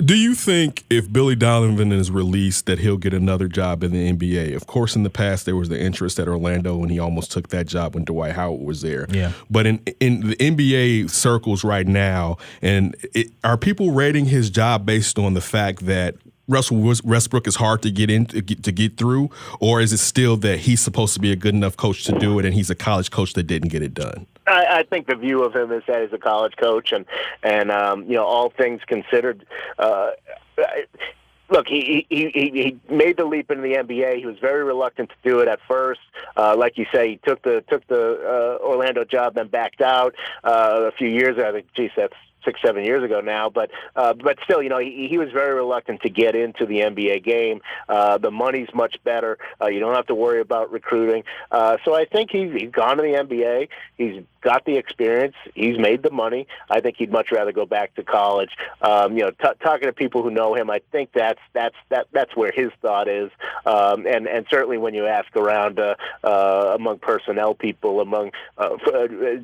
Do you think if Billy Donovan is released that he'll get another job in the NBA? Of course, in the past, there was the interest at Orlando, and he almost took that job when Dwight Howard was there. Yeah. But in the NBA circles right now, are people rating his job based on the fact that Russell Westbrook is hard to get through, or is it still that he's supposed to be a good enough coach to do it, and he's a college coach that didn't get it done? I think the view of him is that he's a college coach, and all things considered. Look, he made the leap into the NBA. He was very reluctant to do it at first. Like you say, he took the Orlando job, then backed out a few years ago. I think, that's 6-7 years ago now, but still, he was very reluctant to get into the NBA game. The money's much better. You don't have to worry about recruiting. So I think he's gone to the NBA. He's got the experience. He's made the money. I think he'd much rather go back to college. Talking to people who know him, I think that's where his thought is. And certainly when you ask around among personnel people, among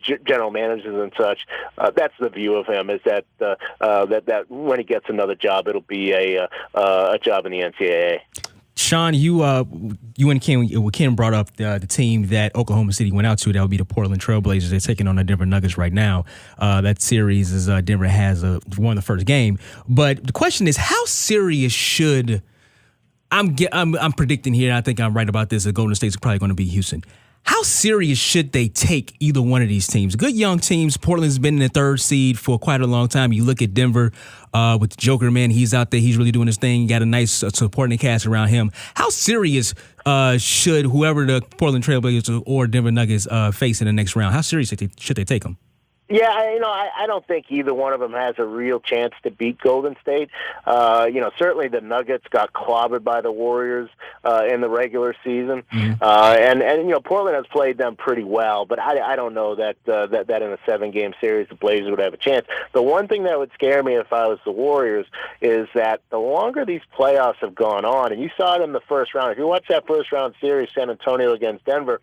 general managers and such, that's the view of him. Is that when he gets another job, it'll be a job in the NCAA. Sean, you and Ken brought up the team that Oklahoma City went out to. That would be the Portland Trailblazers. They're taking on the Denver Nuggets right now. That series is Denver has won the first game. But the question is, how serious should I'm predicting here? I think I'm right about this. The Golden State's probably going to be Houston. How serious should they take either one of these teams? Good young teams. Portland's been in the third seed for quite a long time. You look at Denver with Joker, man. He's out there. He's really doing his thing. Got a nice supporting cast around him. How serious should whoever the Portland Trailblazers or Denver Nuggets face in the next round? How serious should they take them? Yeah, I don't think either one of them has a real chance to beat Golden State. Certainly the Nuggets got clobbered by the Warriors in the regular season, and Portland has played them pretty well. But I don't know that in a 7-game series the Blazers would have a chance. The one thing that would scare me if I was the Warriors is that the longer these playoffs have gone on, and you saw it in the first round. If you watch that first round series, San Antonio against Denver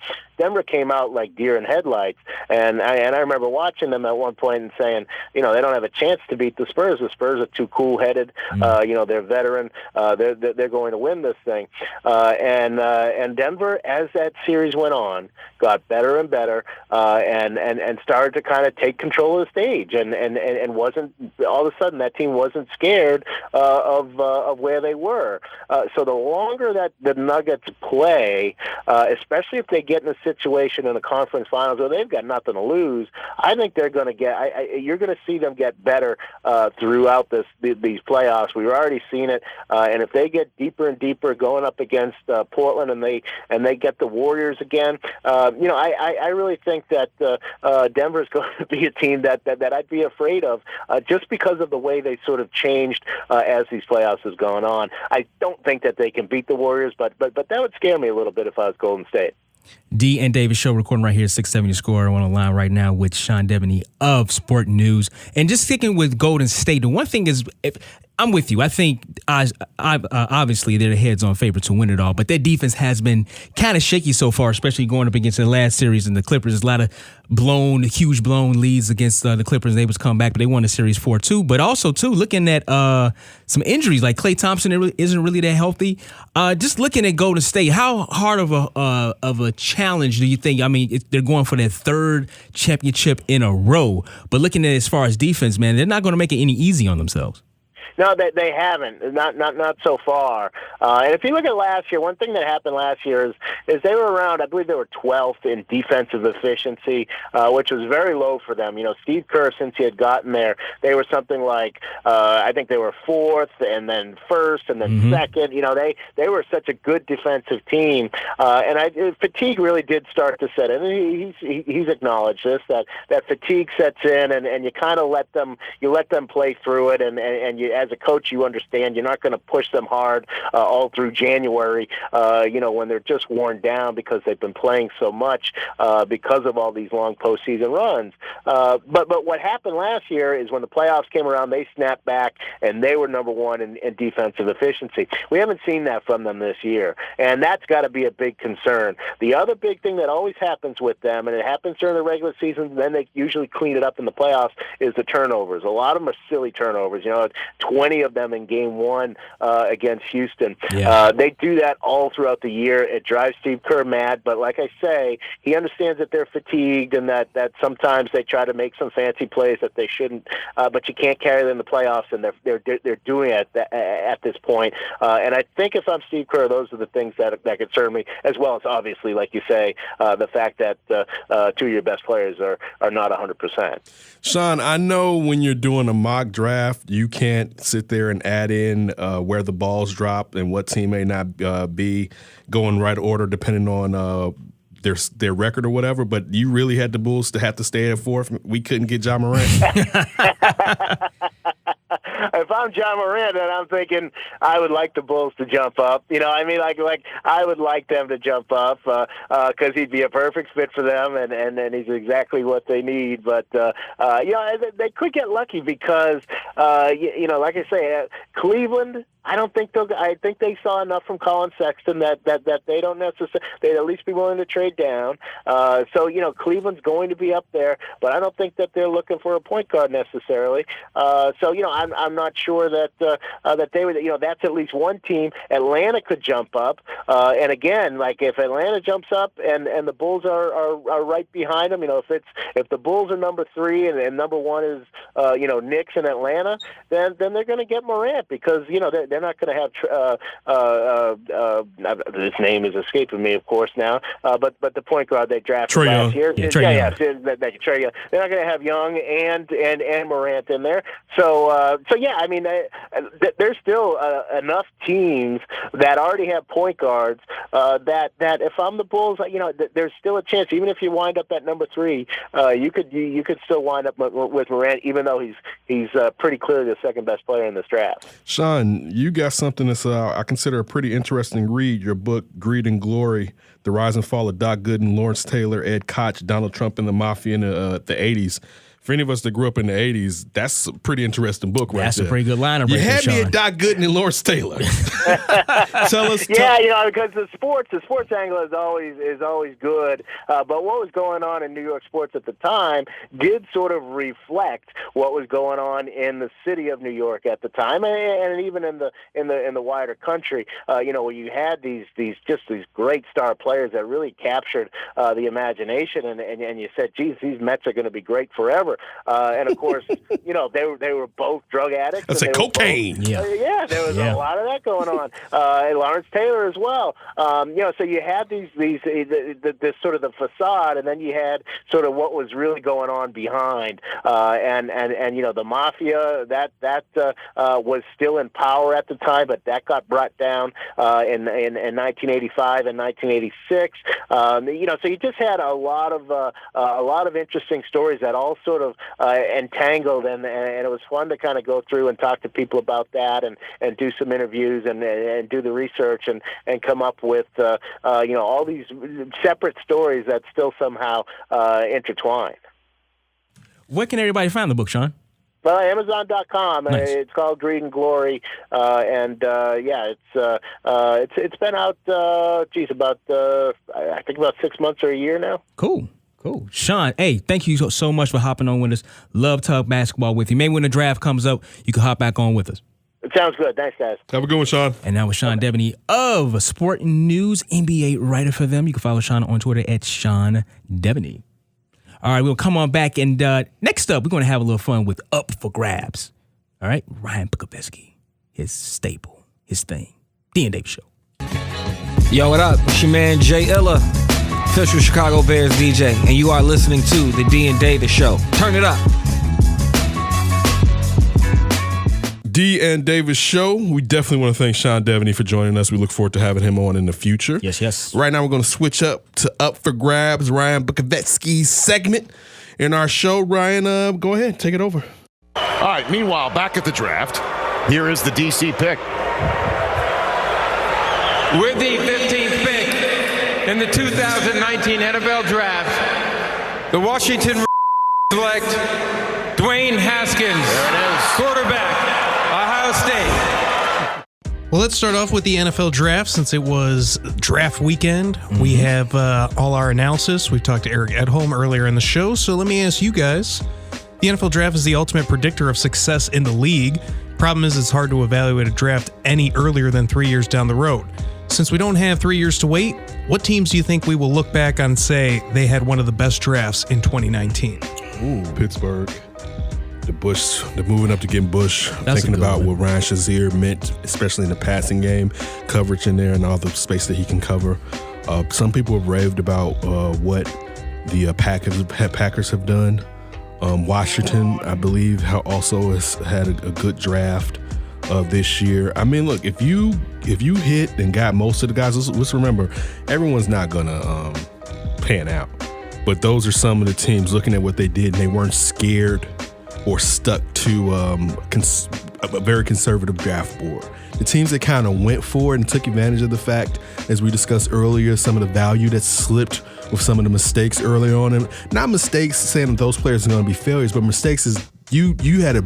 came out like deer in headlights, and I remember watching them at one point and saying, they don't have a chance to beat the Spurs. The Spurs are too cool-headed. They're veteran. They're going to win this thing. And Denver, as that series went on, got better and better, and started to kind of take control of the stage, and wasn't all of a sudden that team wasn't scared of where they were. So the longer that the Nuggets play, especially if they get in a situation in the conference finals where they've got nothing to lose, I think they're going to get. You're going to see them get better throughout these playoffs. We've already seen it, and if they get deeper and deeper, going up against Portland, and they get the Warriors again, I really think that Denver is going to be a team that I'd be afraid of, just because of the way they sort of changed as these playoffs has gone on. I don't think that they can beat the Warriors, but that would scare me a little bit if I was Golden State. D and Davis show recording right here, 670 Score. On the line right now with Sean Deveney of Sport News. And just sticking with Golden State, the one thing is, I'm with you. I think obviously they're the heads-on favorite to win it all, but their defense has been kind of shaky so far, especially going up against the last series and the Clippers. There's a lot of huge blown leads against the Clippers. They was come back, but they won the series 4-2. But also, too, looking at some injuries, like Klay Thompson isn't really that healthy. Just looking at Golden State, how hard of a challenge do you think? I mean, they're going for their third championship in a row, but looking at it as far as defense, man, they're not going to make it any easy on themselves. No, they haven't. Not so far. And if you look at last year, one thing that happened last year is they were around, I believe they were 12th in defensive efficiency, which was very low for them. Steve Kerr, since he had gotten there, they were something like, I think they were 4th and then 1st and then 2nd. They were such a good defensive team. And fatigue really did start to set in. He's acknowledged this, that fatigue sets in, and you kind of let them play through it, and you as a coach, you understand you're not going to push them hard all through January, when they're just worn down because they've been playing so much because of all these long postseason runs. But what happened last year is when the playoffs came around, they snapped back, and they were number one in defensive efficiency. We haven't seen that from them this year, and that's got to be a big concern. The other big thing that always happens with them, and it happens during the regular season, then they usually clean it up in the playoffs, is the turnovers. A lot of them are silly turnovers. 20 of them in game one against Houston. Yeah. They do that all throughout the year. It drives Steve Kerr mad, but like I say, he understands that they're fatigued and that sometimes they try to make some fancy plays that they shouldn't, but you can't carry them in the playoffs, and they're doing it at this point. And I think if I'm Steve Kerr, those are the things that concern me, as well as obviously, like you say, the fact that two of your best players are not 100%. Sean, I know when you're doing a mock draft, you can't sit there and add in where the balls drop and what team may not be going right order depending on their record or whatever, but you really had the Bulls to have to stay at fourth. We couldn't get Ja Morant. If I'm John Morant, then I'm thinking I would like the Bulls to jump up. Like I would like them to jump up because he'd be a perfect fit for them, and he's exactly what they need. But they could get lucky because like I say, Cleveland. I think they saw enough from Colin Sexton that they don't necessarily. They'd at least be willing to trade down. So Cleveland's going to be up there, but I don't think that they're looking for a point guard necessarily. I'm not sure that they would. That's at least one team. Atlanta could jump up, and again, like if Atlanta jumps up and the Bulls are right behind them. If the Bulls are number 3 and number 1 is Knicks in Atlanta, then they're going to get Morant because they're not going to have his name is escaping me, of course now. But the point guard they drafted last year, Trae Young. They're not going to have Young and Morant in there. So there's still enough teams that already have point guards that if I'm the Bulls, there's still a chance. Even if you wind up at number 3, you could still wind up with Morant, even though he's pretty clearly the second best player in this draft. Sean, you got something that's I consider a pretty interesting read. Your book, Greed and Glory, The Rise and Fall of Doc Gooden, Lawrence Taylor, Ed Koch, Donald Trump, and the Mafia in the 80s. For any of us that grew up in the 80s, that's a pretty interesting book right there. That's a pretty good lineup. You had me at Doc Gooden and Lawrence Taylor. Tell us. Because the sports angle is always good. But what was going on in New York sports at the time did sort of reflect what was going on in the city of New York at the time, and even in the wider country. Where you had these great star players that really captured the imagination, and you said, geez, these Mets are going to be great forever. And of course, they were both drug addicts. That's cocaine. There was a lot of that going on. And Lawrence Taylor as well. So you had this sort of the facade, and then you had sort of what was really going on behind. And the Mafia that was still in power at the time, but that got brought down in 1985 and 1986. So you just had a lot of interesting stories that all sort of entangled, and it was fun to kind of go through and talk to people about that, and do some interviews and do the research and come up with all these separate stories that still somehow intertwine. Where can everybody find the book, Sean? Well, Amazon.com. Nice. It's called Greed and Glory, it's been out. I think about 6 months or a year now. Cool. Sean, hey, thank you so much for hopping on with us. Love talk basketball with you. Maybe when the draft comes up, you can hop back on with us. It sounds good. Thanks, guys. Have a good one, Sean. And now with Sean Deveney of Sporting News, NBA writer for them. You can follow Sean on Twitter at Sean Deveney. All right, we'll come on back, and next up, we're going to have a little fun with Up for Grabs. All right, Ryan Bukovetsky, his staple, his thing. D&D Davis Show. Yo, what up? It's your man, Jay Illa, official Chicago Bears DJ, and you are listening to the D&D Davis Show. Turn it up. D and Davis Show. We definitely want to thank Sean Deveney for joining us. We look forward to having him on in the future. Yes. Right now, we're going to switch up to Up for Grabs, Ryan Bukovetsky's segment in our show. Ryan, go ahead, take it over. All right, meanwhile, back at the draft, Here is the DC pick. With the 15th pick in the 2019 NFL Draft, the Washington select Dwayne Haskins, quarterback, Ohio State. Well, let's start off with the NFL Draft since it was draft weekend. We have all our analysis. We've talked to Eric Edholm earlier in the show, so let me ask you guys. The NFL Draft is the ultimate predictor of success in the league. Problem is, it's hard to evaluate a draft any earlier than 3 years down the road. Since we don't have 3 years to wait, what teams do you think we will look back on and say they had one of the best drafts in 2019? Ooh, Pittsburgh. The moving up to get Bush. Thinking about what Ryan Shazier meant, especially in the passing game, coverage in there and all the space that he can cover. Some people have raved about what the Packers have done. Washington, I believe, also has had a good draft this year. I mean, look, if you hit and got most of the guys, let's remember, everyone's not gonna pan out. But those are some of the teams looking at what they did, and they weren't scared or stuck to a very conservative draft board. The teams that kind of went for it and took advantage of the fact, as we discussed earlier, some of the value that slipped with some of the mistakes early on. And not mistakes saying that those players are going to be failures, but mistakes is you had a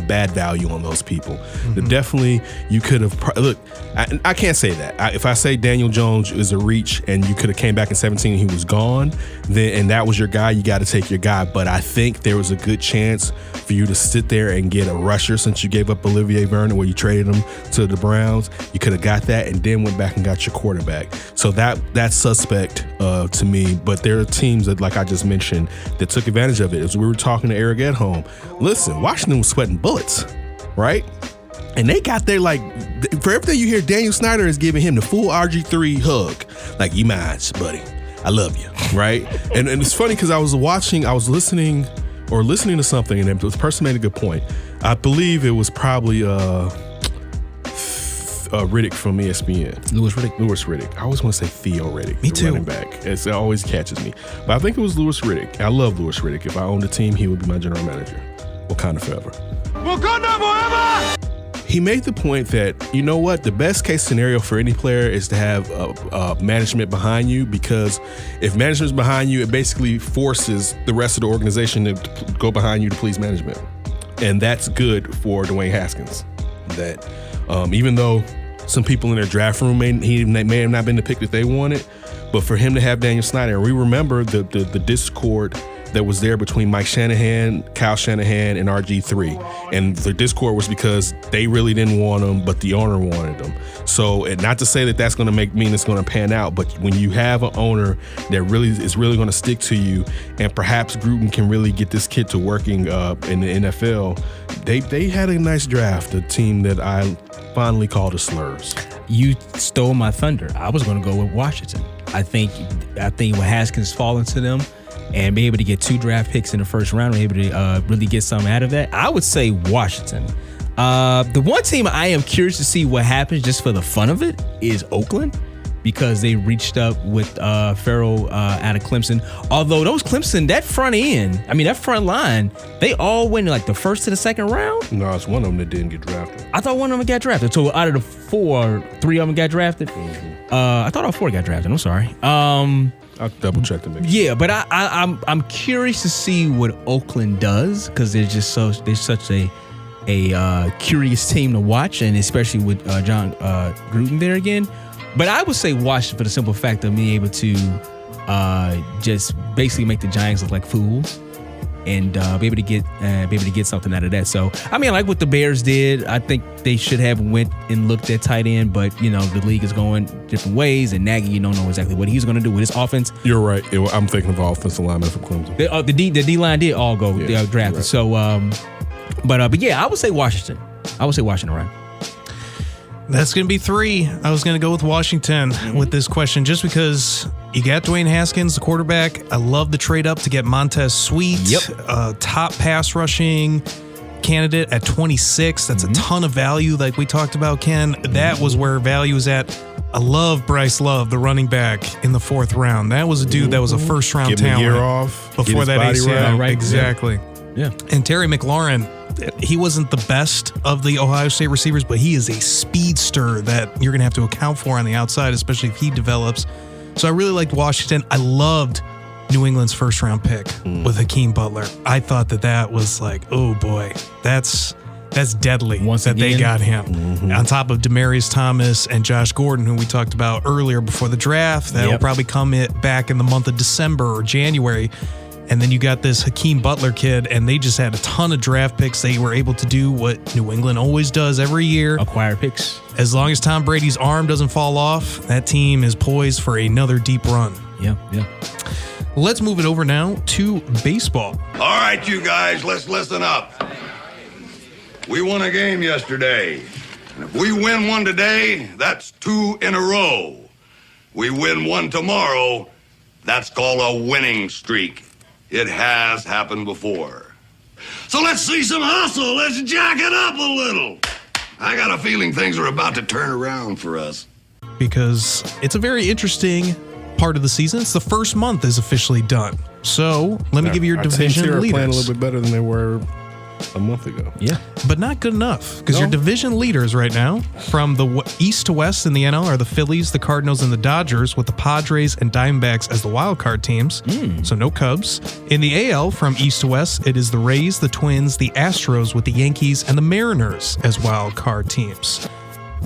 bad value on those people. Definitely, you could have look. I can't say that. If I say Daniel Jones is a reach and you could have came back in 17 and he was gone, then and that was your guy, you got to take your guy. But I think there was a good chance for you to sit there and get a rusher since you gave up Olivier Vernon, where you traded him to the Browns. You could have got that and then went back and got your quarterback. So that's suspect to me. But there are teams that, like I just mentioned, that took advantage of it. As we were talking to Eric Edholm. Listen, Washington was sweating bullets, right? And they got there like, for everything you hear, Daniel Snyder is giving him the full RG3 hug. Like, you mine, buddy. I love you, right? and it's funny because I was listening to something, and the person made a good point. I believe it was probably Riddick from ESPN. Louis Riddick. I always want to say Theo Riddick. Me too. Running back. It always catches me. But I think it was Louis Riddick. I love Louis Riddick. If I owned a team, he would be my general manager. Wakanda forever. Wakanda forever! He made the point that, you know what, the best case scenario for any player is to have management behind you, because if management's behind you, it basically forces the rest of the organization to go behind you to please management. And that's good for Dwayne Haskins. That even though some people in their draft room may have not been the pick that they wanted, but for him to have Daniel Snyder, we remember the discord that was there between Mike Shanahan, Kyle Shanahan, and RG3. And the discord was because they really didn't want him, but the owner wanted him. So, and not to say that that's going to mean it's going to pan out, but when you have an owner that is really going to stick to you, and perhaps Gruden can really get this kid to working in the NFL, they had a nice draft, a team that I fondly call the Slurs. You stole my thunder. I was going to go with Washington. I think when Haskins fall into them, and be able to get 2 draft picks in the first round, and be able to really get something out of that, I would say Washington. The one team I am curious to see what happens just for the fun of it is Oakland, because they reached up with Farrell out of Clemson. Although those Clemson, that front line, they all went like the first to the second round. No, it's one of them that didn't get drafted. I thought one of them got drafted. So out of the 4, 3 of them got drafted. I thought all 4 got drafted. I'm sorry. I'll double check to make sure. Yeah, but I'm curious to see what Oakland does, because they're such a curious team to watch, and especially with John Gruden there again. But I would say Washington for the simple fact of being able to just basically make the Giants look like fools, and be able to get something out of that. So I mean, I like what the Bears did. I think they should have went and looked at tight end, but the league is going different ways, and Nagy, you don't know exactly what he's going to do with his offense. You're right. I'm thinking of offensive linemen from Clemson. The D line did all go drafted. Right. So, but yeah, I would say Washington. Right? That's going to be 3. I was going to go with Washington with this question, just because you got Dwayne Haskins, the quarterback. I love the trade up to get Montez Sweat, top pass rushing candidate at 26. That's a ton of value, like we talked about, Ken. That was where value is at. I love Bryce Love, the running back, in the 4th round. That was a dude that was a first-round talent. Give him a year off. Before that ACL. Right. Exactly. Yeah. And Terry McLaurin, he wasn't the best of the Ohio State receivers, but he is a speedster that you're going to have to account for on the outside, especially if he develops. So I really liked Washington. I loved New England's first-round pick with Hakeem Butler. I thought that was like, oh boy, that's deadly they got him. On top of Demaryius Thomas and Josh Gordon, who we talked about earlier before the draft. That'll probably come back in the month of December or January. And then you got this Hakeem Butler kid, and they just had a ton of draft picks. They were able to do what New England always does every year. Acquire picks. As long as Tom Brady's arm doesn't fall off, that team is poised for another deep run. Yeah. Let's move it over now to baseball. All right, you guys, let's listen up. We won a game yesterday. And if we win one today, that's 2 in a row. We win one tomorrow, that's called a winning streak. It has happened before. So let's see some hustle. Let's jack it up a little. I got a feeling things are about to turn around for us. Because it's a very interesting part of the season. It's the first month is officially done. So let me give you your division leaders. Playing a little bit better than they were a month ago. Yeah. But not good enough, because your division leaders right now, from the east to west in the NL, are the Phillies, the Cardinals, and the Dodgers, with the Padres and Diamondbacks as the wild card teams. So no Cubs. In the AL, from east to west, it is the Rays, the Twins, the Astros, with the Yankees and the Mariners as wild card teams.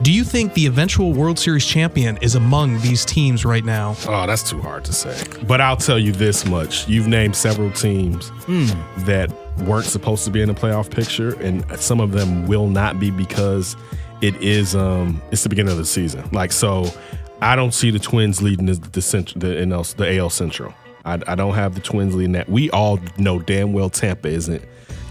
Do you think the eventual World Series champion is among these teams right now? Oh, that's too hard to say. But I'll tell you this much. You've named several teams that weren't supposed to be in the playoff picture, and some of them will not be because it's the beginning of the season. So I don't see the Twins leading the AL Central. I don't have the Twins leading that. We all know damn well Tampa isn't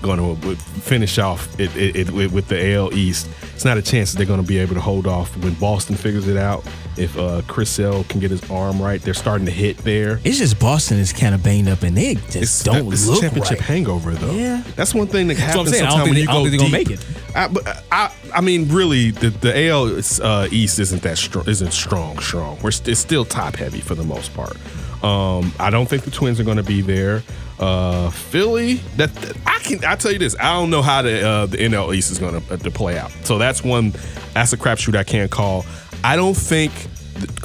going to finish off it with the AL East. It's not a chance that they're going to be able to hold off when Boston figures it out. If Chris Sale can get his arm right, they're starting to hit there. It's just Boston is kind of banged up, and they just don't look it's championship right. hangover, though. Yeah. That's one thing that happens saying. sometimes when you go they're deep. going to make it. I mean, really, the AL East isn't that strong. It's still top heavy for the most part. I don't think the Twins are going to be there. Philly, I tell you this, I don't know how the NL East is going to play out. So that's a crapshoot I can't call. I don't think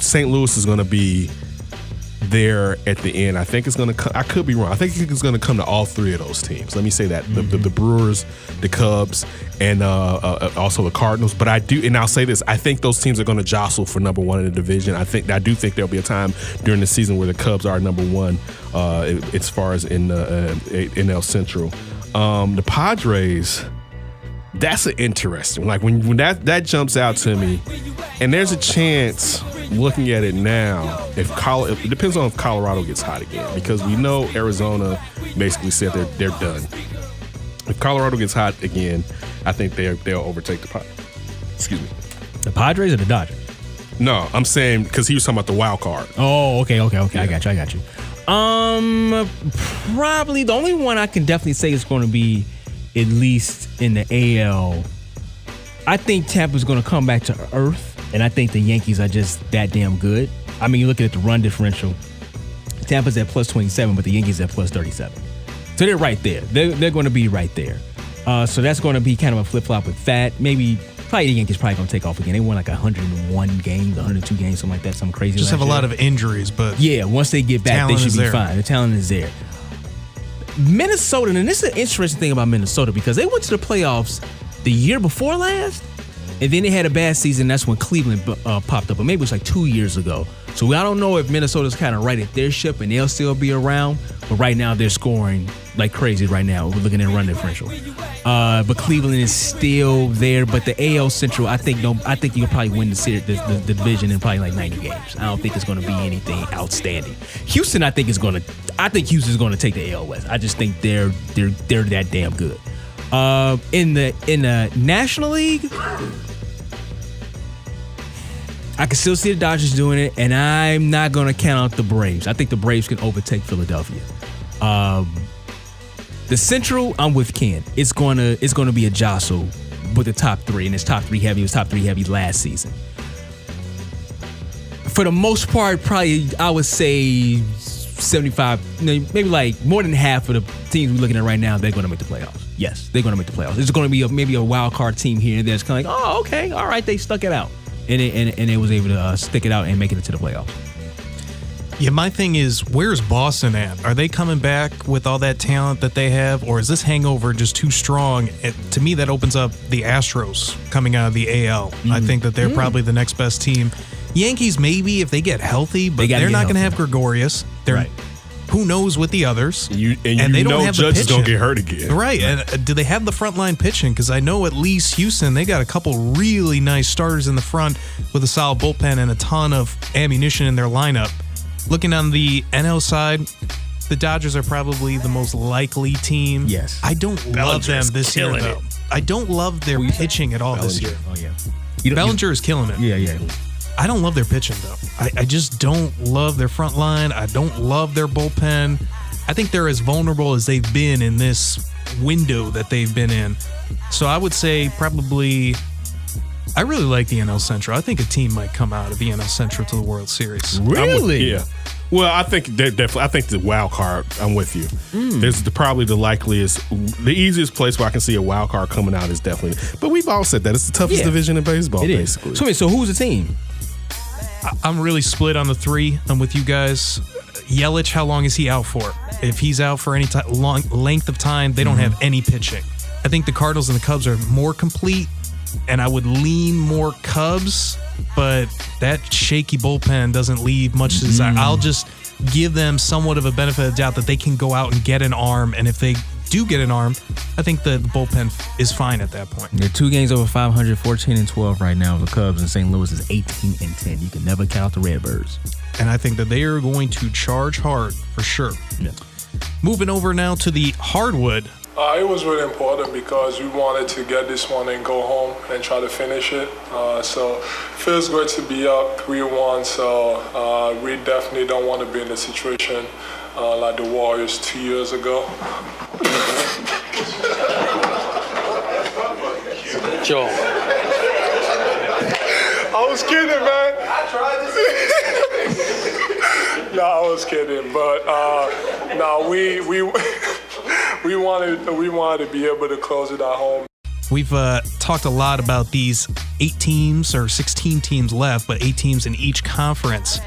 St. Louis is going to be there at the end. I think it's going to I could be wrong. I think it's going to come to all three of those teams. Let me say that. The Brewers, the Cubs, and also the Cardinals. But I'll say this, I think those teams are going to jostle for number one in the division. I do think there'll be a time during the season where the Cubs are number one as far as in NL Central. The Padres, that's an interesting. When that jumps out to me, and there's a chance, looking at it now, it depends on if Colorado gets hot again, because we know Arizona basically said they're done. If Colorado gets hot again, I think they'll overtake the Padres. Excuse me. The Padres or the Dodgers? No, I'm saying because he was talking about the wild card. Oh, okay. Yeah. I got you. Probably the only one I can definitely say is going to be at least in the AL. I think Tampa's going to come back to earth, and I think the Yankees are just that damn good. I mean, you're looking at the run differential. Tampa's at plus 27, but the Yankees at plus 37. So they're right there. They're going to be right there. So that's going to be kind of a flip-flop with that. Probably the Yankees probably going to take off again. They won 101 games, 102 games, something like that, something crazy. Just have a lot of injuries, but yeah, once they get back, they should be fine. The talent is there. Minnesota, and this is an interesting thing about Minnesota, because they went to the playoffs the year before last, and then they had a bad season. That's when Cleveland popped up, but maybe it was 2 years ago. So I don't know if Minnesota's kind of right at their ship and they'll still be around, but right now they're scoring like crazy right now. We're looking at run differential. But Cleveland is still there, but the AL Central, I think you'll probably win the division in probably 90 games. I don't think it's going to be anything outstanding. Houston, I think Houston's going to take the AL West. I just think they're that damn good. In the National League, I can still see the Dodgers doing it, and I'm not going to count out the Braves. I think the Braves can overtake Philadelphia. The Central, I'm with Ken. It's going to be a jostle with the top three, and it's top three heavy. It was top three heavy last season. For the most part, probably I would say 75, maybe more than half of the teams we're looking at right now, they're going to make the playoffs. yes, they're going to make the playoffs. It's going to be maybe a wild card team here and there. It's kind of like, oh, okay, all right, they stuck it out, and it was able to stick it out and make it into the playoffs. Yeah, my thing is, where's Boston at? Are they coming back with all that talent that they have, or is this hangover just too strong? To me, that opens up the Astros coming out of the AL. I think that they're probably the next best team. Yankees, maybe, if they get healthy, but they're not going to have Gregorius. Right. Who knows with the others? And they don't have the Judge is pitching. going to get hurt again. Right. And do they have the frontline pitching? Because I know at least Houston, they got a couple really nice starters in the front with a solid bullpen and a ton of ammunition in their lineup. Looking on the NL side, the Dodgers are probably the most likely team. Yes. I don't love them this year, killing though. I don't love their pitching at all this year. Oh, yeah. Bellinger is killing it. Yeah. I don't love their pitching, though. I just don't love their front line. I don't love their bullpen. I think they're as vulnerable as they've been in this window that they've been in. So I would say probably... I really like the NL Central. I think a team might come out of the NL Central to the World Series. Really? Yeah. Well, I think definitely. I think the wild card. I'm with you. There's probably the likeliest, the easiest place where I can see a wild card coming out is definitely. But we've all said that it's the toughest division in baseball, basically. So who's the team? I'm really split on the three. I'm with you guys. Yelich, how long is he out for? If he's out for any long length of time, they don't have any pitching. I think the Cardinals and the Cubs are more complete. And I would lean more Cubs, but that shaky bullpen doesn't leave much to desire. I'll just give them somewhat of a benefit of the doubt that they can go out and get an arm. And if they do get an arm, I think the bullpen is fine at that point. They're 2 games over 500, 14-12 right now. The Cubs, and St. Louis is 18-10. You can never count the Redbirds. And I think that they are going to charge hard for sure. Yeah. Moving over now to the hardwood. It was really important because we wanted to get this one and go home and try to finish it. So feels good to be up 3-1. So we definitely don't want to be in a situation like the Warriors 2 years ago. Joe. I was kidding, man. I tried to say No, I was kidding. But no, we wanted to be able to close it at home. We've talked a lot about these 8 teams or 16 teams left, but 8 teams in each conference.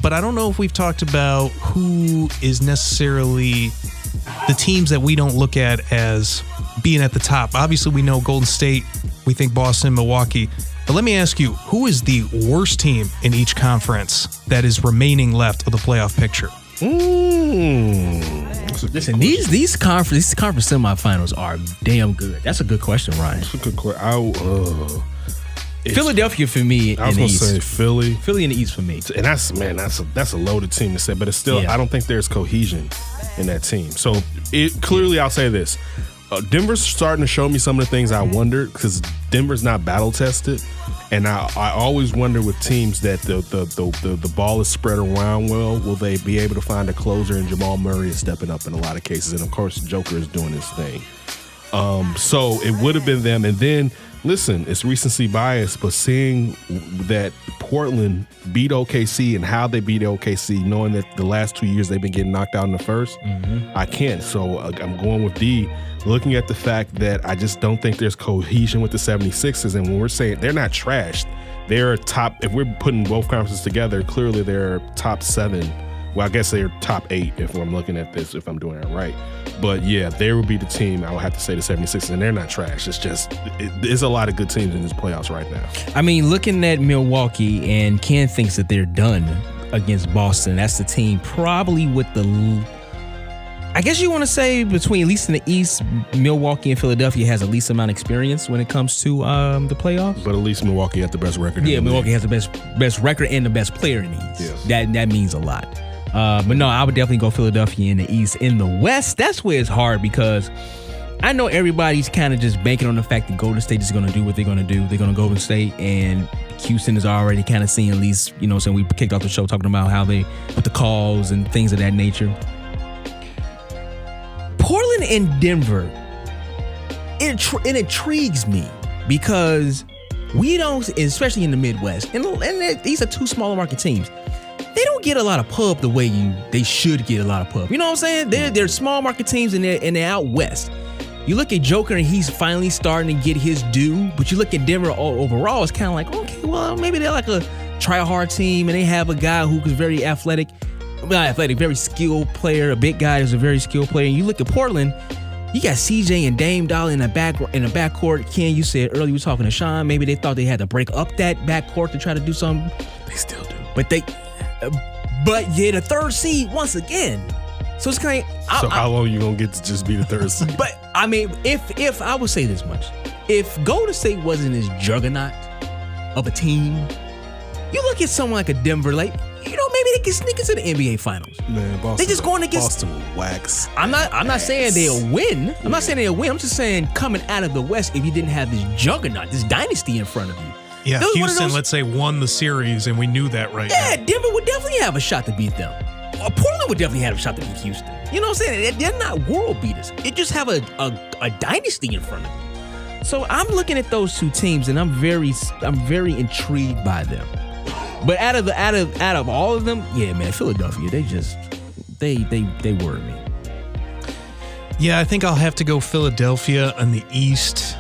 But I don't know if we've talked about who is necessarily the teams that we don't look at as being at the top. Obviously, we know Golden State, we think Boston, Milwaukee. But let me ask you, who is the worst team in each conference that is remaining left of the playoff picture? Listen, these conference semifinals are damn good. That's a good question, Ryan. That's a good question. Philadelphia for me. I was going to say Philly. Philly in the East for me. And that's a loaded team to say, but it's still, I don't think there's cohesion in that team. So clearly, I'll say this. Denver's starting to show me some of the things I wondered because Denver's not battle tested, and I always wonder with teams that the ball is spread around well, will they be able to find a closer? And Jamal Murray is stepping up in a lot of cases, and of course Joker is doing his thing. So it would have been them, and then listen, it's recency bias, but seeing that Portland beat OKC and how they beat OKC, knowing that the last 2 years they've been getting knocked out in the first, I can't. So I'm going with D. Looking at the fact that I just don't think there's cohesion with the 76ers, and when we're saying they're not trashed, they're top. If we're putting both conferences together, clearly they're top 7. Well, I guess they're top 8 if I'm looking at this, if I'm doing it right. But yeah, they would be the team. I would have to say the 76ers, and they're not trash. It's just there's a lot of good teams in this playoffs right now. I mean, looking at Milwaukee, and Ken thinks that they're done against Boston. That's the team probably with the, I guess you want to say between, at least in the East, Milwaukee and Philadelphia has the least amount of experience when it comes to the playoffs. But at least Milwaukee has the best record. Yeah, Milwaukee has the best record and the best player in the East. Yes. That means a lot. But no, I would definitely go Philadelphia in the East. In the West, that's where it's hard because I know everybody's kind of just banking on the fact that Golden State is going to do what they're going to do. They're going to go Golden State, and Houston is already kind of seeing, at least, you know, so we kicked off the show talking about how they, with the calls and things of that nature. Portland and Denver, it intrigues me because we don't, especially in the Midwest, and these are 2 smaller market teams. They don't get a lot of pub the way they should get a lot of pub. You know what I'm saying? They're small market teams and they're out west. You look at Joker and he's finally starting to get his due, but you look at Denver overall, it's kind of like, okay, well, maybe they're like a try-hard team and they have a guy who is very athletic, very skilled player, a big guy who's a very skilled player. And you look at Portland, you got CJ and Dame Dollar in the backcourt. Ken, you said earlier, we were talking to Sean, maybe they thought they had to break up that backcourt to try to do something. They still do. But you're the third seed once again. So it's kind of... So how long are you going to get to just be the third seed? But, I mean, if I would say this much. If Golden State wasn't this juggernaut of a team, you look at someone like a Denver, like, maybe they can sneak into the NBA Finals. Man, Boston, they just going against... Boston will wax. I'm not saying they'll win. I'm not saying they'll win. I'm just saying coming out of the West, if you didn't have this juggernaut, this dynasty in front of you. Yeah, Houston, let's say, won the series, and we knew that now. Denver would definitely have a shot to beat them. Portland would definitely have a shot to beat Houston. You know what I'm saying? They're not world beaters. They just have a dynasty in front of you. So I'm looking at those two teams, and I'm very intrigued by them. But out of all of them, yeah, man, Philadelphia, they worry me. Yeah, I think I'll have to go Philadelphia in the East.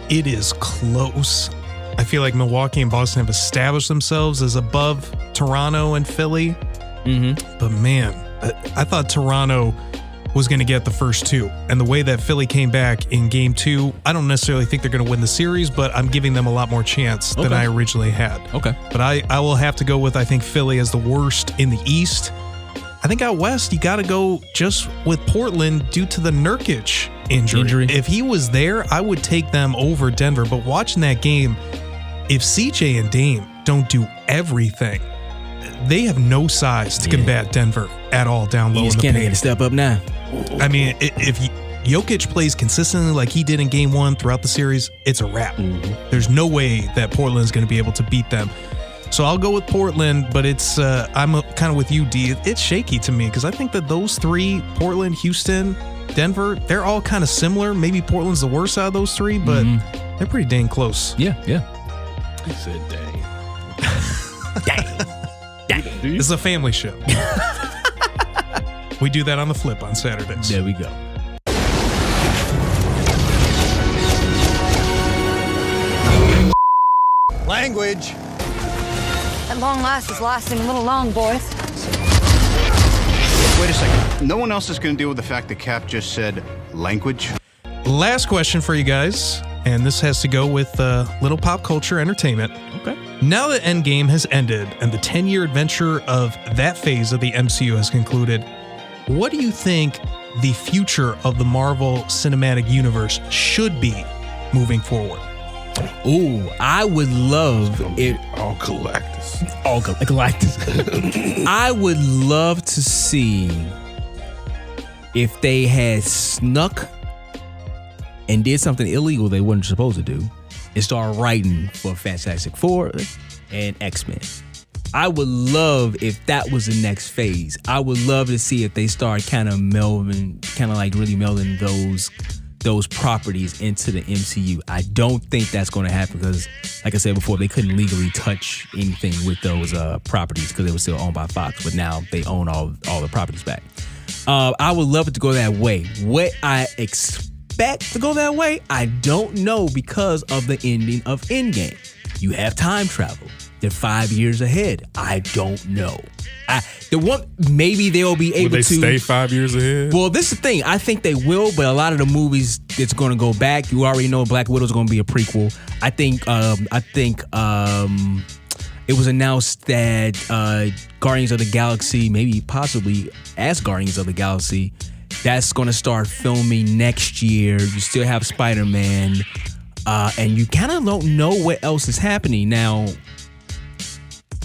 It is close. I feel like Milwaukee and Boston have established themselves as above Toronto and Philly. Mm-hmm. But man, I thought Toronto was going to get the first two. And the way that Philly came back in game 2, I don't necessarily think they're going to win the series, but I'm giving them a lot more chance than I originally had. Okay. But I will have to go with, I think, Philly as the worst in the East. I think out West, you got to go just with Portland due to the Nurkic injury. If he was there, I would take them over Denver. But watching that game, if CJ and Dame don't do everything, they have no size to combat Denver at all down low in the paint. Can't step up now. I mean, if Jokic plays consistently like he did in game 1 throughout the series, it's a wrap. Mm-hmm. There's no way that Portland's going to be able to beat them. So I'll go with Portland, but I'm kind of with you, D. It's shaky to me because I think that those three, Portland, Houston, Denver, they're all kind of similar. Maybe Portland's the worst out of those three, but they're pretty dang close. Yeah. He said dang. Dang. This is a family show. We do that on the flip on Saturdays. There we go. Language. At long last is lasting a little long, boys. Wait a second. No one else is going to deal with the fact that Cap just said language? Last question for you guys, and this has to go with little pop culture entertainment. Okay. Now that Endgame has ended and the 10-year adventure of that phase of the MCU has concluded, what do you think the future of the Marvel Cinematic Universe should be moving forward? Ooh, I would love it. All Galactus. I would love to see if they had snuck and did something illegal they weren't supposed to do and start writing for Fantastic Four and X-Men. I would love if that was the next phase. I would love to see if they start really melding those properties into the MCU. I don't think that's going to happen because, like I said before, they couldn't legally touch anything with those properties because they were still owned by Fox, but now they own all the properties back. I would love it to go that way. What I expect to go that way, I don't know because of the ending of Endgame. You have time travel. They're 5 years ahead. I don't know. Maybe they'll be able to. Will they stay 5 years ahead? Well, this is the thing. I think they will, but a lot of the movies it's going to go back. You already know Black Widow's going to be a prequel. I think it was announced that Guardians of the Galaxy, maybe possibly as Guardians of the Galaxy, that's going to start filming next year. You still have Spider-Man, and you kind of don't know what else is happening now.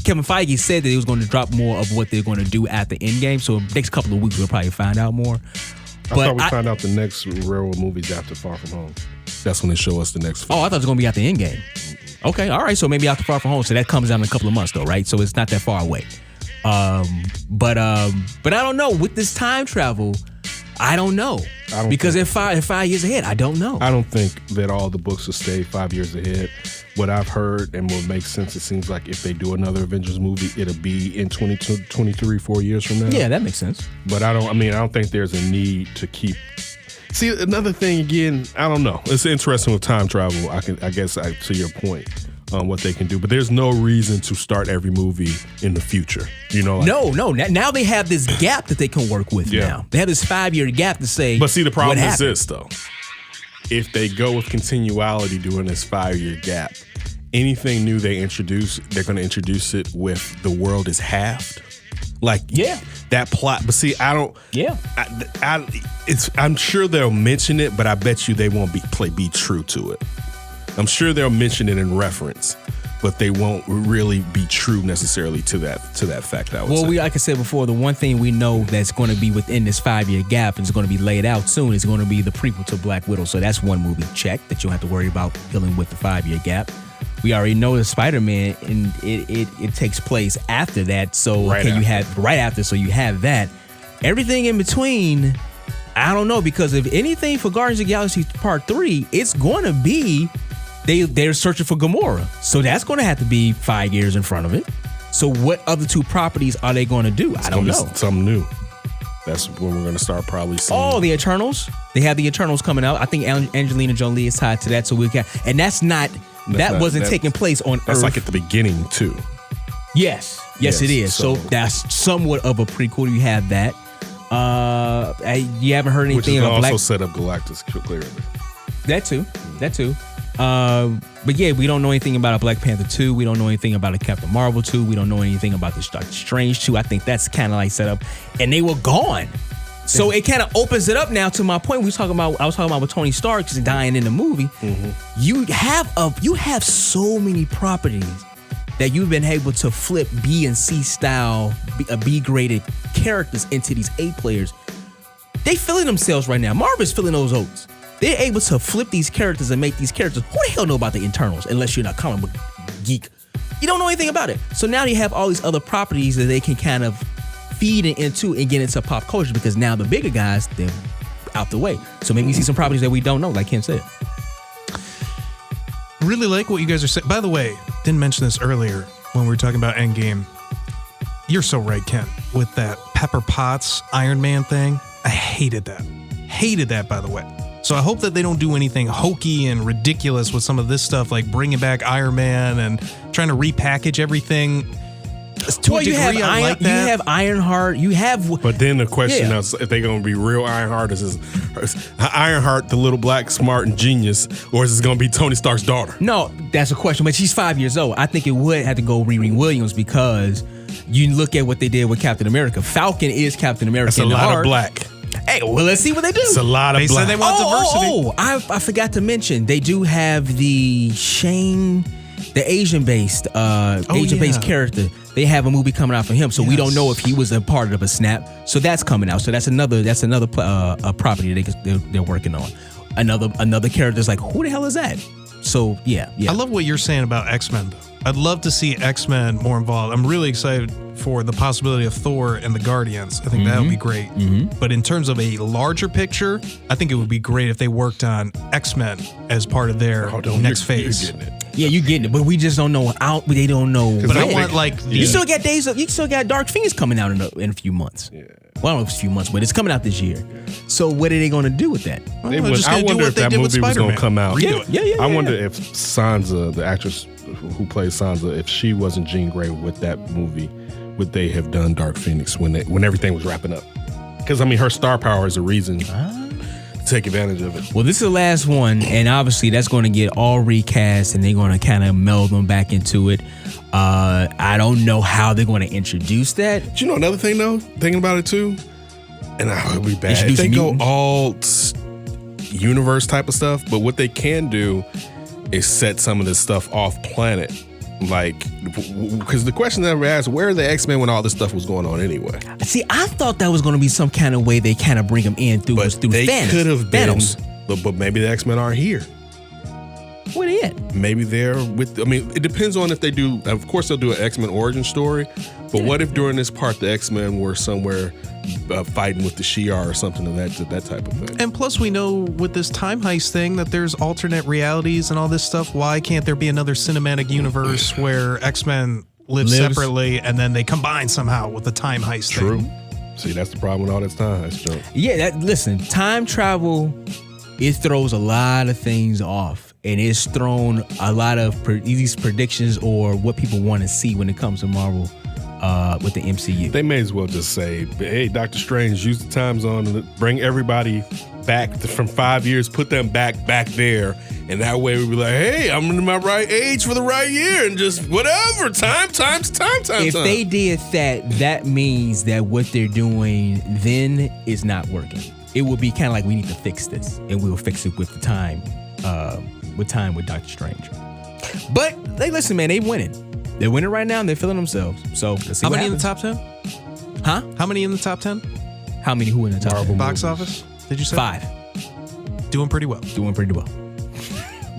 Kevin Feige said that he was going to drop more of what they're going to do at the Endgame. So next couple of weeks we'll probably find out more. I thought we find out the next railroad movies after Far From Home. That's when they show us the next film. Oh, I thought it was going to be at the Endgame. Okay, all right. So maybe after Far From Home. So that comes out in a couple of months though, right? So it's not that far away. But I don't know. With this time travel, I don't know. Because they're 5 years ahead. I don't know. I don't think that all the books will stay 5 years ahead. What I've heard and what makes sense, it seems like if they do another Avengers movie, it'll be in 23, 4 years from now. Yeah, that makes sense. But I don't think there's a need to keep See, another thing again, I don't know. It's interesting with time travel. I guess to your point, what they can do, but there's no reason to start every movie in the future. No. Now they have this gap that they can work with. Now they have this 5-year gap to say. But see, the problem is this though: if they go with continuality during this 5-year gap, anything new they introduce, they're going to introduce it with the world is halved. That plot. But see, I don't. Yeah. I'm sure they'll mention it, but I bet you they won't be true to it. I'm sure they'll mention it in reference, but they won't really be true necessarily to that fact. I would say. Like I said before, the one thing we know that's going to be within this 5-year gap and is going to be laid out soon is going to be the prequel to Black Widow. So that's one movie check that you don't have to worry about dealing with the 5-year gap. We already know the Spider-Man, and it takes place after that. So you have that. Everything in between, I don't know, because if anything for Guardians of the Galaxy Part 3, it's going to be they're searching for Gamora. So that's going to have to be 5 years in front of it. So what other two properties are they going to do? I don't know. Something new. That's when we're going to start probably seeing. Oh, the Eternals. They have the Eternals coming out. I think Angelina Jolie is tied to that. So that wasn't taking place on Earth. That's like at the beginning too. Yes, it is. So that's somewhat of a prequel. You have that. You haven't heard anything about Black. Also set up Galactus clearly. That too. But yeah, we don't know anything about a Black Panther 2. We don't know anything about a Captain Marvel 2. We don't know anything about the Doctor Strange 2. I think that's kind of like set up, and they were gone. So it kind of opens it up now to my point. I was talking about with Tony Stark just dying in the movie. Mm-hmm. You have so many properties that you've been able to flip B and C style, B graded characters into these A players. They feeling themselves right now. Marvel's filling those oats. They're able to flip these characters and make these characters. Who the hell know about the Eternals unless you're not a comic book geek? You don't know anything about it. So now you have all these other properties that they can kind of feed into and get into pop culture, because now the bigger guys, they're out the way. So maybe we see some properties that we don't know, like Ken said. Really like what you guys are saying. By the way, didn't mention this earlier when we were talking about Endgame. You're so right, Ken, with that Pepper Potts Iron Man thing. I hated that. Hated that, by the way. So I hope that they don't do anything hokey and ridiculous with some of this stuff, like bringing back Iron Man and trying to repackage everything. To a degree, I like that. You have Ironheart. You have. But then the question is, if they're going to be real Ironheart, is Ironheart the little black smart and genius, or is it going to be Tony Stark's daughter? No, that's a question. But she's 5 years old. I think it would have to go Riri Williams, because you look at what they did with Captain America. Falcon is Captain America. That's a lot of black. Hey, well, let's see what they do. It's a lot of black. They said they want diversity. I forgot to mention, they do have the Asian-based character. They have a movie coming out for him, so we don't know if he was a part of a snap. So that's coming out. So that's another property they're working on. Another character's like, who the hell is that? So yeah. I love what you're saying about X-Men, though. I'd love to see X-Men more involved. I'm really excited for the possibility of Thor and the Guardians. I think that would be great. Mm-hmm. But in terms of a larger picture, I think it would be great if they worked on X-Men as part of their next phase. You're getting it. Yeah, you getting it, but we just don't know. They don't know. But I want you still got you still got Dark Phoenix coming out in a few months. Yeah. Well, I don't know if it's a few months, but it's coming out this year. So what are they going to do with that? I wonder if that movie was going to come out. Yeah. I wonder if Sansa, the actress who plays Sansa, if she wasn't Jean Grey with that movie, would they have done Dark Phoenix when everything was wrapping up? Because, I mean, her star power is a reason to take advantage of it. Well, this is the last one, and obviously that's going to get all recast, and they're going to kind of meld them back into it. I don't know how they're going to introduce that. Do you know another thing, though? Thinking about it, too? And it'll be bad. If they go all universe type of stuff, but what they can do is set some of this stuff off planet. Like, because the question that we asked, where are the X-Men when all this stuff was going on anyway? See, I thought that was going to be some kind of way they kind of bring them in through Thanos. They could have been, but maybe the X-Men aren't here. Where they at? Maybe they're with, I mean, it depends on if they do, of course they'll do an X-Men origin story, but what if during this part the X-Men were somewhere fighting with the Shi'ar or something of that type of thing? And plus we know with this time heist thing that there's alternate realities and all this stuff. Why can't there be another cinematic universe where X-Men live separately and then they combine somehow with the time heist thing? See, that's the problem with all this time. Yeah, listen, time travel, it throws a lot of things off. And it's thrown a lot of these predictions or what people want to see when it comes to Marvel with the MCU. They may as well just say, hey, Doctor Strange, use the time zone and bring everybody back from 5 years, put them back there. And that way we'd be like, hey, I'm in my right age for the right year and just whatever. Time. If they did that means that what they're doing then is not working. It will be kind of like we need to fix this and we'll fix it with the time. With Doctor Strange. But they listen, man, they winning. They're winning right now and they're feeling themselves. So let's see how what many happens. in the top 10? Huh? How many in the top 10? How many who in the top Marvel 10? Box office? Did you say? 5. Doing pretty well.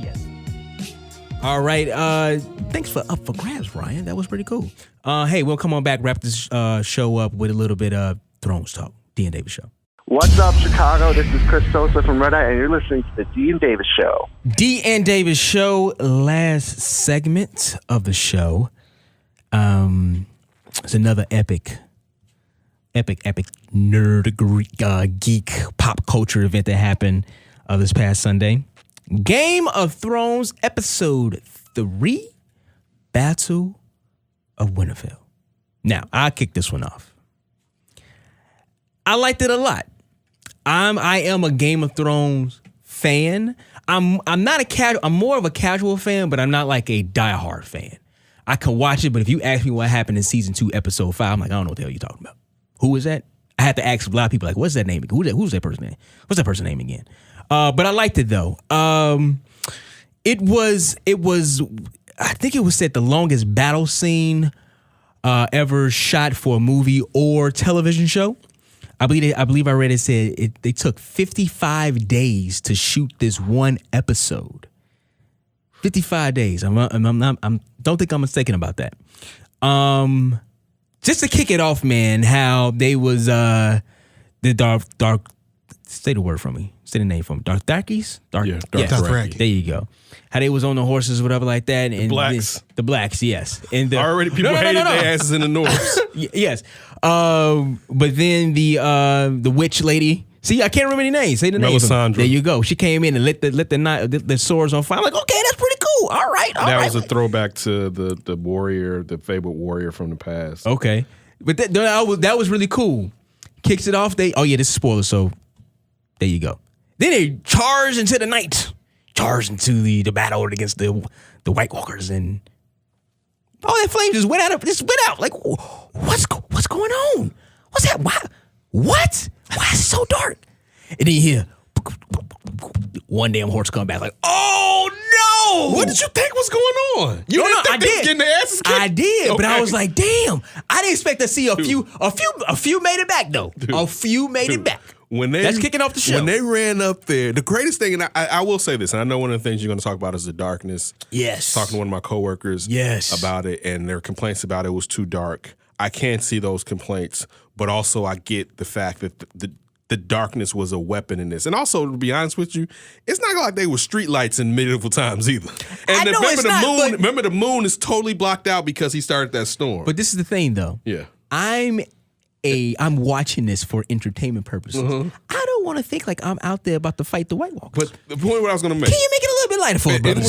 Yes. All right. Thanks for Up for Grabs, Ryan. That was pretty cool. Hey, we'll come on back, wrap this show up with a little bit of Thrones talk. D and Davis Show. What's up, Chicago? This is Chris Sosa from Red Eye, and you're listening to the D and Davis Show. D and Davis Show, last segment of the show. It's another epic nerd geek pop culture event that happened this past Sunday. Game of Thrones episode 3, Battle of Winterfell. Now, I'll kick this one off. I liked it a lot. I am a Game of Thrones fan. I'm not a casual. I'm more of a casual fan, but I'm not like a diehard fan. I can watch it, but if you ask me what happened in season 2, episode 5, I'm like, I don't know what the hell you're talking about. Who is that? I had to ask a lot of people, like, what's that name? Who's that person name? What's that person name again? But I liked it though. It was. I think it was said the longest battle scene ever shot for a movie or television show. I believe I read it said they took 55 days to shoot this one episode. 55 days. I don't think I'm mistaken about that. Just to kick it off, man, how they was the dark. Say the word for me. Say the name for me. Darkies? Dothraki. There you go. How they was on the horses, whatever like that. And the blacks, yes. And already people hated their asses in the north. Yes. But then the witch lady. See, I can't remember any names. Say the name. Melisandre. There you go. She came in and lit the swords on fire. I'm like, okay, that's pretty cool. All right. That was a throwback to the warrior, the fabled warrior from the past. Okay. But that was really cool. Kicks it off. This is spoiler, so there you go. Then they charge into the night. Charge into the battle against the White Walkers, and all that flame just went out. Like, what's going on? What's that? Why? What? Why is it so dark? And then you hear one damn horse come back. Like, oh no! What did you think was going on? You didn't think they was getting their asses kicked? I did, but I Okay. was like, damn! I didn't expect to see a few made it back though. A few made it back. That's kicking off the show. When they ran up there, the greatest thing, and I will say this, and I know one of the things you're going to talk about is the darkness. Yes. Talking to one of my coworkers about it, and their complaints about it was too dark. I can see those complaints, but also I get the fact that the darkness was a weapon in this. And also, to be honest with you, it's not like they were street lights in medieval times either. And remember the moon is totally blocked out because he started that storm. But this is the thing though. Yeah. I'm watching this for entertainment purposes. I don't want to think like I'm out there about to fight the White Walkers. But the point what I was going to make. Can you make it a little bit lighter for me, brother?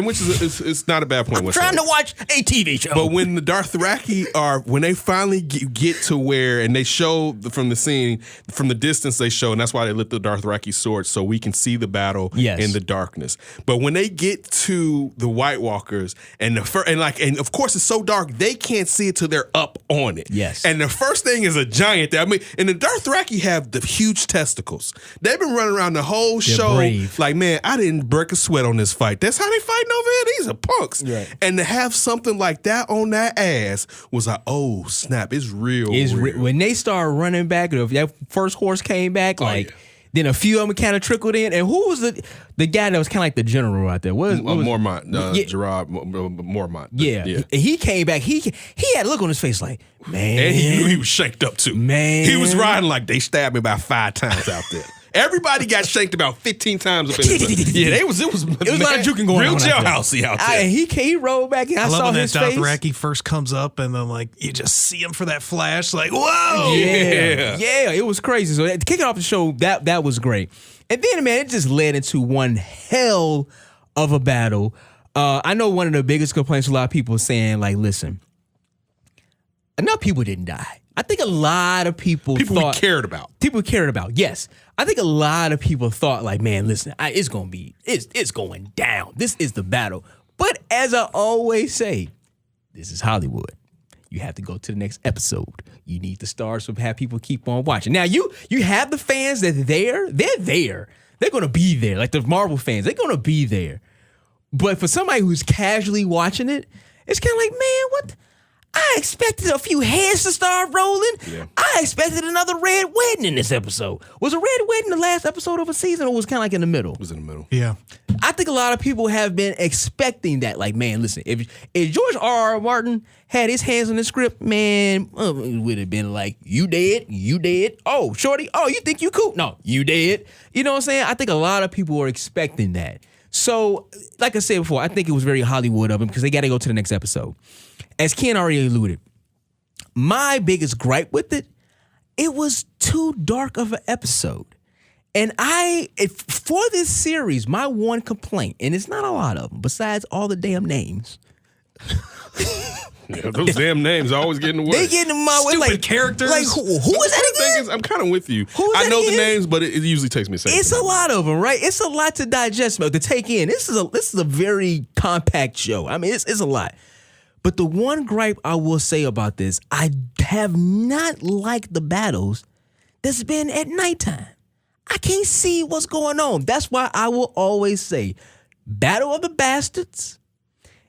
Which is it's not a bad point. I'm trying to watch a TV show. But when the Dothraki when they finally get to where, and they show from the scene, from the distance they show, and that's why they lit the Dothraki swords so we can see the battle in the darkness. But when they get to the White Walkers, and of course it's so dark they can't see it till they're up on it. Yes. And the first thing is a giant there. I mean, and the Dothraki have the huge testicles. They've been running around the whole show brave. like, man, I didn't break a sweat on this fight. That's how they fighting over here. These are punks. Right. And to have something like that on that ass was like, oh snap, it's real. When they started running back, if that first horse came back, then a few of them kind of trickled in. And who was the guy that was kind of like the general out there? Mormont, Gerard Mormont. Yeah. He came back. He had a look on his face like, man. And he knew he was shaked up too. Man. He was riding like they stabbed me about 5 times out there. Everybody got shanked about 15 times up in this. Yeah, it was a lot of juking going on. Real jailhousey out there. He rolled back and I love saw when his that face. Dothraki first comes up and then like you just see him for that flash, like whoa, yeah, it was crazy. So kicking off the show, that was great. And then man, it just led into one hell of a battle. I know one of the biggest complaints a lot of people are saying, like, listen, enough people didn't die. I think a lot of people thought, cared about. People cared about, yes. I think a lot of people thought, like, man, listen, it's going down. This is the battle. But as I always say, this is Hollywood. You have to go to the next episode. You need the stars to have people keep on watching. Now, you have the fans that they're there. They're going to be there. Like the Marvel fans, they're going to be there. But for somebody who's casually watching it, it's kind of like, man, what? I expected a few heads to start rolling. Yeah. I expected another red wedding in this episode. Was a red wedding the last episode of a season or was kind of like in the middle? It was in the middle. Yeah. I think a lot of people have been expecting that. Like, man, listen, if George R.R. Martin had his hands on the script, man, it would have been like, you dead. Oh, shorty, oh, you think you cool? No, you dead. You know what I'm saying? I think a lot of people were expecting that. So, like I said before, I think it was very Hollywood of him because they got to go to the next episode. As Ken already alluded, my biggest gripe with it was too dark of an episode. And for this series, my one complaint, and it's not a lot of them, besides all the damn names. Yeah, those damn names always get in the way. They get in my way. Stupid like characters. Like, who is that again? I'm kind of with you. I know the names, but it usually takes me a second. It's a lot of them, right? It's a lot to digest, to take in. This is a very compact show. I mean, it's a lot. But the one gripe I will say about this, I have not liked the battles that's been at nighttime. I can't see what's going on. That's why I will always say, Battle of the Bastards.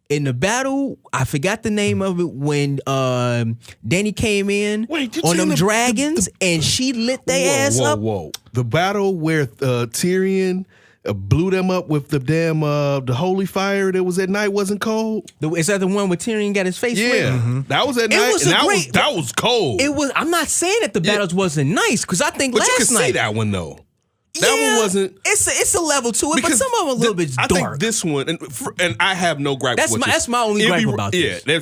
In the battle, I forgot the name of it when Danny came in on them dragons and she lit their ass up. Whoa. The battle where Tyrion blew them up with the damn the holy fire that was at night wasn't cold. Is that the one where Tyrion got his face lit? Yeah, that was at night. That was cold. It was. I'm not saying that the battles wasn't nice because I think last night. But you can see that one though. That one wasn't. It's a level to it, but some of them a little bit dark. I think this one, and I have no gripe. That's my only gripe about this. Yeah,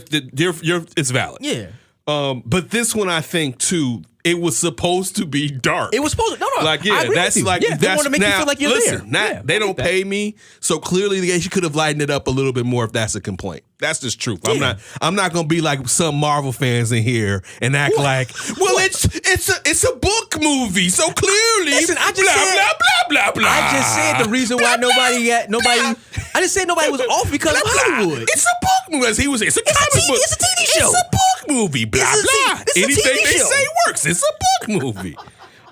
it's valid. Yeah. But this one, I think too, it was supposed to be dark. It was supposed to. No. Like, yeah, that's like they want to make you feel like you're there. They don't pay me, so clearly they could have lightened it up a little bit more if that's a complaint. That's just truth. Yeah. I'm not gonna be like some Marvel fans in here and act like, well, it's a book movie, so clearly, listen, I just blah blah. I just said the reason why nobody. I just said nobody was off because of Hollywood. It's a book movie. It's a comic book. It's a TV show. It's a book movie. Blah blah. Anything they say works. It's a book movie.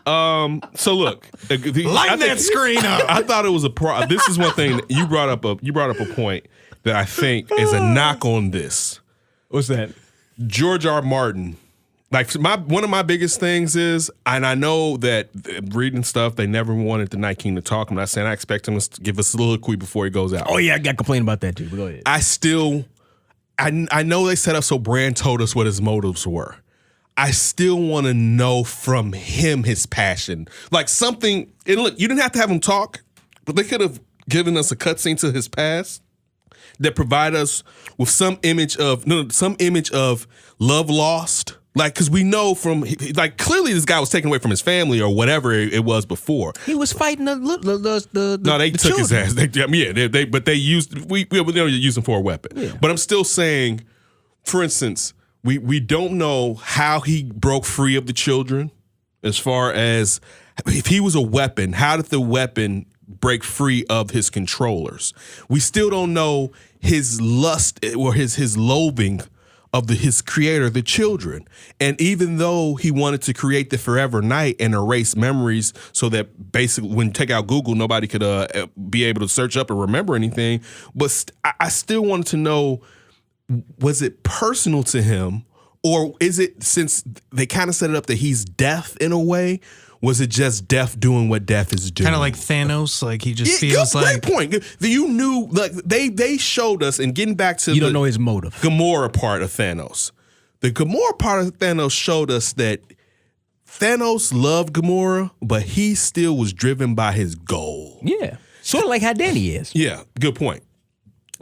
So look, light that screen up. I thought it was this is one thing you brought up a point that I think is a knock on this. What's that? George R. Martin. Like one of my biggest things is, and I know that reading stuff, they never wanted the Night King to talk. I'm not saying I expect him to give a soliloquy before he goes out. Oh yeah, I got complaining about that too. But go ahead. I know they set up so Brand told us what his motives were. I still want to know from him his passion. Like something, and look, you didn't have to have him talk, but they could have given us a cutscene to his past that provide us with some image of love lost. Like, because we know from, like, clearly this guy was taken away from his family or whatever it was before. He was fighting the No, they took children. his ass. But they used, we don't use him for a weapon. Yeah. But I'm still saying, for instance, we don't know how he broke free of the children as far as if he was a weapon, how did the weapon break free of his controllers? We still don't know his lust or his loathing of his creator, the children. And even though he wanted to create the forever night and erase memories so that basically when you take out Google, nobody could be able to search up and remember anything. But I still wanted to know, was it personal to him, or is it, since they kind of set it up that he's death in a way, was it just death doing what death is doing? Kind of like Thanos, like he just feels like. Great point. You knew, like they showed us, and getting back to don't know his motive. Gamora part of Thanos. The Gamora part of Thanos showed us that Thanos loved Gamora, but he still was driven by his goal. Yeah. Sort of like how Danny is. Yeah, good point.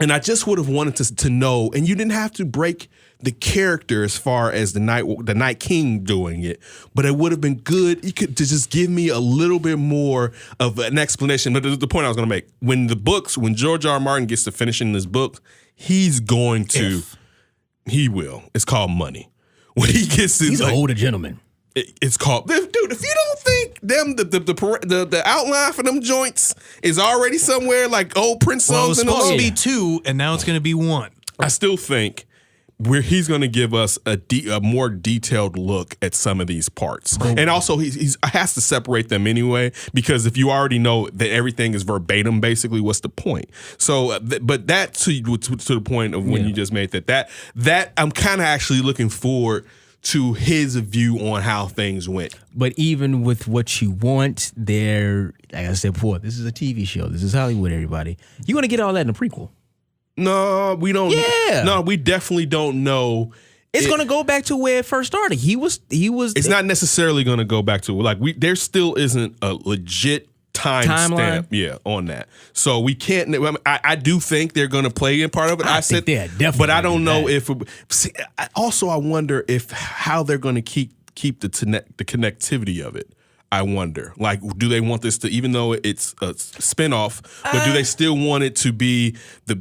And I just would have wanted to know, and you didn't have to break the character as far as the Night King doing it, but it would have been good. You could to just give me a little bit more of an explanation. But the point I was going to make, when George R. R. Martin gets to finishing this book, he's going to, he will. It's called money. When he gets he's an older gentleman. It's called, dude. If you don't think the outline for them joints is already somewhere like old Prince songs, it was supposed to be 2, and now it's going to be 1. I still think he's going to give us a more detailed look at some of these parts, and also he has to separate them anyway, because if you already know that everything is verbatim, basically, what's the point? So, but that to the point of when you just made that I'm kind of actually looking forward to his view on how things went. But even with what you want, like I said before, this is a TV show. This is Hollywood, everybody. You're going to get all that in the prequel. No, we don't. Yeah. No, we definitely don't know. It's going to go back to where it first started. He was. It's not necessarily going to go back to there still isn't a legit timestamp, on that. So we can't. I do think they're going to play in part of it. I said, definitely. But I don't know if. I wonder if how they're going to keep the connectivity of it. I wonder, do they want this to, even though it's a spinoff, but do they still want it to be the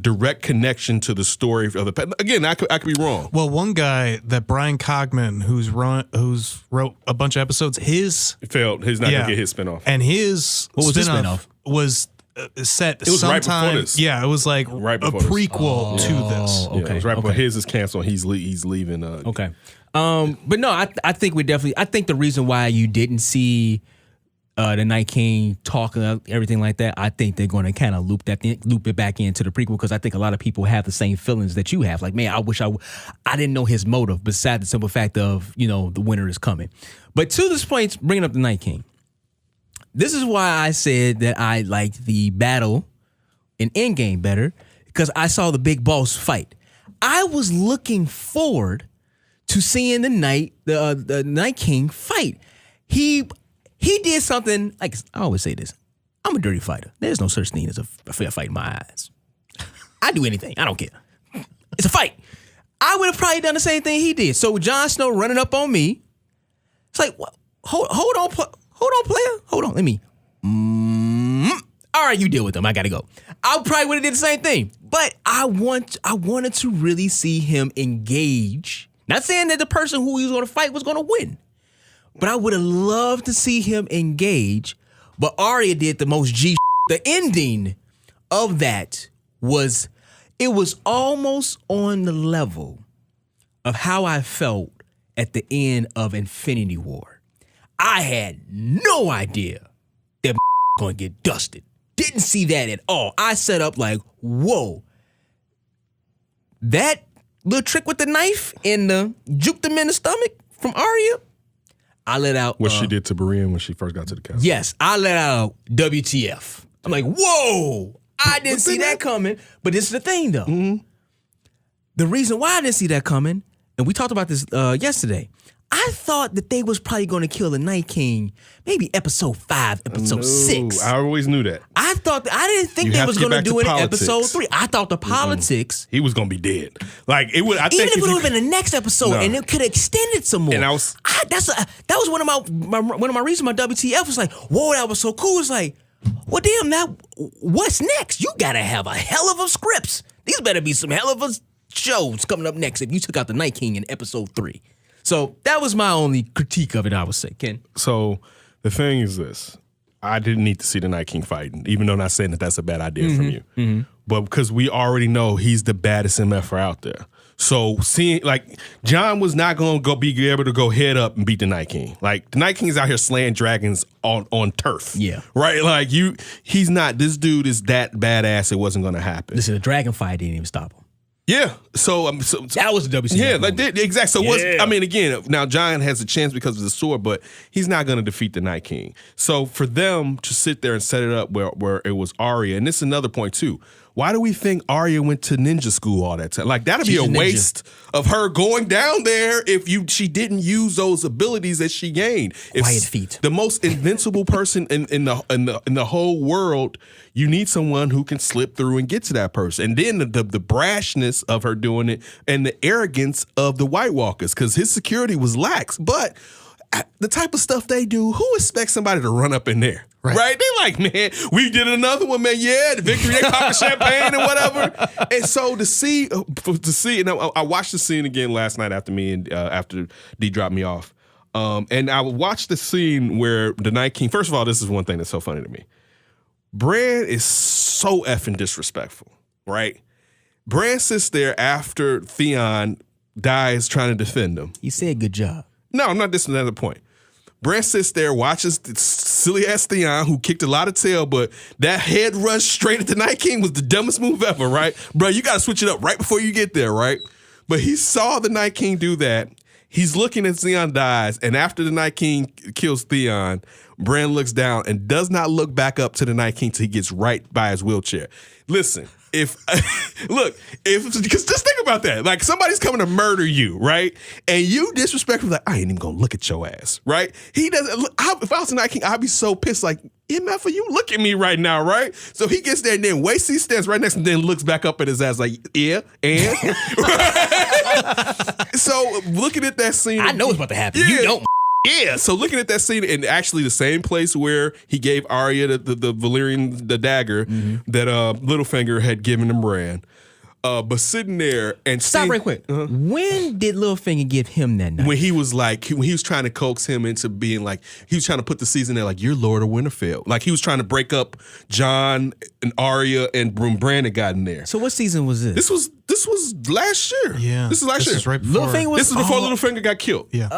direct connection to the story of the? Again, I could be wrong. Well, one guy, that Brian Cogman, who's wrote a bunch of episodes, his failed. He's not gonna get his spinoff. And his what was spinoff? Was set. It was sometime, right before this. Yeah, it was like right a prequel to this. Okay, yeah, it was right before his is canceled. He's leaving. Okay. But no, I think I think the reason why you didn't see the Night King talking everything like that, I think they're going to kind of loop it back into the prequel, because I think a lot of people have the same feelings that you have. Like, man, I wish I didn't know his motive, besides the simple fact of, the winter is coming. But to this point, bringing up the Night King, this is why I said that I liked the battle in Endgame better, because I saw the big boss fight. I was looking forward to seeing the Night King fight. He did something, like I always say this, I'm a dirty fighter. There's no such thing as a fair fight in my eyes. I do anything. I don't care. It's a fight. I would have probably done the same thing he did. So Jon Snow running up on me, it's like, what? Hold on, player. Hold on, let me. All right, you deal with them. I gotta go. I probably would have did the same thing. But I wanted to really see him engage. Not saying that the person who he was going to fight was going to win, but I would have loved to see him engage. But Arya did the most G. The ending of that was almost on the level of how I felt at the end of Infinity War. I had no idea that going to get dusted. Didn't see that at all. I set up like, whoa, that little trick with the knife and juked him in the stomach from Arya. I let out what she did to Brienne when she first got to the castle. Yes, I let out WTF. I'm like, whoa, I didn't see that coming. But this is the thing, though. Mm-hmm. The reason why I didn't see that coming, and we talked about this yesterday, I thought that they was probably going to kill the Night King maybe episode 5, episode 6. I always knew that. I didn't think they was going to do it in episode 3. I thought the politics. He was going to be dead. Like it would. Even if it would have been the next episode, and it could have extended some more. And that was one of my reasons. My WTF was like, whoa, that was so cool. It's like, well, damn, now what's next? You got to have a hell of a scripts. These better be some hell of a shows coming up next if you took out the Night King in episode 3. So that was my only critique of it, I would say, Ken. So the thing is this. I didn't need to see the Night King fighting, even though I'm not saying that that's a bad idea from you. Mm-hmm. But because we already know he's the baddest MFer out there. So seeing, like, John was not going to be able to go head up and beat the Night King. Like, the Night King is out here slaying dragons on turf. Yeah. Right? Like, he's not, this dude is that badass, it wasn't going to happen. Listen, the dragon fight didn't even stop him. Yeah, so that was the WCW. Yeah, like exactly. So again, now Giant has a chance because of the sword, but he's not going to defeat the Night King. So for them to sit there and set it up where it was Arya, and this is another point too. Why do we think Arya went to ninja school all that time? Like, that'd be a waste of her going down there if she didn't use those abilities that she gained. Quiet feet. The most invincible person in the whole world, you need someone who can slip through and get to that person. And then the brashness of her doing it and the arrogance of the White Walkers, because his security was lax. But the type of stuff they do, who expects somebody to run up in there? Right? They like, man, we did another one, man. Yeah, the victory, they popping champagne and whatever. And so to see, and I watched the scene again last night after D dropped me off. And I watched the scene where the Night King, first of all, this is one thing that's so funny to me. Bran is so effing disrespectful, right? Bran sits there after Theon dies trying to defend him. He said good job. No, I'm not. This is another point. Bran sits there, watches the silly-ass Theon, who kicked a lot of tail, but that head rush straight at the Night King was the dumbest move ever, right? Bro, you got to switch it up right before you get there, right? But he saw the Night King do that. He's looking as Theon dies, and after the Night King kills Theon, Bran looks down and does not look back up to the Night King till he gets right by his wheelchair. Listen, because just think about that. Like, somebody's coming to murder you, right? And you disrespectful, like, I ain't even gonna look at your ass, right? He doesn't. If I was the Night King, I'd be so pissed, like, MF, you look at me right now, right? So he gets there and then waits, he stands right next to him, then looks back up at his ass like, yeah, and so looking at that scene, I know it's about to happen. You don't. Yeah, so looking at that scene, and actually the same place where he gave Arya the Valyrian dagger that Littlefinger had given him Bran, but sitting there and stop right quick. When did Littlefinger give him that knife? When he was trying to coax him into being like, he was trying to put the season there like, you're Lord of Winterfell. Like, he was trying to break up Jon and Arya, and Bran had gotten there. So what season was this? This was last year. Yeah. This is last year. Is right before. This is before Littlefinger got killed. Yeah.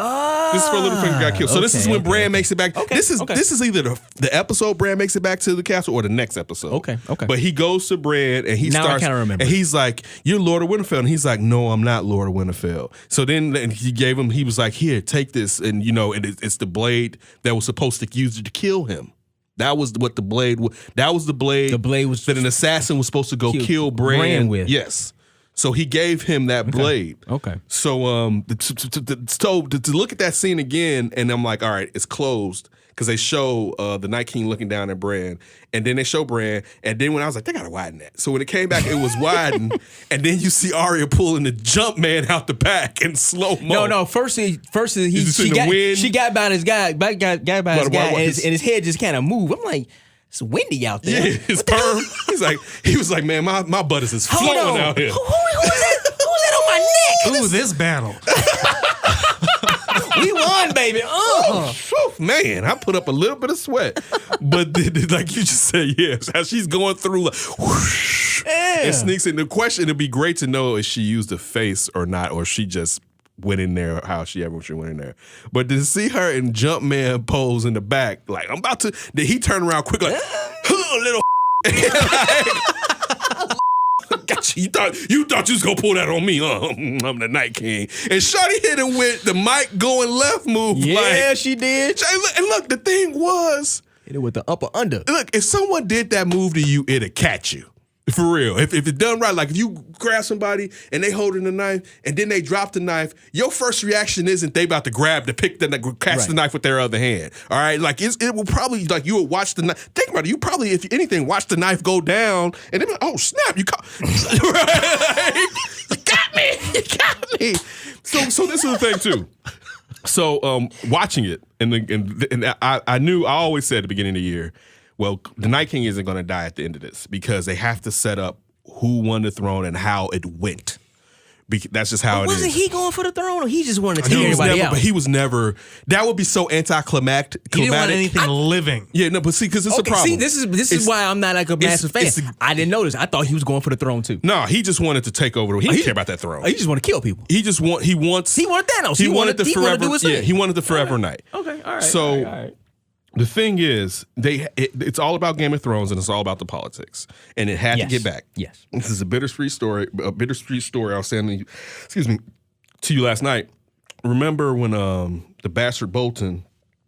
This is before Littlefinger got killed. So this is when Bran makes it back. Okay, This is either the episode Bran makes it back to the castle or the next episode. Okay. But he goes to Bran and he now starts. I kind of remember. And he's like, you're Lord of Winterfell. And he's like, no, I'm not Lord of Winterfell. So then he was like, here, take this. And, it's the blade that was supposed to use it to kill him. That was what the blade was. That was the blade. The blade was that an assassin was supposed to go kill Bran with. Yes. So he gave him that blade. Okay. So to look at that scene again, and I'm like, all right, it's closed, because they show the Night King looking down at Bran, and then they show Bran, and then when I was like, they gotta widen that. So when it came back, it was widened, and then you see Arya pulling the jump man out the back in slow mo. No. First she got by his guy, and his head just kind of moved. I'm like, it's windy out there. Yeah, his perm. He was like, man, my buttons is flowing out here. Who's that on my neck? Ooh, this battle. We won, baby. Man, I put up a little bit of sweat. But like you just said, yes, as she's going through, like, whoosh, and sneaks in. The question, it'd be great to know if she used a face or not, or she just went in there how she ever went in there. But to see her in Jumpman pose in the back, like, I'm about to, then he turned around quick, like, little got you. You thought you was gonna pull that on me, huh? I'm the Night King. And Shawty hit him with the Mike going left move. Yeah, she did. And look, the thing was, hit it with the upper under. Look, if someone did that move to you, it'd catch you. For real. If it's done right, like if you grab somebody and they holding the knife and then they drop the knife, your first reaction isn't they about to catch the knife with their other hand. All right? Like it will probably, like you would watch the knife. Think about it. You probably, if anything, watch the knife go down and then, oh snap, you got me. You got me. So this is the thing too. So watching it and I knew, I always said at the beginning of the year, well, the Night King isn't going to die at the end of this because they have to set up who won the throne and how it went. That's just how it is. Wasn't he going for the throne, or he just wanted to take everybody out? But he was never. That would be so anticlimactic. He didn't want anything living. Yeah, no, but see, because it's a problem. See, this is why I'm not like a massive fan. I didn't notice. I thought he was going for the throne too. No, he just wanted to take over. He didn't care about that throne. He just wanted to kill people. He wanted Thanos. He wanted the forever. Yeah, he wanted the forever night. Okay, all right. So. All right. The thing is, it's all about Game of Thrones and it's all about the politics, and it had to get back. Yes, this is a bittersweet story. I was saying, to you last night. Remember when the bastard Bolton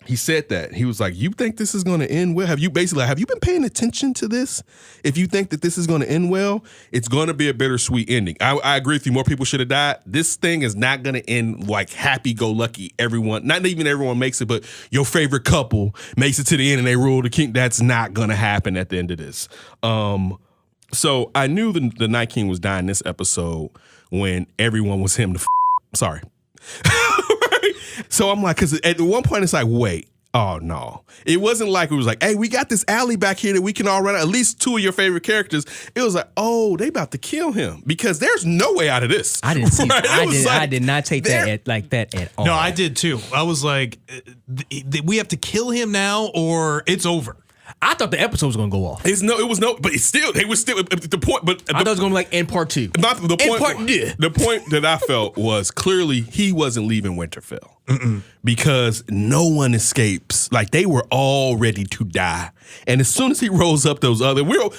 He said that. He was like, you think this is going to end well? Have you been paying attention to this? If you think that this is going to end well, it's going to be a bittersweet ending. I agree with you. More people should have died. This thing is not going to end like happy-go-lucky. Everyone, not even everyone makes it, but your favorite couple makes it to the end and they rule the king. That's not going to happen at the end of this. So I knew the Night King was dying this episode when everyone was him. Sorry. So I'm like, because at one point it's like, wait, oh no. It wasn't like it was like, hey, we got this alley back here that we can all run out. At least two of your favorite characters. It was like, oh, they about to kill him because there's no way out of this. I didn't see. Right? I did not take that like that at all. No, I did too. I was like, we have to kill him now or it's over. I thought the episode was gonna go off. But it's still they were still at the point. But I thought it was gonna be like in part 2. The point that I felt was clearly he wasn't leaving Winterfell because no one escapes. Like they were all ready to die, and as soon as he rolls up those other, we're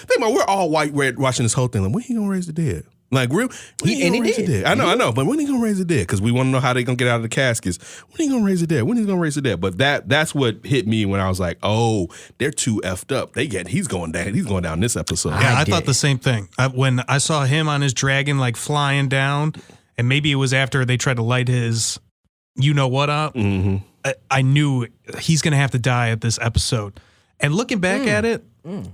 all white red watching this whole thing. Like when he gonna raise the dead? Like when he gonna raise the dead? I know, but when he gonna raise the dead? Because we want to know how they gonna get out of the caskets. When he gonna raise the dead? When he gonna raise the dead? But that's what hit me when I was like, oh, they're too effed up. He's going down. He's going down this episode. Yeah, I thought the same thing. When I saw him on his dragon like flying down, and maybe it was after they tried to light his, you know what up. Mm-hmm. I knew he's gonna have to die at this episode. And looking back at it,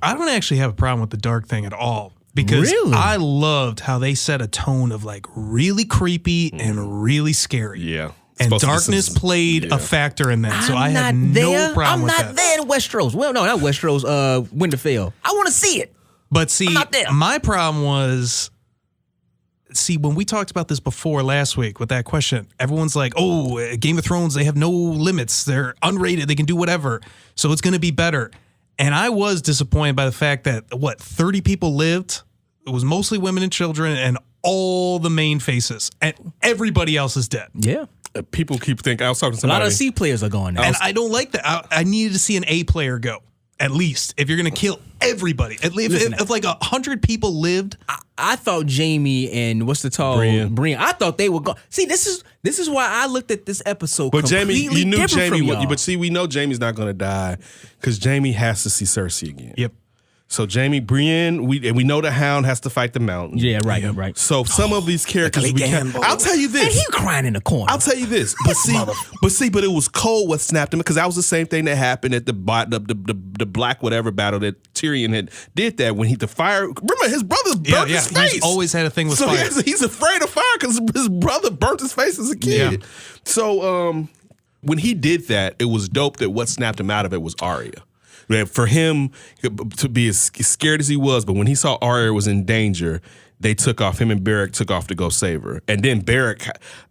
I don't actually have a problem with the dark thing at all. Because I loved how they set a tone of like really creepy and really scary. Yeah. And darkness played a factor in that. So I had no problem with that. I'm not there in Westeros. Well, no, not Westeros, Winterfell. I want to see it. But see, my problem was, when we talked about this before last week with that question, everyone's like, oh, Game of Thrones, they have no limits. They're unrated. They can do whatever. So it's going to be better. And I was disappointed by the fact that, 30 people lived? It was mostly women and children and all the main faces. And everybody else is dead. Yeah. People keep thinking, I was talking to somebody. A lot of C players are going now. And I don't like that. I needed to see an A player go, at least, if you're going to kill everybody. If like 100 people lived. I thought Jamie and what's the tall Brienne. I thought they would go. See, this is why I looked at this episode. But Jamie, you knew Jamie. But see, we know Jamie's not going to die because Jamie has to see Cersei again. Yep. So Jamie, Brienne, we know the Hound has to fight the Mountain. Yeah, right, right. So some of these characters we can't. I'll tell you this. And he crying in the corner. I'll tell you this. But it was cold what snapped him because that was the same thing that happened at the black whatever battle that Tyrion had did that when the fire. Remember his brother burnt his face. He's always had a thing with fire. He's afraid of fire because his brother burnt his face as a kid. Yeah. So when he did that, it was dope that what snapped him out of it was Arya. For him to be as scared as he was, but when he saw Arya was in danger, him and Beric took off to go save her. And then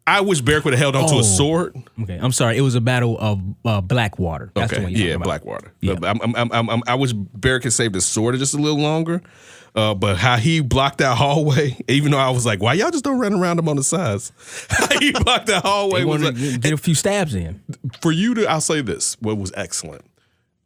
I wish Beric would have held onto a sword. Okay, I'm sorry. It was a battle of Blackwater. That's the one you're talking about. Blackwater. Yeah. I wish Beric had saved his sword just a little longer. But how he blocked that hallway, even though I was like, why y'all just don't run around him on the sides? How he blocked that hallway. Get a few stabs in. For you I'll say this, what was excellent.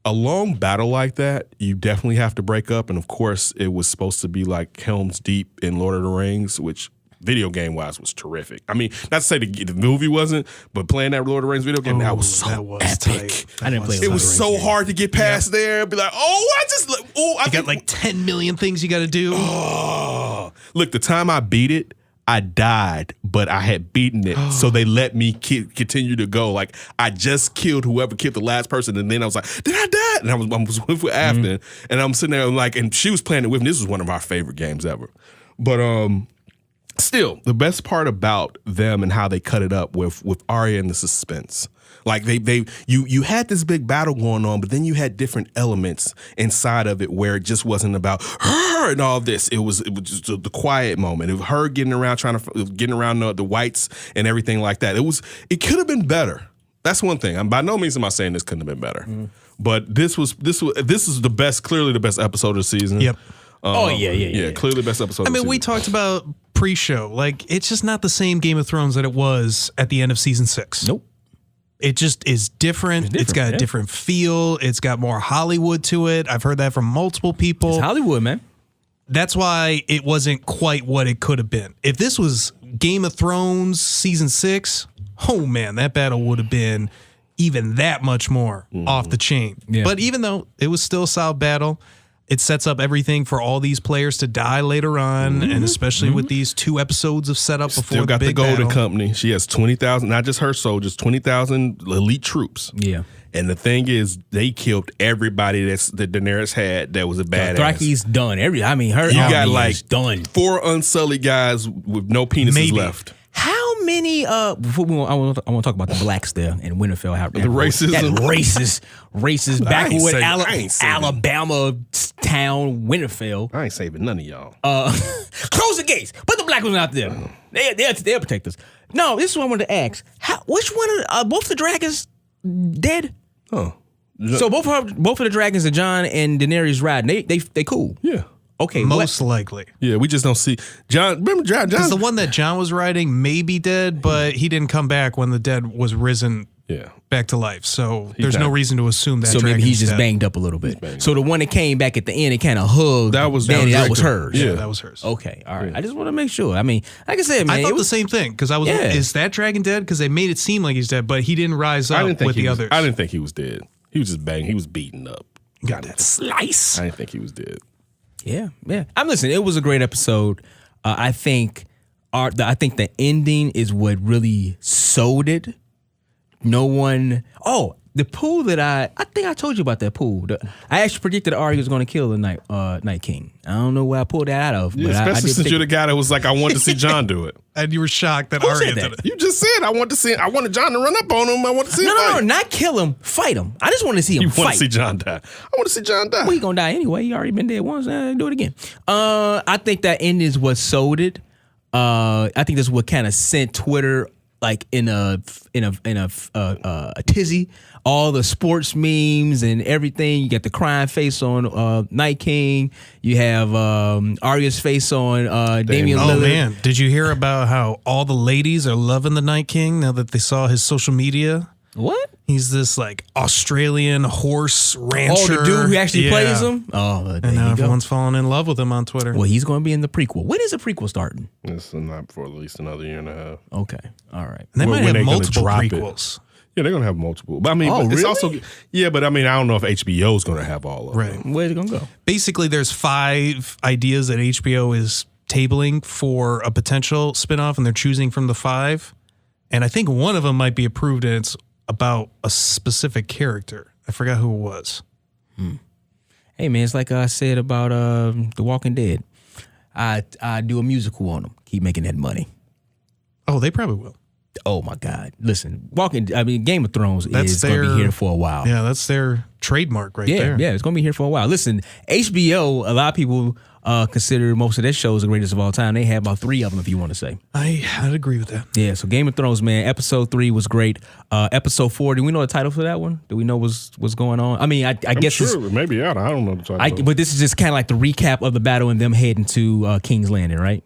A long battle like that, you definitely have to break up. And of course, it was supposed to be like Helm's Deep in Lord of the Rings, which video game wise was terrific. I mean, not to say the movie wasn't, but playing that Lord of the Rings video game, that was so epic. Tight. I didn't play it. It was so hard to get past there. Be like, I got like 10 million things you got to do. Oh, look, the time I beat it, I died, but I had beaten it, so they let me continue to go. Like I just killed whoever killed the last person, and then I was like, "Did I die?" And I was with Afton, and I'm sitting there like, and she was playing it with me. This was one of our favorite games ever. But still, the best part about them and how they cut it up with Arya and the suspense. Like you had this big battle going on, but then you had different elements inside of it where it just wasn't about her and all this. It was just the quiet moment of her getting around the whites and everything like that. It could have been better. That's one thing. By no means am I saying this couldn't have been better, but this is the best, clearly the best episode of the season. Yep. Yeah, clearly the best episode. I mean, we talked about pre-show. Like it's just not the same Game of Thrones that it was at the end of season 6. Nope. It just is different. It's got a different feel. It's got more Hollywood to it. I've heard that from multiple people. It's Hollywood, man. That's why it wasn't quite what it could have been. If this was Game of Thrones season 6, oh man, that battle would have been even that much more off the chain. Yeah. But even though it was still a solid battle, it sets up everything for all these players to die later on, and especially with these 2 episodes of setup before Still got the the big Golden battle. Company. She has 20,000, not just her soldiers, 20,000 elite troops. Yeah. And the thing is, they killed everybody that Daenerys had that was a badass. Thraki's done. Her you army got is like done. 4 unsullied guys with no penises left. How many? Before I want to talk about the blacks there in Winterfell. How The racism. That racist I back ain't with saving- I ain't saving- Alabama town Winterfell. I ain't saving none of y'all. Close the gates. Put the black ones out there. They'll protect us. No, this is what I wanted to ask. Which one of both the dragons dead? Oh, so both of the dragons are Jon and Daenerys riding. They cool. Yeah. Okay. Most likely. Yeah, we just don't see Jon. Remember Jon? Because the one that Jon was riding may be dead, but he didn't come back when the dead was risen back to life. So there's no reason to assume that. So maybe he's just dead. banged up a little bit. So the one that came back at the end and kind of hugged, that was hers. Yeah, that was hers. Okay, all right. I just want to make sure. I mean, like I said, man, I thought the same thing because I was. Yeah. Is that dragon dead? Because they made it seem like he's dead, but he didn't rise up with the others. I didn't think he was dead. He was just banged. He was beaten up. Got that slice. I didn't think he was dead. Yeah. I'm listening. It was a great episode. I think the ending is what really sold it. No one. Oh, the pool that I think I told you about that pool. I actually predicted Arya was going to kill the Night King. I don't know where I pulled that out of. Yeah, but especially since you're the guy that was like, I wanted to see Jon do it. And you were shocked that Who Arya said did that? it. You just said I wanted Jon to run up on him. I want to see him No, fight. not kill him. Fight him. I just want to see him You fight. want to see Jon die. I want to see Jon die. Well, he gonna die anyway. He already been dead once. Do it again. I think that ending is what sold it. I think that's what kind of sent Twitter like in a tizzy. All the sports memes and everything. You got the crying face on Night King. You have Arya's face on Damian Lillard. Oh man, did you hear about how all the ladies are loving the Night King now that they saw his social media? What? He's this like Australian horse rancher. Oh, the dude who actually plays him? Oh, there and now you go. everyone's falling in love with him on Twitter. Well, he's going to be in the prequel. When is the prequel starting? It's not for at least another year and a half. Okay, all right. And they might have gonna multiple drop it. prequels. Yeah, they're gonna have multiple. But I mean, Oh, but it's really? also but I mean, I don't know if HBO is gonna have all of them. Right. Where's it going to go? Basically, there's 5 ideas that HBO is tabling for a potential spinoff, and they're choosing from the 5. And I think one of them might be approved, and it's about a specific character. I forgot who it was. Hey, man, it's like I said about The Walking Dead. I do a musical on them. Keep making that money. Oh, they probably will. Oh, my God. Listen, Game of Thrones is going to be here for a while. Yeah, that's their trademark right there. Yeah, it's going to be here for a while. Listen, HBO, a lot of people consider most of their shows the greatest of all time. They have about 3 of them, if you want to say. I'd agree with that. Yeah, so Game of Thrones, man, episode 3 was great. Episode 4, do we know the title for that one? Do we know what's going on? I mean, I guess sure, maybe out. I don't know the title. but this is just kind of like the recap of the battle and them heading to King's Landing, right?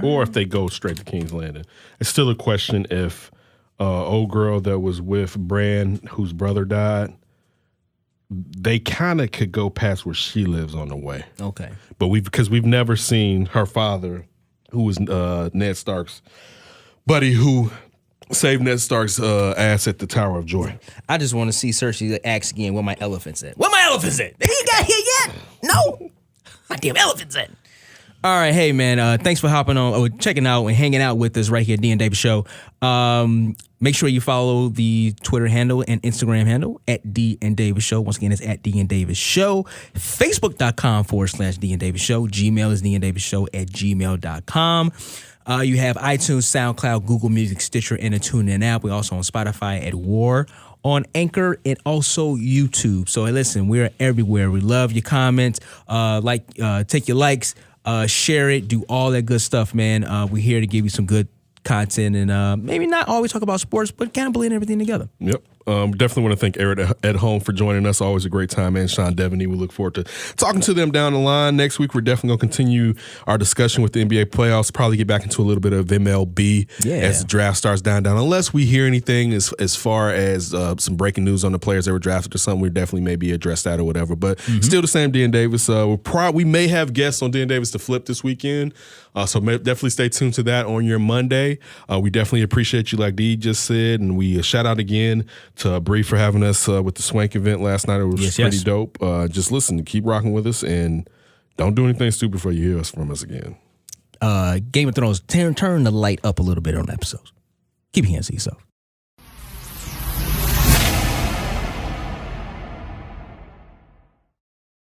Or if they go straight to King's Landing. It's still a question if old girl that was with Bran, whose brother died, they kind of could go past where she lives on the way. Okay. But because we've never seen her father, who was Ned Stark's buddy, who saved Ned Stark's ass at the Tower of Joy. I just want to see Cersei ask again, where my elephants at? Where my elephants at? They ain't got here yet? No. My damn elephants at? All right, hey man, thanks for hopping on, or checking out and hanging out with us right here at D and Davis Show. Make sure you follow the Twitter handle and Instagram handle at D and Davis Show. Once again, it's at D and Davis Show. Facebook.com/D and Davis Show. Gmail is dndavisshow@gmail.com. You have iTunes, SoundCloud, Google Music, Stitcher, and a TuneIn app. We're also on Spotify at War, on Anchor, and also YouTube. So listen, we're everywhere. We love your comments. Take your likes. Share it, do all that good stuff, man. We're here to give you some good content and maybe not always talk about sports, but kind of blend everything together. Yep. Definitely want to thank Eric Edholm for joining us. Always a great time, and Sean Deveney. We look forward to talking to them down the line. Next week, we're definitely going to continue our discussion with the NBA playoffs, probably get back into a little bit of MLB as the draft starts down, unless we hear anything as far as some breaking news on the players that were drafted or something. We definitely maybe address that or whatever, but still the same D and Davis. We may have guests on D and Davis to flip this weekend. So definitely stay tuned to that on your Monday. We definitely appreciate you, like D just said, and we shout out again to Bree for having us with the Swank event last night. It was pretty dope. Just listen, keep rocking with us, and don't do anything stupid before you hear us from us again. Game of Thrones, turn the light up a little bit on episodes. Keep your hands to yourself.